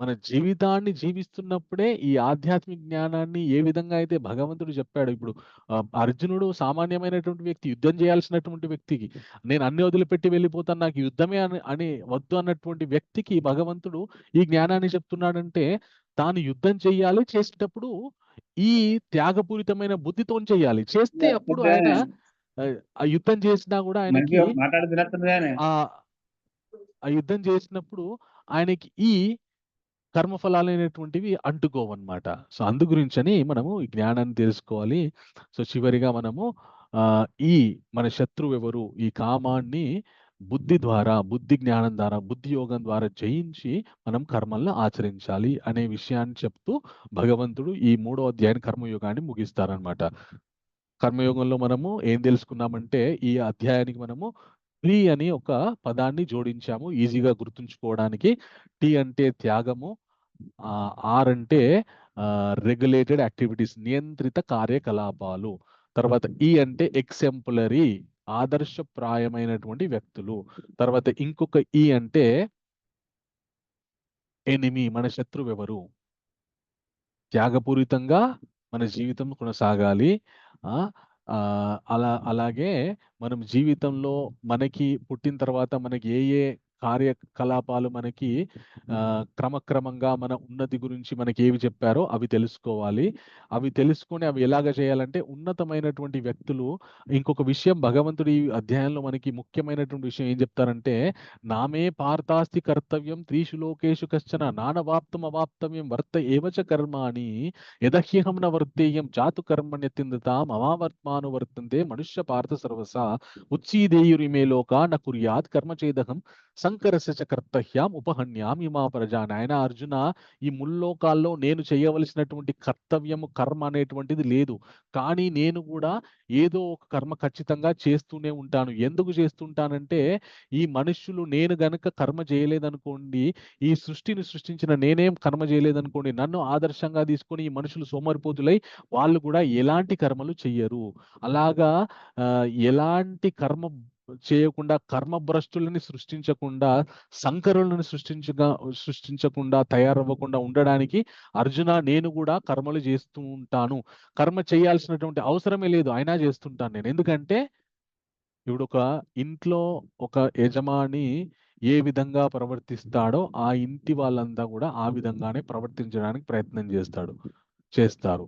మన జీవితాన్ని జీవిస్తున్నప్పుడే ఈ ఆధ్యాత్మిక జ్ఞానాన్ని ఏ విధంగా అయితే భగవంతుడు చెప్పాడు. ఇప్పుడు అర్జునుడు సామాన్యమైనటువంటి వ్యక్తి, యుద్ధం చేయాల్సినటువంటి వ్యక్తికి, నేను అన్ని వదిలిపెట్టి వెళ్ళిపోతాను, నాకు యుద్ధమే అని వద్దు అన్నటువంటి వ్యక్తికి భగవంతుడు ఈ జ్ఞానాన్ని చెప్తున్నాడంటే, తాను యుద్ధం చెయ్యాలి, చేసేటప్పుడు ఈ త్యాగపూరితమైన బుద్ధితో చెయ్యాలి. చేస్తే అప్పుడు ఆయన ఆ యుద్ధం చేసినా కూడా ఆయనకి ఆ యుద్ధం చేసినప్పుడు ఆయనకి ఈ కర్మఫలాలైనటువంటివి అంటుకోవన్నమాట. సో అందు గురించని మనము ఈ జ్ఞానాన్ని తెలుసుకోవాలి. సో చివరిగా మనము ఈ మన శత్రువు ఎవరు, ఈ కామాన్ని బుద్ధి ద్వారా, బుద్ధి జ్ఞానం ద్వారా, బుద్ధి యోగం ద్వారా జయించి మనం కర్మలను ఆచరించాలి అనే విషయాన్ని చెప్తూ భగవంతుడు ఈ 3వ అధ్యాయాన్ని కర్మయోగాన్ని ముగిస్తారనమాట. కర్మయోగంలో మనము ఏం తెలుసుకున్నామంటే, ఈ అధ్యాయానికి మనము టీ అని ఒక పదాన్ని జోడించాము ఈజీగా గుర్తుంచుకోవడానికి. టీ అంటే త్యాగము, ఆర్ అంటే రెగ్యులేటెడ్ యాక్టివిటీస్, నియంత్రిత కార్యకలాపాలు. తర్వాత ఈ అంటే ఎగ్జాంపులరీ, ఆదర్శప్రాయమైనటువంటి వ్యక్తులు. తర్వాత ఇంకొక ఈ అంటే ఎనిమి, మన శత్రువు ఎవరు. త్యాగపూరితంగా మన జీవితం కొనసాగాలి. అలాగే మనం జీవితంలో మనకి పుట్టిన తర్వాత మనకి ఏ కార్యకలాపాలు మనకి క్రమక్రమంగా మన ఉన్నతి గురించి మనకి ఏవి చెప్పారో అవి తెలుసుకోవాలి. అవి తెలుసుకొని అవి ఎలాగ చేయాలంటే, ఉన్నతమైనటువంటి వ్యక్తులు ఇంకొక విషయం భగవంతుడి అధ్యాయంలో మనకి ముఖ్యమైనటువంటి విషయం ఏం చెప్తారంటే, నామే పార్థాస్తి కర్తవ్యం త్రీషు లోకేషు కశ్చన నానవాప్తం అవాప్తవ్యం వర్త ఏవచ కర్మాణి యదహ్యహం న వర్తేయం జాతు కర్మణ్యతిందతాం అమావర్త్మాను వర్తంతే మనుష్య పార్థ సర్వస ఉచ్చీదేయురిమే లోకా న కుర్యాత్ కర్మచేదహం సంకరస్య కర్తహ్యాం ఉపహన్యాం ఇమా ప్రజా. నాయన అర్జున, ఈ ముల్లోకాల్లో నేను చేయవలసినటువంటి కర్తవ్యము, కర్మ అనేటువంటిది లేదు. కానీ నేను కూడా ఏదో ఒక కర్మ ఖచ్చితంగా చేస్తూనే ఉంటాను. ఎందుకు చేస్తుంటానంటే, ఈ మనుష్యులు నేను గనక కర్మ చేయలేదనుకోండి, ఈ సృష్టిని సృష్టించిన నేనేం కర్మ చేయలేదనుకోండి, నన్ను ఆదర్శంగా తీసుకొని ఈ మనుషులు సోమరిపోతులై వాళ్ళు కూడా ఎలాంటి కర్మలు చెయ్యరు. అలాగా ఎలాంటి కర్మ చేయకుండా, కర్మభ్రష్టులని సృష్టించకుండా, సంకరులను సృష్టించకుండా, తయారవ్వకుండా ఉండడానికి అర్జున నేను కూడా కర్మలు చేస్తూ ఉంటాను. కర్మ చేయాల్సినటువంటి అవసరమే లేదు, అయినా చేస్తుంటాను నేను. ఎందుకంటే ఇప్పుడు ఒక ఇంట్లో ఒక యజమాని ఏ విధంగా ప్రవర్తిస్తాడో ఆ ఇంటి వాళ్ళంతా కూడా ఆ విధంగానే ప్రవర్తించడానికి ప్రయత్నం చేస్తారు.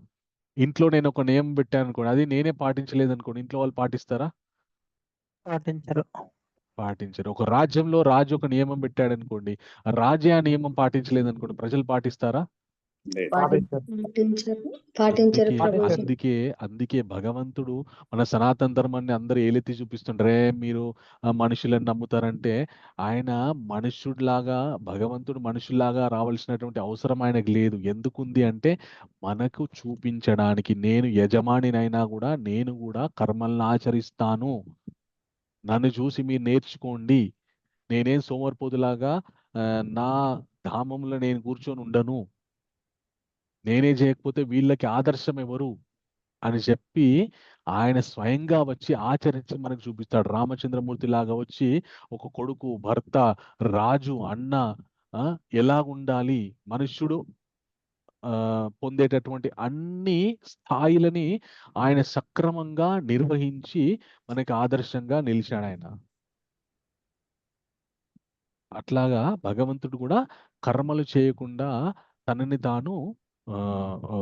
ఇంట్లో నేను ఒక నియమం పెట్టాను అనుకోండి, అది నేనే పాటించలేదు అనుకోండి, ఇంట్లో వాళ్ళు పాటిస్తారా? పాటించరు. పాటించరు. ఒక రాజ్యంలో రాజు ఒక నియమం పెట్టాడు అనుకోండి, ఆ రాజే ఆ నియమం పాటించలేదు అనుకోండి, ప్రజలు పాటిస్తారా? లేదు. పాటించరు. పాటించరు అందుకే ప్రభుజీ. అందుకే అందుకే భగవంతుడు మన సనాతన ధర్మాన్ని అందరూ ఏలెత్తి చూపిస్తుండ్రే, మీరు మనుషులను నమ్ముతారంటే, ఆయన మనుషుడిలాగా, భగవంతుడు మనుషుల్లాగా రావాల్సినటువంటి అవసరం ఆయనకు లేదు. ఎందుకుంది అంటే మనకు చూపించడానికి, నేను యజమానినైనా కూడా నేను కూడా కర్మలను ఆచరిస్తాను, నన్ను చూసి మీరు నేర్చుకోండి, నేనేం సోమరిపోతులాగా నా ధామంలో నేను కూర్చొని ఉండను, నేనే చేయకపోతే వీళ్ళకి ఆదర్శం ఎవరు అని చెప్పి ఆయన స్వయంగా వచ్చి ఆచరించి మనకు చూపిస్తాడు. రామచంద్రమూర్తి లాగా వచ్చి ఒక కొడుకు, భర్త, రాజు, అన్న ఆ, ఎలా ఉండాలి, మనుష్యుడు పొందేటటువంటి అన్ని స్థాయిలని ఆయన సక్రమంగా నిర్వహించి మనకి ఆదర్శంగా నిలిచాడు ఆయన. అట్లాగా భగవంతుడు కూడా కర్మలు చేయకుండా తనని తాను ఆ, ఆ,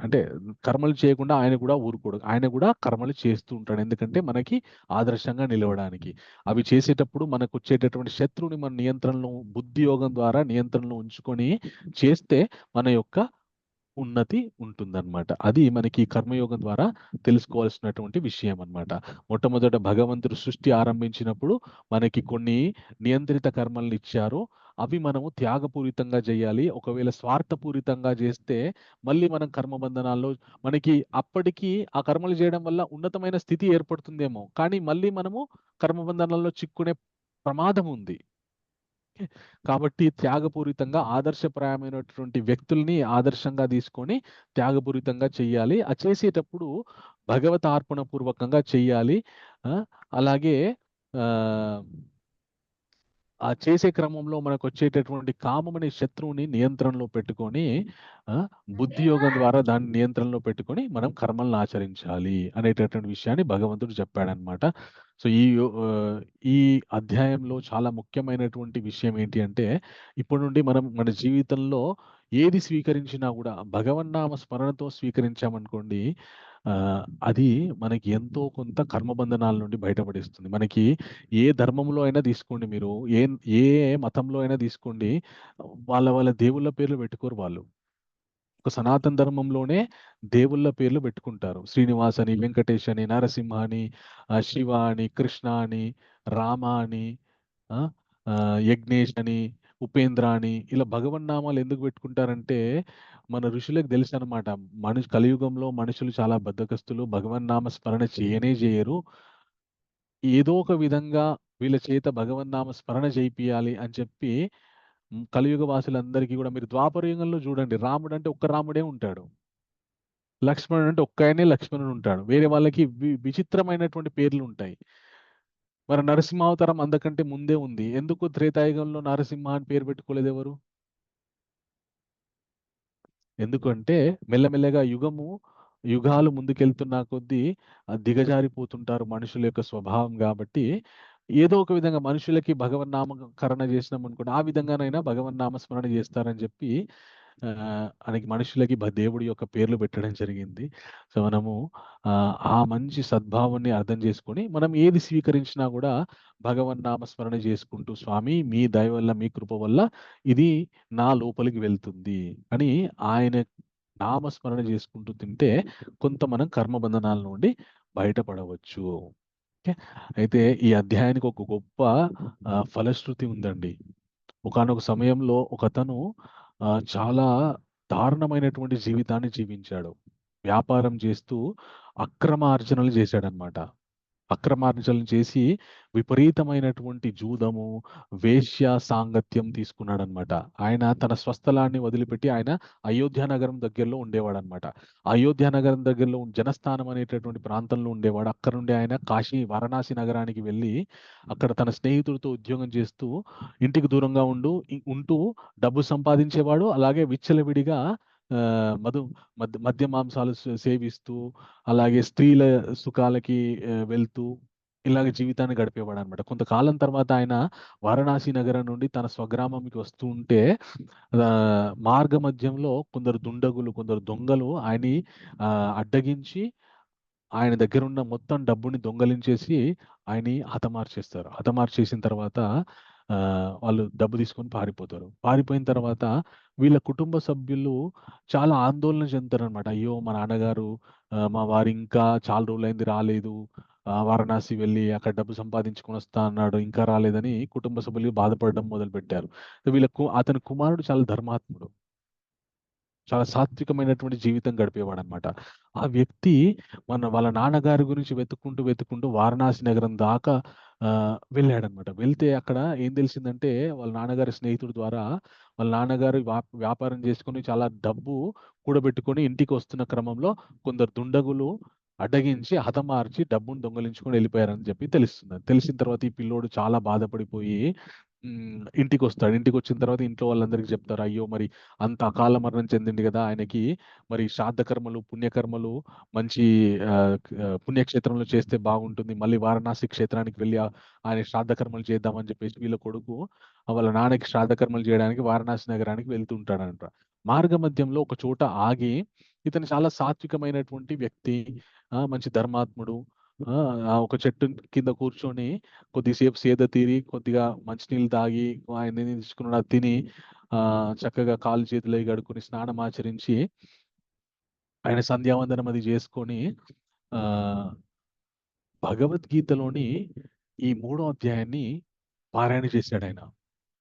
అంటే కర్మలు చేయకుండా ఆయన కూడా ఊరుకోడు, ఆయన కూడా కర్మలు చేస్తూ ఉంటాడు. ఎందుకంటే మనకి ఆదర్శంగా నిలవడానికి. అవి చేసేటప్పుడు మనకు వచ్చేటటువంటి శత్రువుని మన నియంత్రణలో, బుద్ధి యోగం ద్వారా నియంత్రణలో ఉంచుకొని చేస్తే మన యొక్క ఉన్నతి ఉంటుందన్నమాట. అది మనకి కర్మయోగం ద్వారా తెలుసుకోవాల్సినటువంటి విషయం అన్నమాట. మొట్టమొదట భగవంతుడు సృష్టి ఆరంభించినప్పుడు మనకి కొన్ని నియంత్రిత కర్మలను ఇచ్చారు. అవి మనము త్యాగపూరితంగా చేయాలి. ఒకవేళ స్వార్థపూరితంగా చేస్తే మళ్ళీ మనం కర్మబంధనాల్లో, మనకి అప్పటికి ఆ కర్మలు చేయడం వల్ల ఉన్నతమైన స్థితి ఏర్పడుతుందేమో, కానీ మళ్ళీ మనము కర్మబంధనాల్లో చిక్కునే ప్రమాదం ఉంది. కాబట్టి త్యాగపూరితంగా ఆదర్శప్రాయమైనటువంటి వ్యక్తుల్ని ఆదర్శంగా తీసుకొని త్యాగపూరితంగా చెయ్యాలి. ఆ చేసేటప్పుడు భగవత్ అర్పణ పూర్వకంగా చెయ్యాలి. అలాగే ఆ ఆ చేసే క్రమంలో మనకు వచ్చేటటువంటి కామమనే శత్రువుని నియంత్రణలో పెట్టుకొని బుద్ధి యోగం ద్వారా దాన్ని నియంత్రణలో పెట్టుకొని మనం కర్మలను ఆచరించాలి అనేటటువంటి విషయాన్ని భగవంతుడు చెప్పాడనమాట. సో ఈ అధ్యాయంలో చాలా ముఖ్యమైనటువంటి విషయం ఏంటి అంటే, ఇప్పటి నుండి మనం మన జీవితంలో ఏది స్వీకరించినా కూడా భగవన్నామ స్మరణతో స్వీకరించామనుకోండి, అది మనకి ఎంతో కొంత కర్మబంధనాల నుండి బయటపడిస్తుంది. మనకి ఏ ధర్మంలో అయినా తీసుకోండి, మీరు ఏ ఏ మతంలో అయినా తీసుకోండి, వాళ్ళ వాళ్ళ దేవుళ్ళ పేర్లు పెట్టుకోరు వాళ్ళు. ఒక సనాతన ధర్మంలోనే దేవుళ్ళ పేర్లు పెట్టుకుంటారు. శ్రీనివాస్ అని, వెంకటేష్ అని, నరసింహ అని, శివ అని, కృష్ణ అని, రామ అని, ఆ, ఆ, యజ్ఞేష్ అని, ఉపేంద్ర అని, ఇలా భగవన్నామాలు ఎందుకు పెట్టుకుంటారంటే మన ఋషులకు తెలుసు అనమాట. కలియుగంలో మనుషులు చాలా బద్ధకస్తులు, భగవన్నామ స్మరణ చేయరు. ఏదో ఒక విధంగా వీళ్ళ చేత భగవన్నామ స్మరణ చేయిపియాలి అని చెప్పి కలియుగ వాసులందరికీ కూడా, మీరు ద్వాపర యుగంలో చూడండి, రాముడు అంటే ఒక్క రాముడే ఉంటాడు, లక్ష్మణుడు అంటే ఒక్క ఆయనే లక్ష్మణుడు ఉంటాడు, వేరే వాళ్ళకి విచిత్రమైనటువంటి పేర్లు ఉంటాయి. మరి నరసింహావతారం అందకంటే ముందే ఉంది, ఎందుకు త్రేతాయుగంలో నరసింహ అని పేరు పెట్టుకోలేదు ఎవరు? ఎందుకంటే మెల్లమెల్లగా యుగాలు ముందుకెళ్తున్న కొద్దీ దిగజారిపోతుంటారు మనుషుల యొక్క స్వభావం. కాబట్టి ఏదో ఒక విధంగా మనుషులకి భగవన్నామకరణ చేసినాం అనుకోండి, ఆ విధంగానైనా భగవన్నామ స్మరణ చేస్తారని చెప్పి ఆయనకి మనుషులకి దేవుడి యొక్క పేర్లు పెట్టడం జరిగింది. సో మనము ఆ మంచి సద్భావాన్ని అర్థం చేసుకొని మనం ఏది స్వీకరించినా కూడా భగవన్నామ స్మరణ చేసుకుంటూ, స్వామి మీ దయ వల్ల, మీ కృప వల్ల ఇది నా లోపలికి వెళ్తుంది అని ఆయన నామస్మరణ చేసుకుంటూ తింటే కొంత మనం కర్మబంధనాల నుండి బయటపడవచ్చు. ఓకే, అయితే ఈ అధ్యాయానికి ఒక గొప్ప ఫలశ్రుతి ఉందండి. ఒకానొక సమయంలో ఒకతను చాలా దారుణమైనటువంటి జీవితాన్ని జీవించాడు. వ్యాపారం చేస్తూ అక్రమార్జనలు చేశాడనమాట. అక్రమార్జనలు చేసి విపరీతమైనటువంటి జూదము, వేశ్య సాంగత్యం తీసుకున్నాడనమాట. ఆయన తన స్వస్థలాన్ని వదిలిపెట్టి ఆయన అయోధ్య నగరం దగ్గరలో ఉండేవాడనమాట. అయోధ్య నగరం దగ్గరలో జనస్థానం అనేటటువంటి ప్రాంతంలో ఉండేవాడు. అక్కడ నుండి ఆయన కాశీ, వారణాసి నగరానికి వెళ్ళి అక్కడ తన స్నేహితుడితో ఉద్యోగం చేస్తూ ఇంటికి దూరంగా ఉంటూ డబ్బు సంపాదించేవాడు. అలాగే విచ్చలవిడిగా మద్య మాంసాలు సేవిస్తూ, అలాగే స్త్రీల సుఖాలకి వెళ్తూ ఇలాగ జీవితాన్ని గడిపేవాడు అనమాట. కొంతకాలం తర్వాత ఆయన వారణాసి నగరం నుండి తన స్వగ్రామంకి వస్తూ ఉంటే మార్గ మధ్యంలో కొందరు దుండగులు, కొందరు దొంగలు ఆయన్ని అడ్డగించి ఆయన దగ్గర ఉన్న మొత్తం డబ్బుని దొంగలించేసి ఆయన్ని హతమార్చేస్తారు. హతమార్చేసిన తర్వాత వాళ్ళు డబ్బు తీసుకొని పారిపోతారు. పారిపోయిన తర్వాత వీళ్ళ కుటుంబ సభ్యులు చాలా ఆందోళన చెందుతారనమాట. అయ్యో మా నాన్నగారు మా వారు ఇంకా చాలా రోజులైంది రాలేదు, వారణాసి వెళ్ళి అక్కడ డబ్బు సంపాదించుకొని వస్తా అన్నాడు, ఇంకా రాలేదని కుటుంబ సభ్యులు బాధపడడం మొదలుపెట్టారు. అతని కుమారుడు చాలా ధర్మాత్ముడు, చాలా సాత్వికమైనటువంటి జీవితం గడిపేవాడు అనమాట. ఆ వ్యక్తి వాళ్ళ నాన్నగారి గురించి వెతుక్కుంటూ వారణాసి నగరం దాకా వెళ్ళాడనమాట. వెళ్తే అక్కడ ఏం తెలిసిందంటే వాళ్ళ నాన్నగారి స్నేహితుడి ద్వారా వాళ్ళ నాన్నగారు వ్యాపారం చేసుకుని చాలా డబ్బు కూడబెట్టుకొని ఇంటికి వస్తున్న క్రమంలో కొందరు దుండగులు అడ్డగించి హతమార్చి డబ్బును దొంగలించుకొని వెళ్ళిపోయారని చెప్పి తెలుస్తుంది. తెలిసిన తర్వాత ఈ పిల్లోడు చాలా బాధపడిపోయి ఇంటికి వస్తాడు. ఇంటికి వచ్చిన తర్వాత ఇంట్లో వాళ్ళందరికీ చెప్తారు, అయ్యో మరి అంత అకాల మరణం చెందింది కదా, ఆయనకి మరి శ్రాద్ధ కర్మలు పుణ్యకర్మలు మంచి పుణ్యక్షేత్రంలో చేస్తే బాగుంటుంది, మళ్ళీ వారణాసి క్షేత్రానికి వెళ్ళి ఆయన శ్రాద్ధ కర్మలు చేద్దామని చెప్పేసి వీళ్ళ కొడుకు వాళ్ళ నాన్నకి శ్రాద్ధ కర్మలు చేయడానికి వారణాసి నగరానికి వెళ్తుంటాడంట. మార్గ మధ్యంలో ఒక చోట ఆగి, ఇతను చాలా సాత్వికమైనటువంటి వ్యక్తి, మంచి ధర్మాత్ముడు, ఒక చెట్టు కింద కూర్చొని కొద్దిసేపు సేద తీరి కొద్దిగా మంచినీళ్ళు తాగి ఆయన తీసుకున్న తిని చక్కగా కాళ్ళు చేతులు కడుక్కొని స్నానం ఆచరించి ఆయన సంధ్యావందనం అది చేసుకొని భగవద్గీతలోని ఈ 3వ అధ్యాయాన్ని పారాయణ చేశాడు. ఆయన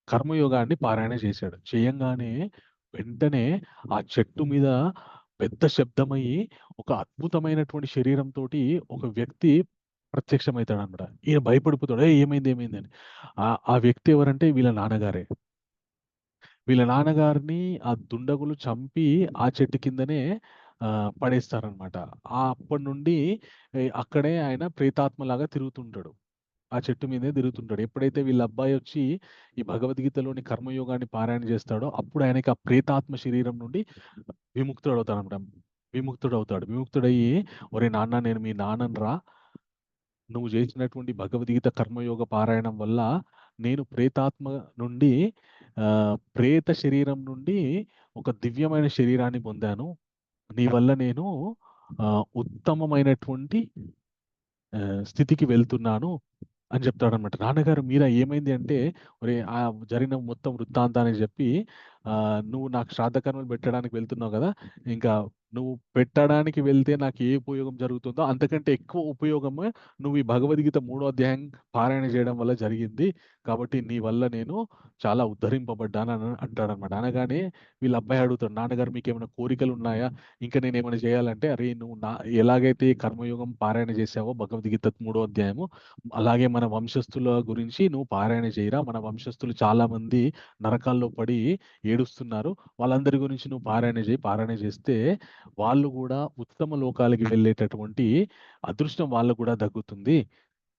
కర్మయోగాన్ని పారాయణ చేశాడు. చేయంగానే వెంటనే ఆ చెట్టు మీద పెద్ద శబ్దమయ్యి ఒక అద్భుతమైనటువంటి శరీరంతో ఒక వ్యక్తి ప్రత్యక్షమవుతాడు అనమాట. ఈయన భయపడిపోతాడు, ఏమైంది అని. ఆ వ్యక్తి ఎవరంటే వీళ్ళ నాన్నగారే. వీళ్ళ నాన్నగారిని ఆ దుండగులు చంపి ఆ చెట్టు కిందనే పడేస్తారనమాట. అప్పటి నుండి అక్కడే ఆయన ప్రేతాత్మలాగా తిరుగుతుంటాడు, ఆ చెట్టు మీదే తిరుగుతుంటాడు. ఎప్పుడైతే వీళ్ళ అబ్బాయి వచ్చి ఈ భగవద్గీతలోని కర్మయోగాన్ని పారాయణ చేస్తాడో అప్పుడు ఆయనకి ఆ ప్రేతాత్మ శరీరం నుండి విముక్తుడవుతాడు. ఒరే నాన్న, నేను మీ నాన్ననరా, నువ్వు చేసినటువంటి భగవద్గీత కర్మయోగ పారాయణం వల్ల నేను ప్రేతాత్మ నుండి ప్రేత శరీరం నుండి ఒక దివ్యమైన శరీరాన్ని పొందాను. నీ వల్ల నేను ఉత్తమమైనటువంటి స్థితికి వెళ్తున్నాను అని చెప్తాడనమాట. నాన్నగారు మీరా ఏమైంది అంటే, ఒరే ఆ జరిగిన మొత్తం వృత్తాంతాన్ని చెప్పి, నువ్వు నాకు శ్రాద్ధ కర్మలు పెట్టడానికి వెళ్తున్నావు కదా, ఇంకా నువ్వు పెట్టడానికి వెళ్తే నాకు ఏ ఉపయోగం జరుగుతుందో అంతకంటే ఎక్కువ ఉపయోగం నువ్వు ఈ భగవద్గీత 3వ అధ్యాయం పారాయణ చేయడం వల్ల జరిగింది. కాబట్టి నీ వల్ల నేను చాలా ఉద్ధరింపబడ్డాను అని అంటాడనమాట. అనగానే వీళ్ళ అబ్బాయి అడుగుతాడు, నాన్నగారు మీకు ఏమైనా కోరికలు ఉన్నాయా, ఇంకా నేను ఏమైనా చేయాలంటే, అరే నువ్వు ఎలాగైతే కర్మయోగం పారాయణ చేసావో భగవద్గీత 3వ అధ్యాయము, అలాగే మన వంశస్థుల గురించి నువ్వు పారాయణ చేయరా, మన వంశస్థులు చాలా మంది నరకాల్లో పడి ఏడుస్తున్నారు, వాళ్ళందరి గురించి నువ్వు పారాయణ చేస్తే వాళ్ళు కూడా ఉత్తమ లోకాలకి వెళ్ళేటటువంటి అదృష్టం వాళ్ళకు కూడా దక్కుతుంది.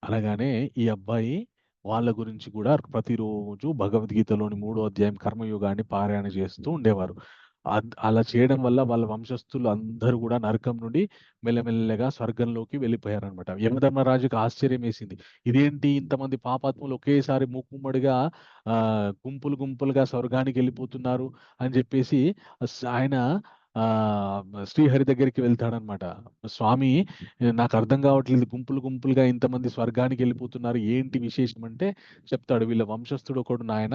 అనగానే ఈ అబ్బాయి వాళ్ళ గురించి కూడా ప్రతిరోజు భగవద్గీతలోని 3వ అధ్యాయం కర్మయోగాన్ని పారాయణ చేస్తూ ఉండేవారు. అలా చేయడం వల్ల వాళ్ళ వంశస్థులు అందరూ కూడా నరకం నుండి మెల్లమెల్లగా స్వర్గంలోకి వెళ్ళిపోయారనమాట. యమధర్మరాజుకి ఆశ్చర్యం వేసింది, ఇదేంటి ఇంతమంది పాపాత్ములు ఒకేసారి మూకుమ్మడిగా గుంపులుగా స్వర్గానికి వెళ్ళిపోతున్నారు అని చెప్పేసి ఆయన శ్రీహరి దగ్గరికి వెళ్తాడనమాట. స్వామి, నాకు అర్థం కావట్లేదు, గుంపులుగా ఇంతమంది స్వర్గానికి వెళ్ళిపోతున్నారు, ఏంటి విశేషం అంటే చెప్తాడు, వీళ్ళ వంశస్థుడు ఒకడు నాయన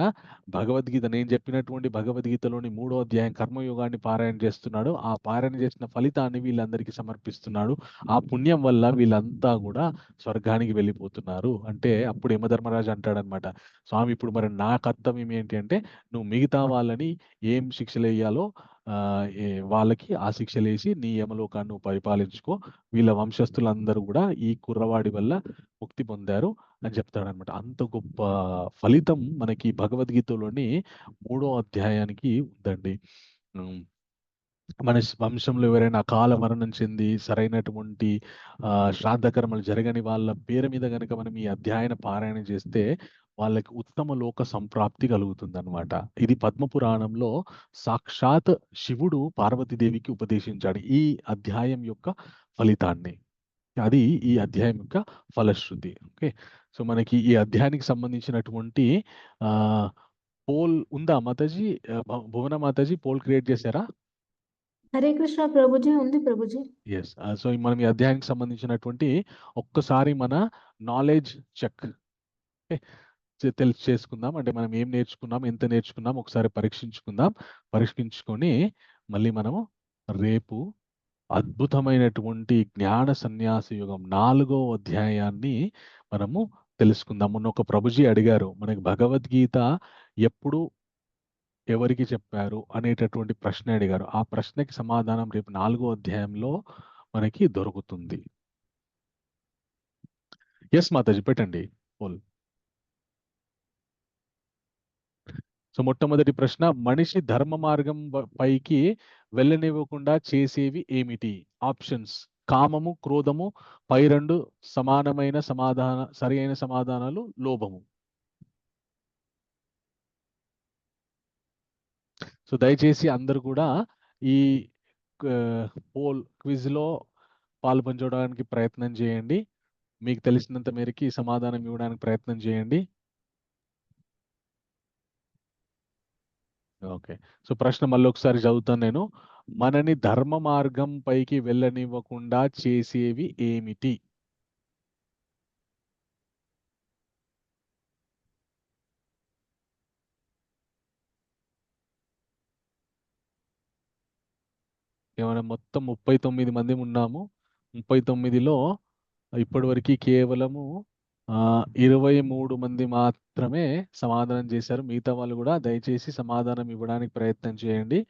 భగవద్గీత, నేను చెప్పినటువంటి భగవద్గీతలోని 3వ అధ్యాయం కర్మయోగాన్ని పారాయణ చేస్తున్నాడు, ఆ పారాయణ చేసిన ఫలితాన్ని వీళ్ళందరికీ సమర్పిస్తున్నాడు, ఆ పుణ్యం వల్ల వీళ్ళంతా కూడా స్వర్గానికి వెళ్ళిపోతున్నారు అంటే, అప్పుడు యమధర్మరాజు అంటాడనమాట, స్వామి ఇప్పుడు మరి నా కర్తవ్యం ఏంటి అంటే, నువ్వు మిగతా వాళ్ళని ఏం శిక్షలు వేయాలో వాళ్ళకి ఆ శిక్షలు వేసి నీ యమలోకాన్ని నువ్వు పరిపాలించుకో, వీళ్ళ వంశస్థులందరూ కూడా ఈ కుర్రవాడి వల్ల ముక్తి పొందారు అని చెప్తాడనమాట. అంత గొప్ప ఫలితం మనకి భగవద్గీతలోని 3వ అధ్యాయానికి ఉందండి. మన వంశంలో ఎవరైనా అకాల మరణం చెంది సరైనటువంటి శ్రాద్ధ కర్మలు జరగని వాళ్ళ పేరు మీద కనుక మనం ఈ అధ్యాయాన్ని పారాయణ చేస్తే వాళ్ళకి ఉత్తమ లోక సంప్రాప్తి కలుగుతుంది అనమాట. ఇది పద్మపురాణంలో సాక్షాత్ శివుడు పార్వతీదేవికి ఉపదేశించాడు ఈ అధ్యాయం యొక్క ఫలితాన్ని. అది ఈ అధ్యాయం యొక్క ఫలశ్రుతి. ఓకే, సో మనకి ఈ అధ్యాయానికి సంబంధించినటువంటి పోల్ ఉందా మాతాజీ? భువన మాతాజీ పోల్ క్రియేట్ చేశారా? హరే కృష్ణ ప్రభుజీ, ఉంది ప్రభుజీ. ఎస్. సో మనం ఈ అధ్యాయానికి సంబంధించినటువంటి ఒక్కసారి మన నాలెడ్జ్ చెక్ చేసుకుందాం. అంటే మనం ఏం నేర్చుకున్నాం, ఎంత నేర్చుకున్నాం ఒకసారి పరీక్షించుకుందాం. పరీక్షించుకొని మళ్ళీ మనము రేపు అద్భుతమైనటువంటి జ్ఞాన సన్యాస యుగం 4వ అధ్యాయాన్ని మనము తెలుసుకుందాం. మొన్న ఒక ప్రభుజీ అడిగారు, మనకి భగవద్గీత ఎప్పుడు ఎవరికి చెప్పారు అనేటటువంటి ప్రశ్న అడిగారు. ఆ ప్రశ్నకి సమాధానం రేపు 4వ అధ్యాయంలో మనకి దొరుకుతుంది. ఎస్ మాతాజీ, పెట్టండి పోల్. సో మొట్టమొదటి ప్రశ్న, మనిషి ధర్మ మార్గం పైకి వెళ్ళనివ్వకుండా చేసేవి ఏమిటి? ఆప్షన్స్: కామము, క్రోధము, పై రెండు సమానమైన సరి అయిన సమాధానాలు, లోభము. సో దయచేసి అందరూ కూడా ఈ పోల్ క్విజ్లో పాల్పంచడానికి ప్రయత్నం చేయండి. మీకు తెలిసినంత మేరకి సమాధానం ఇవ్వడానికి ప్రయత్నం చేయండి. ఓకే, సో ప్రశ్న మళ్ళీ ఒకసారి చదువుతాను నేను. మనని ధర్మ మార్గం పైకి వెళ్ళనివ్వకుండా చేసేవి ఏమిటి? ఏమైనా మొత్తం 39 మంది ఉన్నాము. 39లో ఇప్పటివరకు కేవలము 23 మంది మాత్రమే సమాధానం చేశారు. మిగతా వాళ్ళు కూడా దయచేసి సమాధానం ఇవ్వడానికి ప్రయత్నం చేయండి.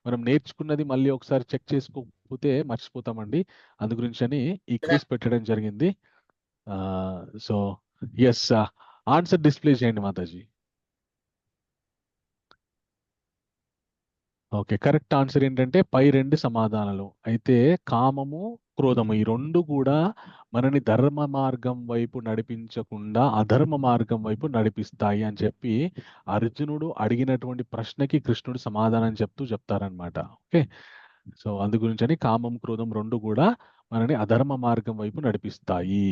మనం నేర్చుకున్నది మళ్ళీ ఒకసారి చెక్ చేసుకోకపోతే మర్చిపోతామండి. అందు గురించి అని ఈ క్విజ్ పెట్టడం జరిగింది. సో ఎస్, ఆన్సర్ డిస్ప్లే చేయండి మాతాజీ. ఓకే, కరెక్ట్ ఆన్సర్ ఏంటంటే పై రెండు సమాధానాలు. అయితే కామము, క్రోధము ఈ రెండు కూడా మనని ధర్మ మార్గం వైపు నడిపించకుండా అధర్మ మార్గం వైపు నడిపిస్తాయి అని చెప్పి అర్జునుడు అడిగినటువంటి ప్రశ్నకి కృష్ణుడు సమాధానం చెప్తారనమాట. ఓకే, సో అందు గురించి కామం, క్రోధం రెండు కూడా మనని అధర్మ మార్గం వైపు నడిపిస్తాయి.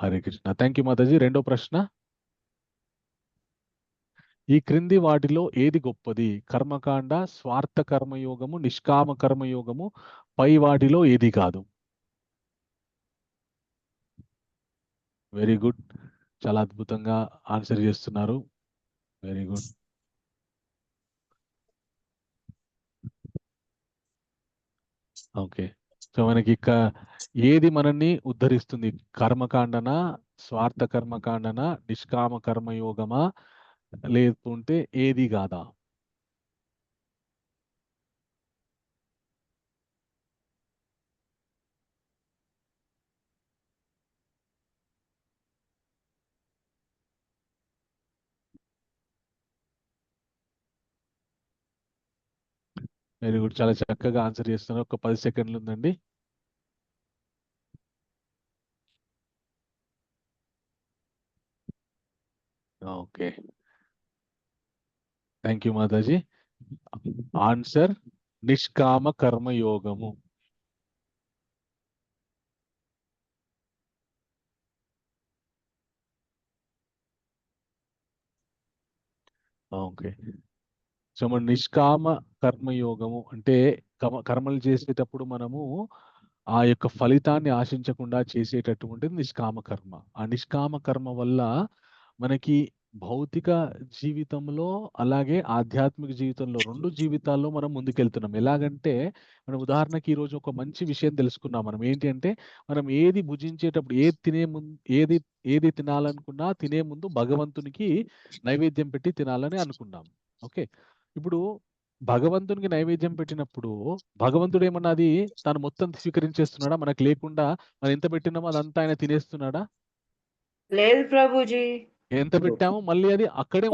హరే కృష్ణ. థ్యాంక్ యూ మాతాజీ. రెండో ప్రశ్న, ఈ క్రింది వాటిలో ఏది గొప్పది? కర్మకాండ, స్వార్థ కర్మయోగము, నిష్కామ కర్మయోగము, పై వాటిలో ఏది కాదు? వెరీ గుడ్, చాలా అద్భుతంగా ఆన్సర్ చేస్తున్నారు. Very good. ఓకే, సో మనకి ఏది మనల్ని ఉద్ధరిస్తుంది? కర్మకాండన, స్వార్థ కర్మకాండన, నిష్కామ కర్మయోగమా, లేకుంటే ఏది కాదా? వెరీ గుడ్, చాలా చక్కగా ఆన్సర్ చేస్తున్నారు. ఒక 10 సెకండ్లు ఉందండి. Okay, thank you Mataji. Answer నిష్కామ కర్మయోగము. ఓకే, సో మన నిష్కామ కర్మయోగము అంటే కర్మలు చేసేటప్పుడు మనము ఆ యొక్క ఫలితాన్ని ఆశించకుండా చేసేటటువంటిది నిష్కామ కర్మ. ఆ నిష్కామ కర్మ వల్ల మనకి భౌతిక జీవితంలో అలాగే ఆధ్యాత్మిక జీవితంలో రెండు జీవితాల్లో మనం ముందుకెళ్తున్నాం. ఎలాగంటే మనం ఉదాహరణకి ఈరోజు ఒక మంచి విషయం తెలుసుకున్నాం. మనం ఏంటి అంటే మనం ఏది భుజించేటప్పుడు ఏది తినాలనుకున్నా తినే ముందు భగవంతునికి నైవేద్యం పెట్టి తినాలని అనుకున్నాం. ఓకే, ఇప్పుడు భగవంతునికి నైవేద్యం పెట్టినప్పుడు భగవంతుడు ఏమన్నది తాను మొత్తం స్వీకరించేస్తున్నాడా? మనకు లేకుండా మనం ఎంత పెట్టినామో అదంతా ఆయన తినేస్తున్నాడా? లేదు ప్రభుజీ. ఎంత పెట్టామో మళ్ళీ అది అక్కడే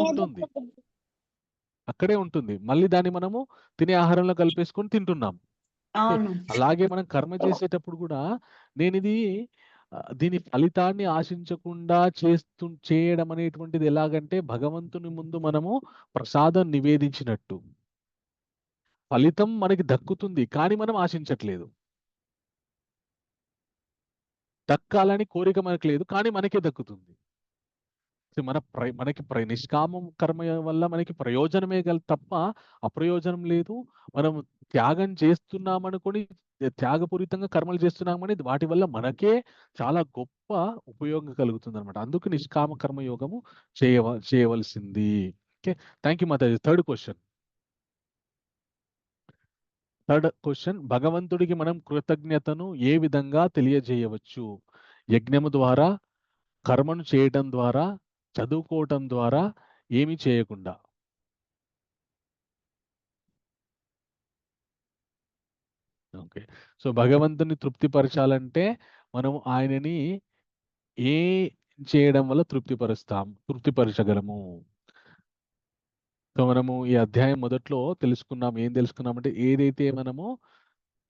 ఉంటుంది. మళ్ళీ దాన్ని మనము తినే ఆహారంలో కలిపేసుకొని తింటున్నాం. అవును. అలాగే మనం కర్మ చేసేటప్పుడు కూడా నేను దీని ఫలితాన్ని ఆశించకుండా చేయడం అనేటువంటిది ఎలాగంటే భగవంతుని ముందు మనము ప్రసాదం నివేదించినట్టు. ఫలితం మనకి దక్కుతుంది కానీ మనం ఆశించట్లేదు. దక్కాలని కోరిక మనకు లేదు, కానీ మనకే దక్కుతుంది. సో మనకి నిష్కామం కర్మ వల్ల మనకి ప్రయోజనమే తప్ప అప్రయోజనం లేదు. మనం త్యాగం చేస్తున్నామనుకొని త్యాగపూరితంగా కర్మలు చేస్తున్నామని వాటి వల్ల మనకే చాలా గొప్ప ఉపయోగం కలుగుతుంది అనమాట. అందుకు నిష్కామ కర్మ యోగము చేయవలసింది. Okay, thank you Mataji. Third question, భగవంతుడికి మనం కృతజ్ఞతను ఏ విధంగా తెలియజేయవచ్చు? యజ్ఞము ద్వారా, కర్మను చేయటం ద్వారా, చదువుకోవటం ద్వారా, ఏమి చేయకుండా? ఓకే, సో భగవంతుని తృప్తిపరచాలంటే మనం ఆయనని ఏ చేయడం వల్ల తృప్తిపరచగలము? సో మనము ఈ అధ్యాయం మొదట్లో ఏం తెలుసుకున్నామంటే, ఏదైతే మనము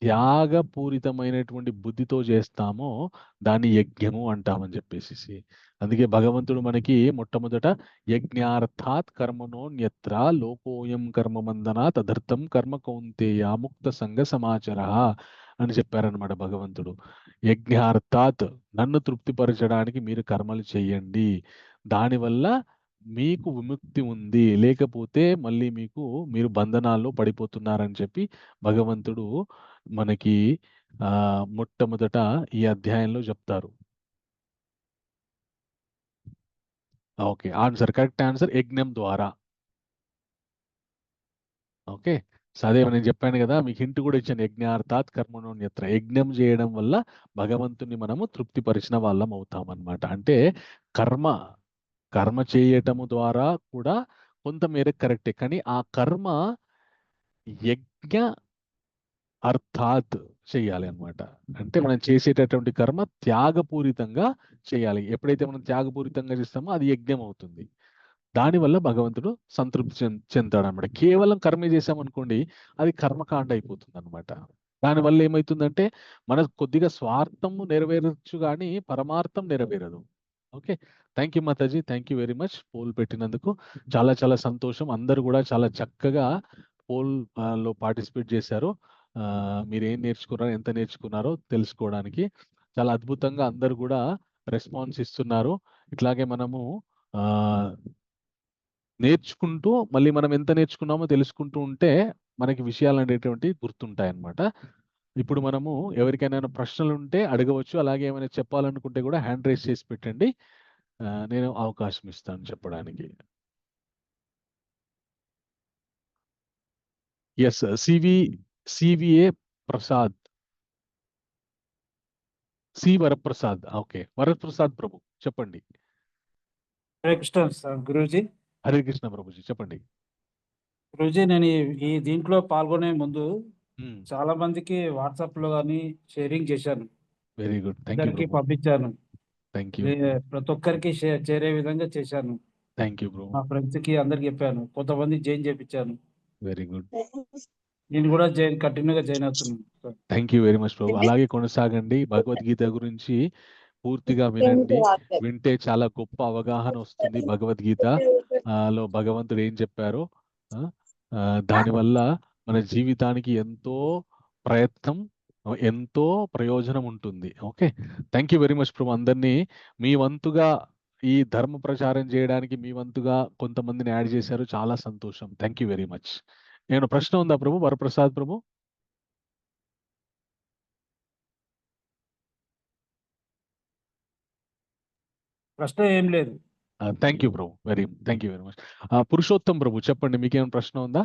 త్యాగపూరితమైనటువంటి బుద్ధితో చేస్తామో దాన్ని యజ్ఞము అంటామని చెప్పేసి. అందుకే భగవంతుడు మనకి మొట్టమొదట యజ్ఞార్థాత్ కర్మణోన్యత్ర లోకోయం కర్మమందన తదర్థం కర్మ కౌంతేయ ముక్త సంగ సమాచార అని చెప్పారనమాట భగవంతుడు. యజ్ఞార్థాత్, నన్ను తృప్తిపరచడానికి మీరు కర్మలు చేయండి, దానివల్ల మీకు విముక్తి ఉంది, లేకపోతే మళ్ళీ మీరు బంధనాల్లో పడిపోతున్నారని చెప్పి భగవంతుడు మనకి మొట్టమొదట ఈ అధ్యాయంలో చెప్తారు. ఓకే, కరెక్ట్ ఆన్సర్ యజ్ఞం ద్వారా. ఓకే, అదే నేను చెప్పాను కదా, మీకు హింట్ కూడా ఇచ్చాను. యజ్ఞార్థాత్ కర్మణోన్యత్ర, యజ్ఞం చేయడం వల్ల భగవంతుని మనము తృప్తిపరిచిన వాళ్ళం అవుతాం అన్నమాట. అంటే కర్మ చేయటము ద్వారా కూడా కొంతమేర కరెక్టే, కానీ ఆ కర్మ యజ్ఞ అర్థాత్ చేయాలి అన్నమాట. అంటే మనం చేసేటటువంటి కర్మ త్యాగపూరితంగా చేయాలి. ఎప్పుడైతే మనం త్యాగపూరితంగా చేస్తామో అది యజ్ఞం అవుతుంది. దానివల్ల భగవంతుడు సంతృప్తి చెందుతాడు అనమాట. కేవలం కర్మ చేసామనుకోండి, అది కర్మకాండ అయిపోతుంది అనమాట. దానివల్ల ఏమవుతుందంటే మన కొద్దిగా స్వార్థము నెరవేరచ్చు, కానీ పరమార్థం నెరవేరదు. ఓకే, థ్యాంక్ యూ మాతాజీ, thank you very much. Poll పెట్టినందుకు చాలా చాలా సంతోషం. అందరూ కూడా చాలా చక్కగా పోల్ లో పార్టిసిపేట్ చేశారు. మీరు ఏం నేర్చుకున్నారో, ఎంత నేర్చుకున్నారో తెలుసుకోవడానికి చాలా అద్భుతంగా అందరు కూడా రెస్పాన్స్ ఇస్తున్నారు. ఇట్లాగే మనము నేర్చుకుంటూ మళ్ళీ మనం ఎంత నేర్చుకున్నామో తెలుసుకుంటూ ఉంటే మనకి విషయాలు అనేటువంటివి గుర్తుంటాయి అన్నమాట. ఇప్పుడు మనము ఎవరికైనా ప్రశ్నలు ఉంటే అడగవచ్చు, అలాగే ఏమైనా చెప్పాలనుకుంటే కూడా హ్యాండ్ రైజ్ చేసి పెట్టండి, నేను అవకాశం ఇస్తాను చెప్పడానికి. Yes, CVA Prasad, Varaprasad. Okay, Varaprasad ప్రభు చెప్పండి. హరే కృష్ణ గురూజీ. హరే కృష్ణ ప్రభుజీ చెప్పండి. గురూజీ, నేను ఈ దీంట్లో పాల్గొనే ముందు చాలా మందికి వాట్సాప్ లో కానీ షేరింగ్ చేశాను. వెరీ గుడ్, అందరికి పంపించాను. Thank you. ప్రతి ఒక్కరికి చేరే విధంగా చేశాను. Thank you bro. మా ఫ్రెండ్స్ కి అందరికి చెప్పాను. కొంతమంది జాయిన్ చేపించాను. Very good. నేను కూడా కంటిన్యూగా జాయిన్ అవుతున్నాను. థ్యాంక్ యూ వెరీ మచ్ ప్రభు. అలాగే కొనసాగండి. భగవద్గీత గురించి పూర్తిగా వినండి. వింటే చాలా గొప్ప అవగాహన వస్తుంది. భగవద్గీత లో భగవంతుడు ఏం చెప్పారో దానివల్ల మన జీవితానికి ఎంతో ప్రయత్నం, ఎంతో ప్రయోజనం ఉంటుంది. Okay, thank you very much ప్రభు. అందరినీ మీ వంతుగా ఈ ధర్మ ప్రచారం చేయడానికి మీ వంతుగా కొంతమందిని యాడ్ చేశారు, చాలా సంతోషం. Thank you very much. నేను ప్రశ్న ఉందా ప్రభు? వరప్రసాద్ ప్రభు. ప్రశ్న ఏం లేదు. థ్యాంక్ యూ ప్రభు, thank you very much. Purushottam ప్రభు చెప్పండి, మీకేమైనా ప్రశ్న ఉందా?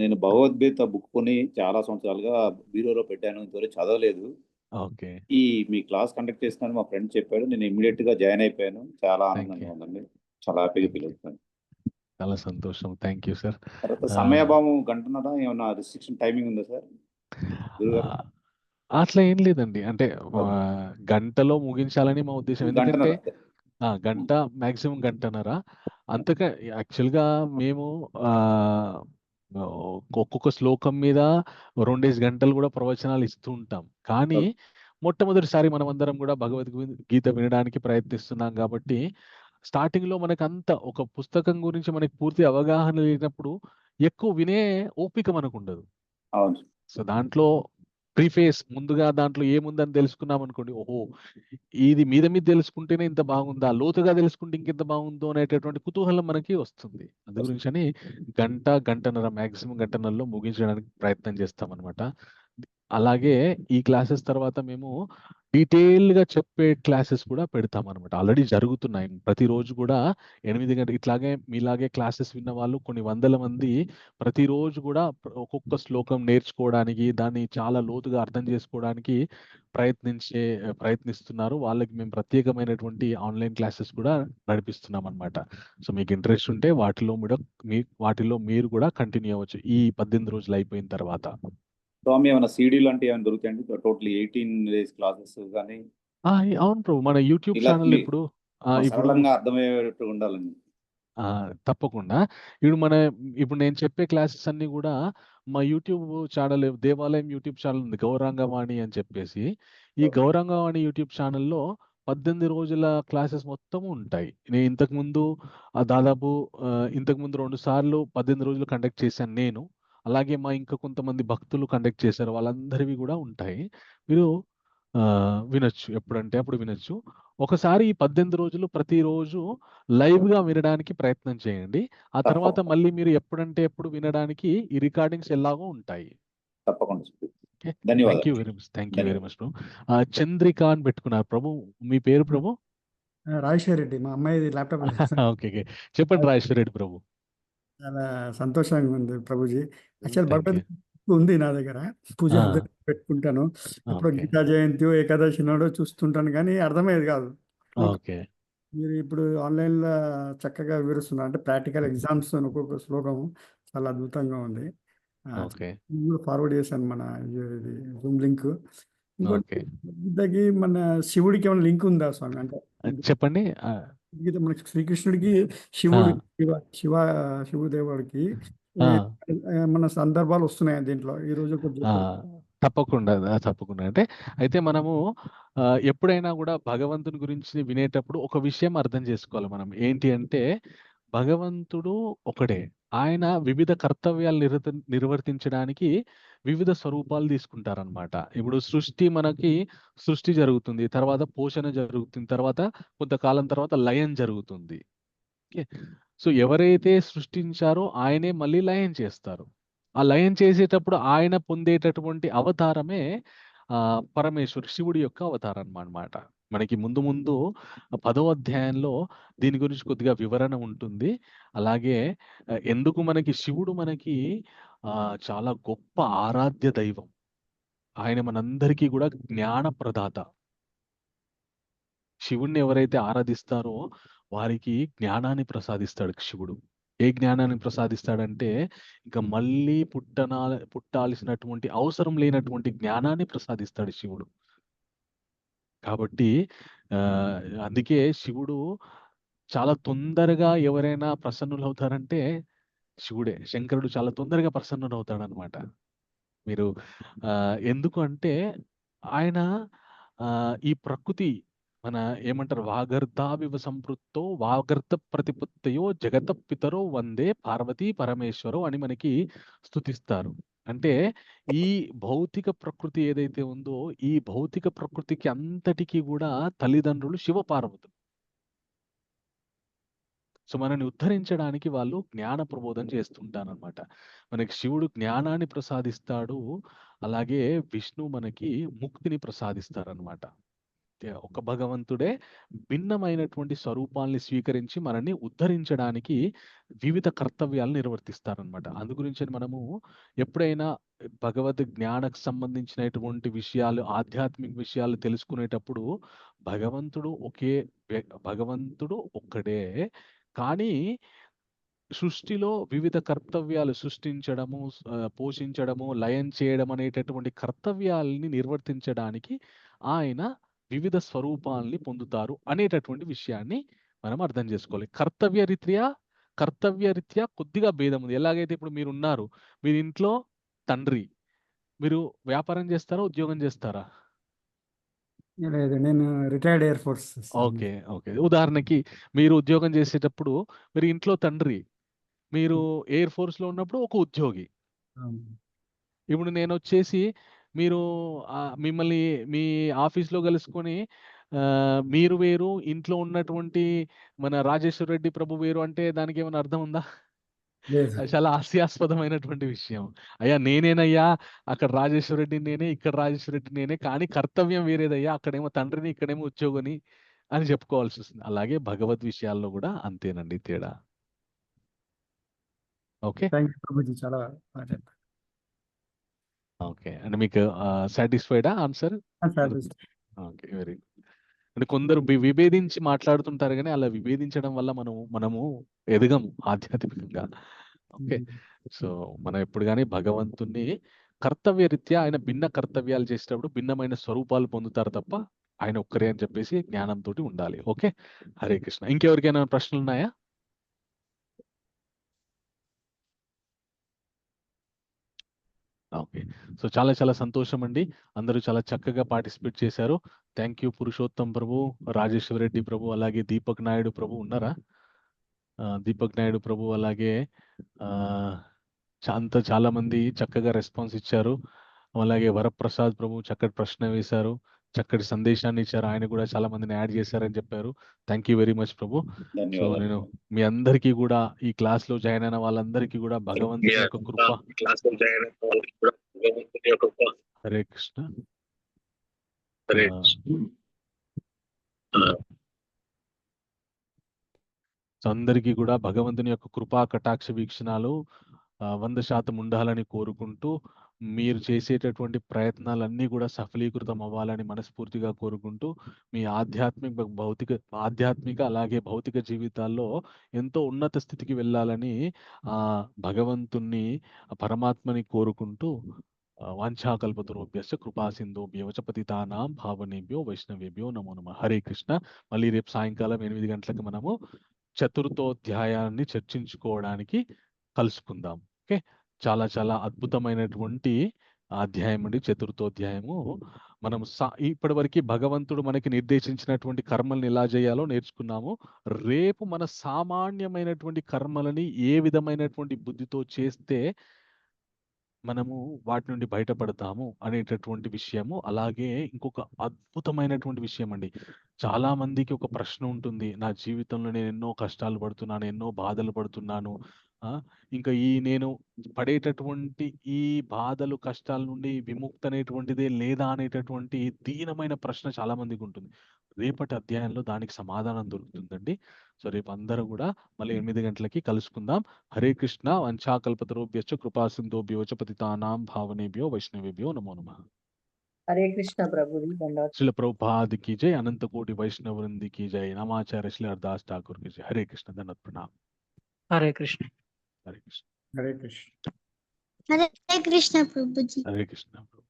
నేను భగవద్గీత బుక్ కొని చాలా సంవత్సరాలుగా బీరోలో పెట్టాను, ఇంతవరకు చదవలేదు. ఓకే, ఈ మీ క్లాస్ కండక్ట్ చేస్తున్నాను మా ఫ్రెండ్ చెప్పాడు, నేను ఇమీడియట్ గా జాయిన్ అయిపోయాను. చాలా ఆనందంగా ఉందండి, చాలా హ్యాపీగా ఫీల్ అవుతున్నాను. చాలా సంతోషం. Thank you sir. తర్వాత సమయభావం గంటన్నర ఏమన్నా రిస్ట్రిక్షన్ టైమింగ్ ఉందా సార్? అట్లా ఏం లేదండి, అంటే గంటలో ముగించాలని మా ఉద్దేశం. ఎందుకంటే గంట మాక్సిమం గంటన్నర. అంతగా యాక్చువల్గా మేము ఒక్కొక్క శ్లోకం మీద 2 గంటలు కూడా ప్రవచనాలు ఇస్తూ ఉంటాం. కానీ మొట్టమొదటిసారి మనం అందరం కూడా భగవద్గీత వినడానికి ప్రయత్నిస్తున్నాం కాబట్టి స్టార్టింగ్ లో మనకు ఒక పుస్తకం గురించి మనకి పూర్తి అవగాహన లేనప్పుడు ఎక్కువ వినే ఓపిక మనకు ఉండదు. సో దాంట్లో ప్రీఫేస్ ముందుగా దాంట్లో ఏముందని తెలుసుకున్నాం అనుకోండి, ఓహో ఇది మీద మీద తెలుసుకుంటేనే ఇంత బాగుందా, లోతుగా తెలుసుకుంటే ఇంకెంత బాగుందో అనేటటువంటి కుతూహలం మనకి వస్తుంది. అందు గురించి అని గంటన్నర మాక్సిమం గంటన్నరలో ముగించడానికి ప్రయత్నం చేస్తాం అనమాట. అలాగే ఈ క్లాసెస్ తర్వాత మేము డీటెయిల్ గా చెప్పే క్లాసెస్ కూడా పెడతాం అనమాట. ఆల్రెడీ జరుగుతున్నాయి ప్రతిరోజు కూడా 8 గంటలు. ఇట్లాగే మీలాగే క్లాసెస్ విన్న వాళ్ళు కొన్ని వందల మంది ప్రతిరోజు కూడా ఒక్కొక్క శ్లోకం నేర్చుకోవడానికి, దాన్ని చాలా లోతుగా అర్థం చేసుకోవడానికి ప్రయత్నిస్తున్నారు. వాళ్ళకి మేము ప్రత్యేకమైనటువంటి ఆన్లైన్ క్లాసెస్ కూడా నడిపిస్తున్నాం అనమాట. సో మీకు ఇంట్రెస్ట్ ఉంటే వాటిలో మీరు కూడా కంటిన్యూ అవ్వచ్చు ఈ 18 రోజులు అయిపోయిన తర్వాత. స్వామి ఏమైనా సీడీలు అంటే ఏమైనా దొరుకుతాయండి? టోటల్ 18 days క్లాసెస్ కానీ అవును ప్రభు, మన యూట్యూబ్ ఇలా ఛానల్ ఇప్పుడు సరళంగా అర్థమయ్యేటట్టు ఉండాలండి. తప్పకుండా. ఇప్పుడు నేను చెప్పే క్లాసెస్ అన్ని కూడా మా యూట్యూబ్ ఛానల్, దేవాలయం యూట్యూబ్ ఛానల్ ఉంది, గౌరాంగవాణి అని చెప్పేసి. ఈ గౌరాంగవాణి యూట్యూబ్ ఛానల్లో 18 రోజుల క్లాసెస్ మొత్తం ఉంటాయి. నేను ఇంతకుముందు దాదాపు ఇంతకుముందు 2 సార్లు 18 రోజులు కండక్ట్ చేశాను నేను. అలాగే మా ఇంకా కొంతమంది భక్తులు కండక్ట్ చేశారు, వాళ్ళందరివి కూడా ఉంటాయి. మీరు వినొచ్చు, ఎప్పుడంటే అప్పుడు వినొచ్చు. ఒకసారి ఈ 18 రోజులు ప్రతిరోజు లైవ్ గా వినడానికి ప్రయత్నం చేయండి. ఆ తర్వాత మళ్ళీ మీరు ఎప్పుడంటే ఎప్పుడు వినడానికి ఈ రికార్డింగ్స్ ఎలాగో ఉంటాయి. తప్పకుండా. Thank you very much. Thank you very much ప్రభు. చంద్రిక అని పెట్టుకున్నారు ప్రభు. మీ పేరు ప్రభు? రాజేశ్వర రెడ్డి, మా అమ్మాయి ల్యాప్టాప్. ఓకే, చెప్పండి రాజేశ్వర రెడ్డి ప్రభు. చాలా సంతోషంగా ఉంది ప్రభుజీ. యాక్చువల్ థ్యాంక్ భగవద్ యూ. ఉంది నా దగ్గర, పూజ పెట్టుకుంటాను. ఇప్పుడు ఓకే గీతా జయంతి, ఏకాదశి నాడో చూస్తుంటాను, కానీ అర్థమయ్యేది కాదు. ఓకే మీరు ఇప్పుడు ఆన్లైన్లో చక్కగా వివరిస్తున్నారు, అంటే ప్రాక్టికల్ ఎగ్జామ్స్ ఒక్కొక్క శ్లోకము చాలా అద్భుతంగా ఉంది. ఓకే ఫార్వర్డ్ చేశాను మన జూమ్ లింక్. ఇంకోటి ఓకే గీతకి మన శివుడికి ఏమైనా లింక్ ఉందా స్వామి? అంటే చెప్పండి. గీత మనకి శ్రీకృష్ణుడికి శివుడు శివదేవుడికి ఆ, మన సందర్భాలు వస్తున్నాయి దీంట్లో. ఈ రోజు కొంచెం తప్పకుండా అంటే అయితే మనము ఎప్పుడైనా కూడా భగవంతుని గురించి వినేటప్పుడు ఒక విషయం అర్థం చేసుకోవాలి మనం. ఏంటి అంటే భగవంతుడు ఒకడే. ఆయన వివిధ కర్తవ్యాలు నిర్వర్తించడానికి వివిధ స్వరూపాలు తీసుకుంటారనమాట. ఇప్పుడు సృష్టి జరుగుతుంది, తర్వాత పోషణ జరుగుతుంది, తర్వాత కొంతకాలం తర్వాత లయం జరుగుతుంది. సో ఎవరైతే సృష్టించారో ఆయనే మళ్ళీ లయం చేస్తారు. ఆ లయం చేసేటప్పుడు ఆయన పొందేటటువంటి అవతారమే పరమేశ్వరు, శివుడి యొక్క అవతారం అన్నమాట. మనకి ముందు 10వ అధ్యాయంలో దీని గురించి కొద్దిగా వివరణ ఉంటుంది. అలాగే ఎందుకు మనకి శివుడు చాలా గొప్ప ఆరాధ్య దైవం. ఆయన మనందరికీ కూడా జ్ఞాన ప్రదాత. శివుణ్ణి ఎవరైతే ఆరాధిస్తారో వారికి జ్ఞానాన్ని ప్రసాదిస్తాడు శివుడు. ఏ జ్ఞానాన్ని ప్రసాదిస్తాడంటే ఇంకా మళ్ళీ పుట్టాల్సినటువంటి అవసరం లేనటువంటి జ్ఞానాన్ని ప్రసాదిస్తాడు శివుడు. కాబట్టి అందుకే శివుడు చాలా తొందరగా ఎవరైనా ప్రసన్నులు అవుతారంటే శివుడే. శంకరుడు చాలా తొందరగా ప్రసన్నుడు అవుతాడనమాట. మీరు ఎందుకు అంటే ఆయన ఈ ప్రకృతి మన ఏమంటారు, వాగర్ధావివ సంపృక్తో వాగర్ధ ప్రతిపత్తయో జగత పితరో వందే పార్వతీ పరమేశ్వరో అని మనకి స్తుతిస్తారు. అంటే ఈ భౌతిక ప్రకృతి ఏదైతే ఉందో ఈ భౌతిక ప్రకృతికి అంతటికీ కూడా తల్లిదండ్రులు శివ పార్వతులు. సో మనల్ని ఉద్ధరించడానికి వాళ్ళు జ్ఞాన ప్రబోధం చేస్తుంటారనమాట. మనకి శివుడు జ్ఞానాన్ని ప్రసాదిస్తాడు, అలాగే విష్ణు మనకి ముక్తిని ప్రసాదిస్తారనమాట. ఒక భగవంతుడే భిన్నమైనటువంటి స్వరూపాల్ని స్వీకరించి మనల్ని ఉద్ధరించడానికి వివిధ కర్తవ్యాలు నిర్వర్తిస్తారనమాట. అందు గురించి మనము ఎప్పుడైనా భగవద్ జ్ఞానకు సంబంధించినటువంటి విషయాలు, ఆధ్యాత్మిక విషయాలు తెలుసుకునేటప్పుడు భగవంతుడు ఒక్కడే, కానీ సృష్టిలో వివిధ కర్తవ్యాలు సృష్టించడము, పోషించడము, లయం చేయడం అనేటటువంటి కర్తవ్యాలని నిర్వర్తించడానికి ఆయన వివిధ స్వరూపాలని పొందుతారు అనేటటువంటి విషయాన్ని మనం అర్థం చేసుకోవాలి. కర్తవ్యరీత్యా కొద్దిగా భేదం ఉంది. ఎలాగైతే ఇప్పుడు మీరు ఉన్నారు, మీరు ఇంట్లో తండ్రి, మీరు వ్యాపారం చేస్తారా, ఉద్యోగం చేస్తారా? లేదు, నేను రిటైర్డ్ ఎయిర్ ఫోర్స్. ఓకే. ఉదాహరణకి మీరు ఉద్యోగం చేసేటప్పుడు మీరు ఇంట్లో తండ్రి, మీరు ఎయిర్ ఫోర్స్ లో ఉన్నప్పుడు ఒక ఉద్యోగి. ఇప్పుడు నేను వచ్చేసి మీరు మిమ్మల్ని మీ ఆఫీస్‌లో కలుసుకొని మీరు వేరు, ఇంట్లో ఉన్నటువంటి మన రాజేశ్వర్ రెడ్డి ప్రభు వేరు అంటే దానికేమైనా అర్థం ఉందా? లేదు. అది చాలా హాస్యాస్పదమైనటువంటి విషయం. అయ్యా నేనేనయ్యా, అక్కడ రాజేశ్వర్ రెడ్డి నేనే, ఇక్కడ రాజేశ్వర్ రెడ్డి నేనే. కానీ కర్తవ్యం వేరేదయ్యా. అక్కడేమో తండ్రిని, ఇక్కడేమో ఉద్యోగిని అని చెప్పుకోవాల్సొస్తుంది. అలాగే భగవద్ విషయాల్లో గూడా అంతేనండి తేడా. ఓకే. Thank you Prabhuji. చాలా బాగా చెప్పారు. ఓకే. అంటే మీకు సాటిస్ఫైడా answer? Satisfy. Okay. Very good. అంటే కొందరు విభేదించి మాట్లాడుతుంటారు గానీ, అలా విభేదించడం వల్ల మనము ఎదగము ఆధ్యాత్మికంగా. ఓకే. సో, మనం ఎప్పుడు గాని భగవంతుడిని కర్తవ్యరీత్యా ఆయన భిన్న కర్తవ్యాలు చేసేటప్పుడు భిన్నమైన స్వరూపాలు పొందుతారు తప్ప, ఆయన ఒక్కరే అని చెప్పేసి జ్ఞానంతోటి ఉండాలి. ఓకే. హరే కృష్ణ. ఇంకెవరికైనా ప్రశ్నలున్నాయా? ఓకే. సో, చాలా చాలా సంతోషమండి. అందరూ చాలా చక్కగా పార్టిసిపేట్ చేశారు. థాంక్ యూ పురుషోత్తం ప్రభు, రాజేశ్వర్ రెడ్డి ప్రభు, అలాగే దీపక్ నాయుడు ప్రభు ఉన్నారా? దీపక్ నాయుడు ప్రభు అలాగే ఆహ్, చాలా మంది చక్కగా రెస్పాన్స్ ఇచ్చారు. అలాగే వరప్రసాద్ ప్రభు చక్కటి ప్రశ్న వేశారు. చక్కటి సందేశాన్ని ఇచ్చారు. ఆయన కూడా చాలా మందిని యాడ్ చేశారని చెప్పారు. Thank you very much Prabhu. So, ధన్యవాదాలు. నేను మీ అందరికీ కూడా ఈ క్లాస్‌లో జాయిన్ అయిన వాళ్ళందరికీ కూడా భగవంతుని యొక్క కృప హరే కృష్ణ. సో, అందరికీ కూడా భగవంతుని యొక్క కృపా కటాక్ష వీక్షణాలు 100% ఉండాలని కోరుకుంటూ, మీరు చేసేటటువంటి ప్రయత్నాలన్నీ కూడా సఫలీకృతం అవ్వాలని మనస్ఫూర్తిగా కోరుకుంటూ, మీ ఆధ్యాత్మిక అలాగే భౌతిక జీవితాల్లో ఎంతో ఉన్నత స్థితికి వెళ్ళాలని భగవంతుణ్ణి, పరమాత్మని కోరుకుంటూ వాంఛాకల్పతరుభ్యశ్చ కృపాసింధుభ్యవ చ పతితానాం పావనేభ్యో వైష్ణవేభ్యో నమో నమః. హరే కృష్ణ. మళ్ళీ రేపు సాయంకాలం 8 గంటలకు మనము చతుర్థోధ్యాయాన్ని చర్చించుకోవడానికి కలుసుకుందాం. ఓకే. చాలా చాలా అద్భుతమైనటువంటి అధ్యాయం అండి చతుర్థోధ్యాయము. మనం ఇప్పటివరకు భగవంతుడు మనకి నిర్దేశించినటువంటి కర్మల్ని ఎలా చేయాలో నేర్చుకున్నాము. రేపు మన సామాన్యమైనటువంటి కర్మలని ఏ విధమైనటువంటి బుద్ధితో చేస్తే మనము వాటి నుండి బయటపడతాము అనేటటువంటి విషయము. అలాగే ఇంకొక అద్భుతమైనటువంటి విషయం అండి. చాలా మందికి ఒక ప్రశ్న ఉంటుంది. నా జీవితంలో నేను ఎన్నో కష్టాలు పడుతున్నాను, ఎన్నో బాధలు పడుతున్నాను. ఇంకా నేను పడేటటువంటి ఈ బాధలు, కష్టాల నుండి విముక్తి అనేటువంటిదే లేదా అనేటటువంటి దీనమైన ప్రశ్న చాలా మందికి ఉంటుంది. రేపటి అధ్యాయంలో దానికి సమాధానం దొరుకుతుందండి. సో, రేపు అందరూ కూడా మళ్ళీ 8 గంటలకి కలుసుకుందాం. హరే కృష్ణ. వంఛాకల్పతరుభ్యశ్చ కృపాసింధుభ్యో చ పతితానాం పావనేభ్యో వైష్ణవేభ్యో నమో నమః. హరే కృష్ణ ప్రభుజీ. ధన్యవాదాలు. శ్రీల ప్రభుపాద్ की जय, अनंत कोटि वैष्णव वृंद की जय, नमाचार्य श्री हरदास ठाकुर की जय. हरे कृष्ण. धन्यवाद. प्रणाम. हरे कृष्ण. हरे कृष्ण. హరే కృష్ణ. हरे कृष्ण प्रभु जी. हरे कृष्ण प्रभु.